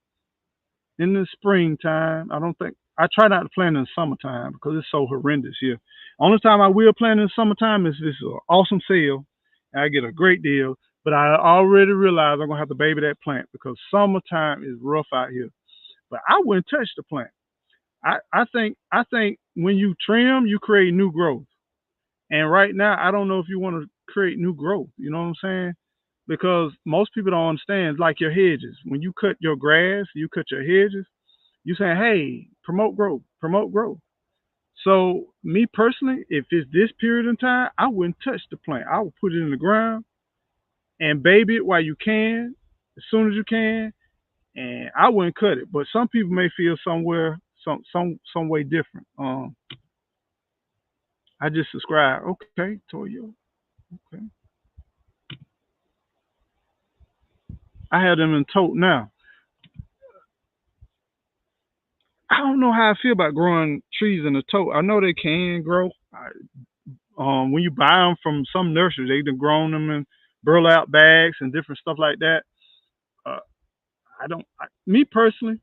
in the springtime. I don't think I try not to plant in the summertime because it's so horrendous here. Only time I will plant in the summertime is this awesome sale, and I get a great deal. But I already realize I'm gonna have to baby that plant because summertime is rough out here. But I wouldn't touch the plant. I think when you trim, you create new growth. And right now, I don't know if you want to create new growth. You know what I'm saying? Because most people don't understand. Like your hedges. When you cut your grass, you cut your hedges. You saying, hey, promote growth, promote growth. So me personally, if it's this period in time, I wouldn't touch the plant. I would put it in the ground and baby it while you can, as soon as you can, and I wouldn't cut it. But some people may feel some way different. I just subscribe. Okay, Toyo. Okay. I have them in tote now. I don't know how I feel about growing trees in a tote. I know they can grow. When you buy them from some nurseries, they've grown them in burlap bags and different stuff like that. Uh, I don't. Me personally,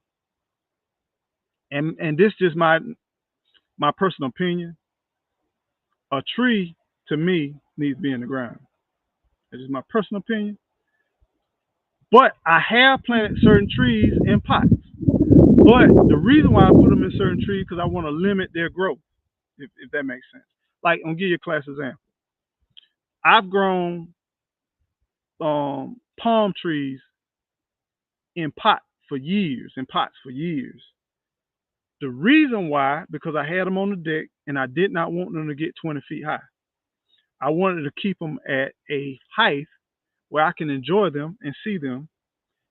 And this just my personal opinion. A tree to me needs to be in the ground. It's just my personal opinion. But I have planted certain trees in pots. But the reason why I put them in certain trees because I want to limit their growth, if that makes sense. Like, I'm gonna give you a class example. I've grown palm trees in pots for years. The reason why, because I had them on the deck and I did not want them to get 20 feet high. I wanted to keep them at a height where I can enjoy them and see them,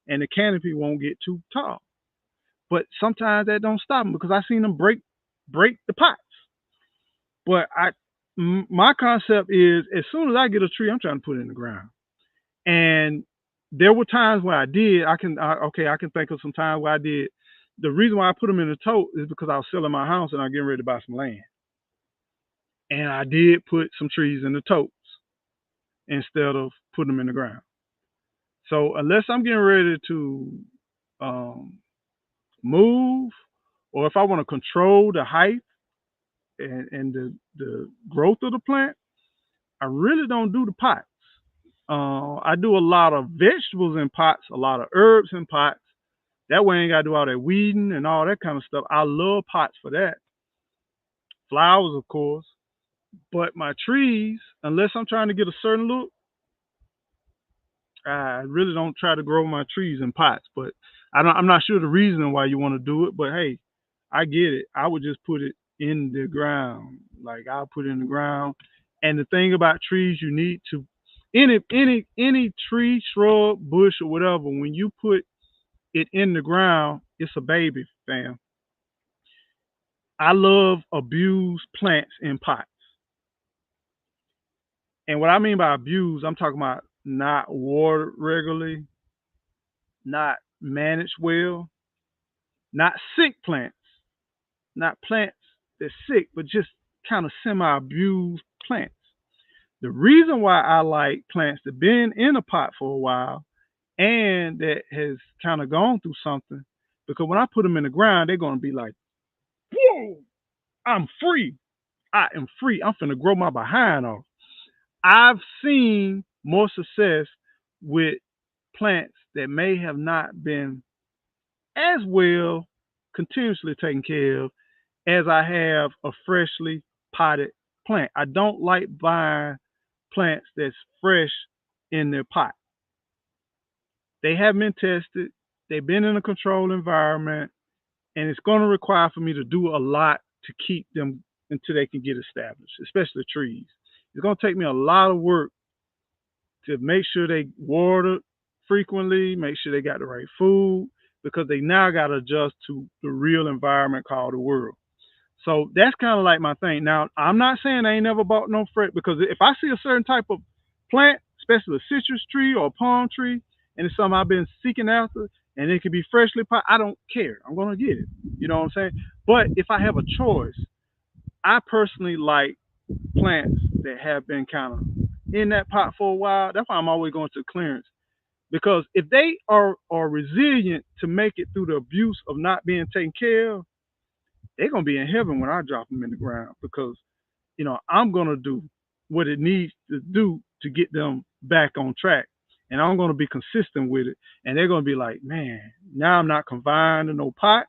and the canopy won't get too tall. But sometimes that don't stop them because I seen them break the pots. But my concept is as soon as I get a tree, I'm trying to put it in the ground. And there were times where I did. I can think of some times where I did. The reason why I put them in the tote is because I was selling my house and I was getting ready to buy some land. And I did put some trees in the totes instead of putting them in the ground. So unless I'm getting ready to um, move, or if I want to control the height and the growth of the plant, I really don't do the pots. I do a lot of vegetables in pots, a lot of herbs in pots. That way I ain't got to do all that weeding and all that kind of stuff. I love pots for that. Flowers, of course. But my trees, unless I'm trying to get a certain look, I really don't try to grow my trees in pots. But I'm not sure the reason why you want to do it. But hey, I get it. I would just put it in the ground. Like, I'll put it in the ground. And the thing about trees, you need to any tree, shrub, bush, or whatever. When you put it in the ground, it's a baby, fam. I love abused plants in pots. And what I mean by abused, I'm talking about not watered regularly, not managed well, not sick plants, not plants that's sick, but just kind of semi-abused plants. The reason why I like plants that been in a pot for a while and that has kind of gone through something, because when I put them in the ground, they're going to be like, whoa, I'm free. I am free. I'm finna grow my behind off. I've seen more success with plants that may have not been as well continuously taken care of as I have a freshly potted plant. I don't like buying plants that's fresh in their pot. They haven't been tested. They've been in a controlled environment, and it's going to require for me to do a lot to keep them until they can get established, especially trees. It's going to take me a lot of work to make sure they water frequently, make sure they got the right food, because they now got to adjust to the real environment called the world. So that's kind of like my thing. Now, I'm not saying I ain't never bought no fruit, because if I see a certain type of plant, especially a citrus tree or a palm tree, and it's something I've been seeking after, and it can be freshly pot, I don't care. I'm gonna get it. You know what I'm saying? But if I have a choice, I personally like plants that have been kind of in that pot for a while. That's why I'm always going to clearance. Because if they are resilient to make it through the abuse of not being taken care of, they're gonna be in heaven when I drop them in the ground, because I'm gonna do what it needs to do to get them back on track, and I'm gonna be consistent with it. And they're gonna be like, man, now I'm not confined to no pot.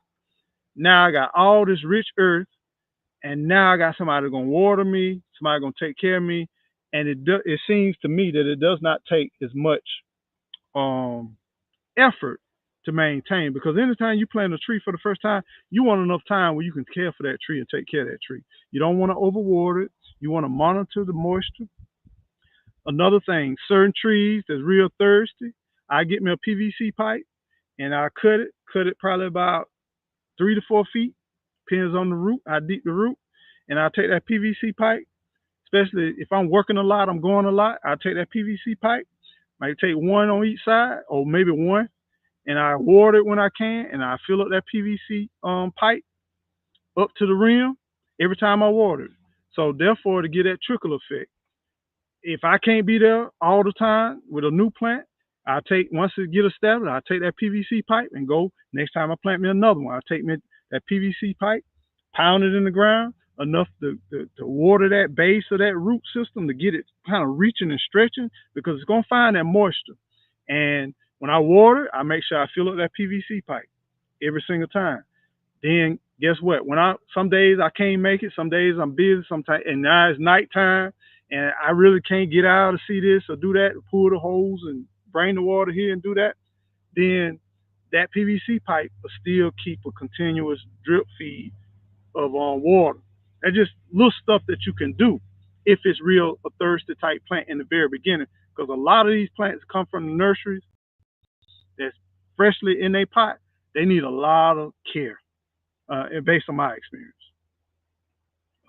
Now I got all this rich earth, and now I got somebody gonna water me, somebody gonna take care of me, and it seems to me that it does not take as much um effort to maintain, because anytime you plant a tree for the first time, you want enough time where you can care for that tree and take care of that tree. You don't want to overwater it. You want to monitor the moisture. Another thing, certain trees that's real thirsty, I get me a PVC pipe and I cut it probably about 3 to 4 feet, depends on the root, how deep the root, and I'll take that PVC pipe, especially if I'm working a lot, I'm going a lot, I'll take that PVC pipe, might take one on each side or maybe one, and I water it when I can, and I fill up that PVC pipe up to the rim every time I water it. So therefore, to get that trickle effect, if I can't be there all the time with a new plant, I take once it get established, I take that PVC pipe and go. Next time I plant me another one, I take me that PVC pipe, pound it in the ground enough to water that base of that root system to get it kind of reaching and stretching because it's going to find that moisture. And when I water, I make sure I fill up that PVC pipe every single time. Then guess what? When I some days I can't make it, some days I'm busy, sometimes and now it's nighttime and I really can't get out to see this or do that, pull the hose and bring the water here and do that, then that PVC pipe will still keep a continuous drip feed of water. That's just little stuff that you can do if it's real a thirsty type plant in the very beginning. Because a lot of these plants come from the nurseries that's freshly in a pot. They need a lot of care, and based on my experience.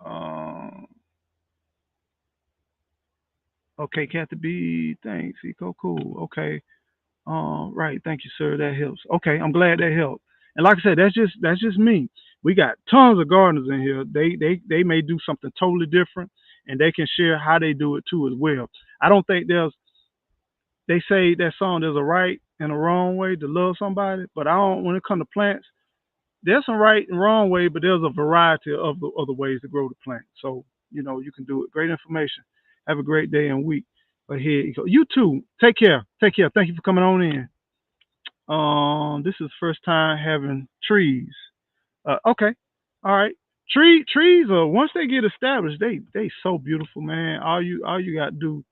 Um, okay, Kathy B, thanks. Eco, cool. Okay. Right. Thank you, sir. That helps. Okay, I'm glad that helped. And like I said, that's just me. We got tons of gardeners in here. They may do something totally different, and they can share how they do it too as well. I don't think there's. They say that song there's a right and a wrong way to love somebody, but I don't. When it comes to plants, there's some right and wrong way, but there's a variety of the other ways to grow the plant. So you can do it. Great information. Have a great day and week. But here you go. You too. Take care. Take care. Thank you for coming on in. This is first time having trees. Okay, all right. Trees are once they get established, they so beautiful, man. All you got to do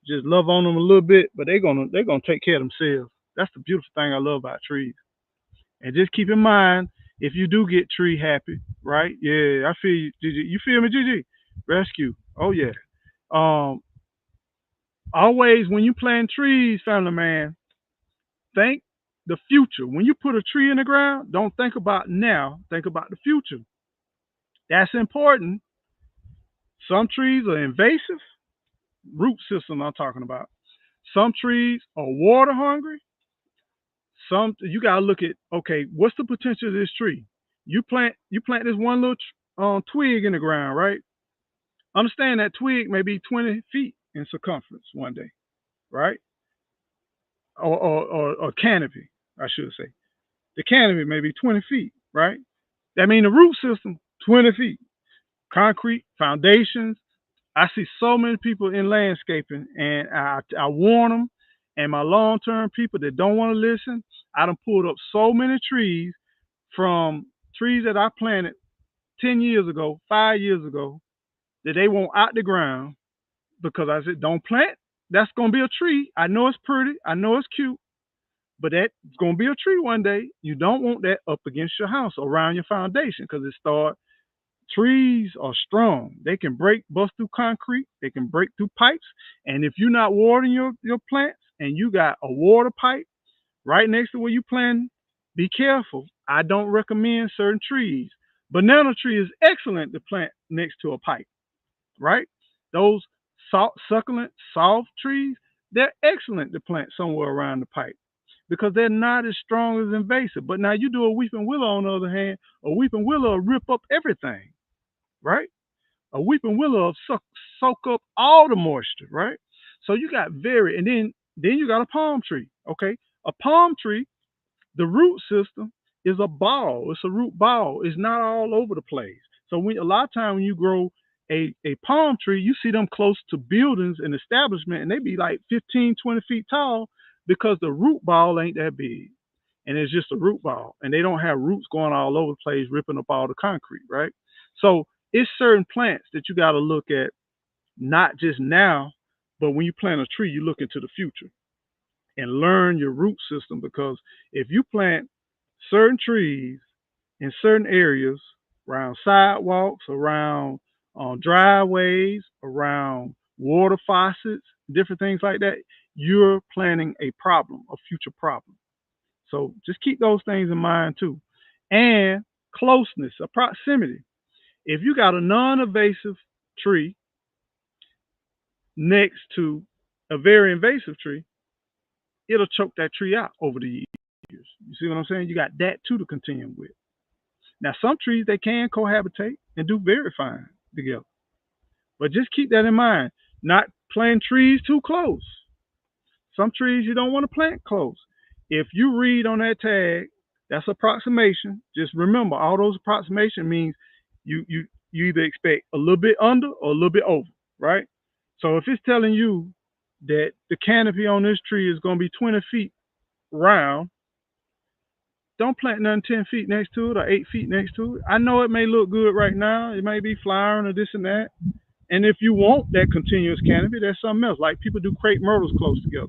just love on them a little bit, but they're gonna take care of themselves. That's the beautiful thing I love about trees. And just keep in mind if you do get tree happy, right? Yeah, I feel you, Gigi. You feel me, Gigi? Rescue. Oh yeah. Um, Always when you plant trees, family man, think the future. When you put a tree in the ground, don't think about now, think about the future. That's important. Some trees are invasive, root system I'm talking about. Some trees are water hungry. Some you gotta look at okay, what's the potential of this tree? You plant this one little twig in the ground, right? Understand that twig may be 20 feet in circumference one day, right? Or canopy, I should say. The canopy may be 20 feet, right? That means the root system, 20 feet. Concrete, foundations. I see so many people in landscaping, and I warn them. And my long term people that don't want to listen, I done pulled up so many trees from trees that I planted 10 years ago, 5 years ago, that they want out the ground because I said, don't plant. That's going to be a tree. I know it's pretty. I know it's cute, but that's going to be a tree one day. You don't want that up against your house or around your foundation because it starts. Trees are strong. They can bust through concrete. They can break through pipes. And if you're not watering your plants and you got a water pipe right next to where you plant, be careful. I don't recommend certain trees. Banana tree is excellent to plant next to a pipe, right? Those succulent, soft trees, they're excellent to plant somewhere around the pipe because they're not as strong as invasive. But now you do a weeping willow, on the other hand, a weeping willow will rip up everything, right? A weeping willow will soak up all the moisture, right? So you got and then you got a palm tree, okay? A palm tree, the root system is a ball. It's a root ball. It's not all over the place. So a lot of times when you grow a palm tree, you see them close to buildings and establishment, and they be like 15, 20 feet tall because the root ball ain't that big. And it's just a root ball. And they don't have roots going all over the place, ripping up all the concrete, right? So it's certain plants that you got to look at, not just now, but when you plant a tree, you look into the future and learn your root system. Because if you plant certain trees in certain areas, around sidewalks, around driveways, around water faucets, different things like that, you're planting a problem, a future problem. So just keep those things in mind too. And closeness, a proximity. If you got a non-invasive tree next to a very invasive tree, it'll choke that tree out over the years. You see what I'm saying? You got that too to contend with. Now, some trees they can cohabitate and do very fine together, but just keep that in mind. Not planting trees too close. Some trees you don't want to plant close. If you read on that tag, That's approximation. Just remember, all those approximation means you either expect a little bit under or a little bit over, right? So if it's telling you that the canopy on this tree is going to be 20 feet round, don't plant nothing 10 feet next to it or 8 feet next to it. I know it may look good right now. It may be flowering or this and that. And if you want that continuous canopy, that's something else. Like people do crepe myrtles close together.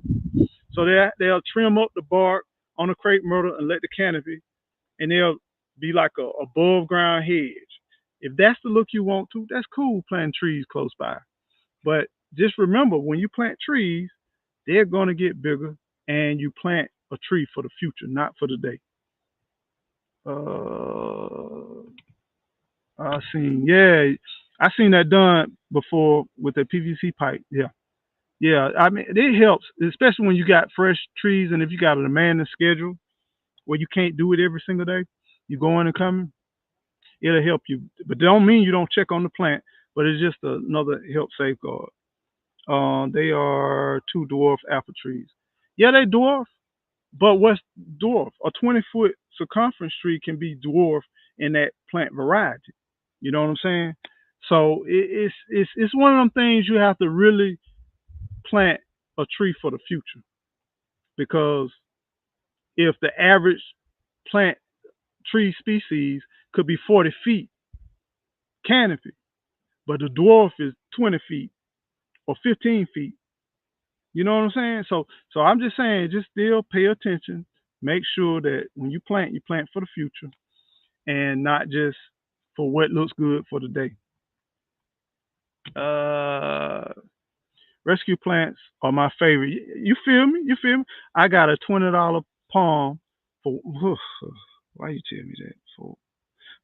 So they'll trim up the bark on a crepe myrtle and let the canopy, and they'll be like a above ground hedge. If that's the look you want to, that's cool planting trees close by. But just remember, when you plant trees, they're going to get bigger, and you plant a tree for the future, not for the day. Uh, yeah, I seen that done before with the PVC pipe. Yeah, yeah. I mean, it helps, especially when you got fresh trees, and if you got a demanding schedule where you can't do it every single day, you going and coming, it'll help you. But don't mean you don't check on the plant, but it's just another help safeguard. They are two dwarf apple trees. Yeah, they dwarf, but what's dwarf? A 20-foot circumference tree can be dwarf in that plant variety. You know what I'm saying? So it's one of them things you have to really plant a tree for the future, because if the average plant tree species could be 40 feet canopy, but the dwarf is 20 feet or 15 feet. You know what I'm saying? So I'm just saying, just still pay attention. Make sure that when you plant for the future and not just for what looks good for the day. Uh, Rescue plants are my favorite. You feel me? You feel me? I got a $20 palm for why you tell me that for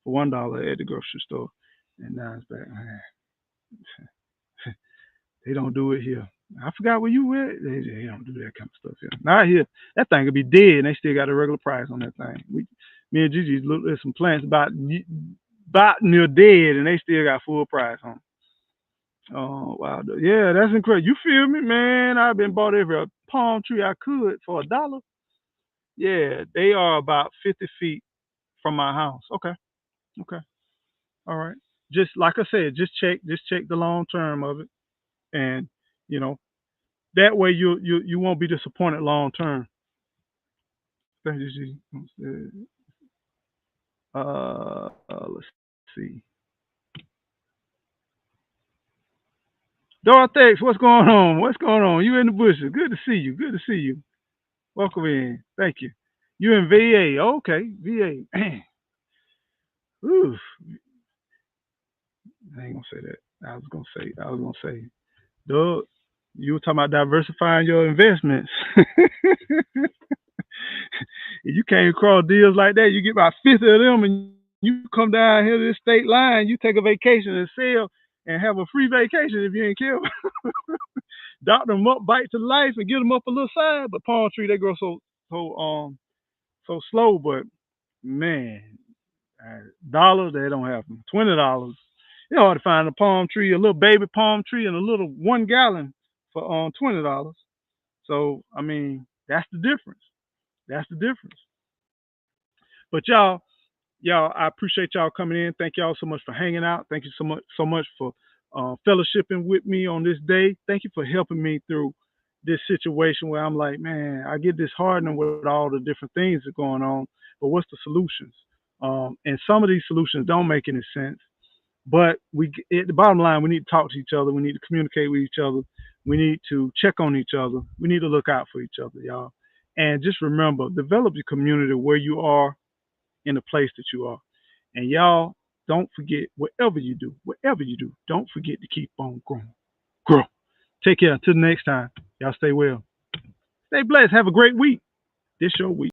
$1 at the grocery store, and now it's back. They don't do it here. I forgot where you went. They don't do that kind of stuff here. Not here. That thing could be dead, and they still got a regular price on that thing. Me and Gigi looked at some plants about near dead, and they still got full price on. Oh wow, yeah, that's incredible. You feel me, man? I've been bought every palm tree I could for $1. Yeah, they are about 50 feet from my house. Okay, okay, all right. Just like I said, just check the long term of it, and you know that way you won't be disappointed long term. Thank you, Gigi. Let's see. Dorothy, what's going on? What's going on? You in the bushes? Good to see you. Good to see you. Welcome in. Thank you. You in VA? Okay, VA. Man, oof. I ain't gonna say that. I was gonna say, Doug, you were talking about diversifying your investments. If you came across deals like that, you get about 50 of them, and you come down here to this state line, you take a vacation and sell and have a free vacation if you ain't careful. Doctor them up, bite to life, and get them up a little side. But palm tree, they grow so slow. But man, dollars they don't have them. $20, you know how to find a palm tree, a little baby palm tree, and a little 1 gallon for $20. So I mean, that's the difference. That's the difference. But y'all, I appreciate y'all coming in. Thank y'all so much for hanging out. Thank you so much for fellowshipping with me on this day. Thank you for helping me through this situation where I'm like, man, I get disheartened with all the different things that are going on, but what's the solutions? And some of these solutions don't make any sense. But at the bottom line, we need to talk to each other. We need to communicate with each other. We need to check on each other. We need to look out for each other, y'all. And just remember, develop your community where you are, in the place that you are. And y'all, don't forget, whatever you do, don't forget to keep on growing. Grow. Take care. Until next time, y'all stay well. Stay blessed. Have a great week. This your week.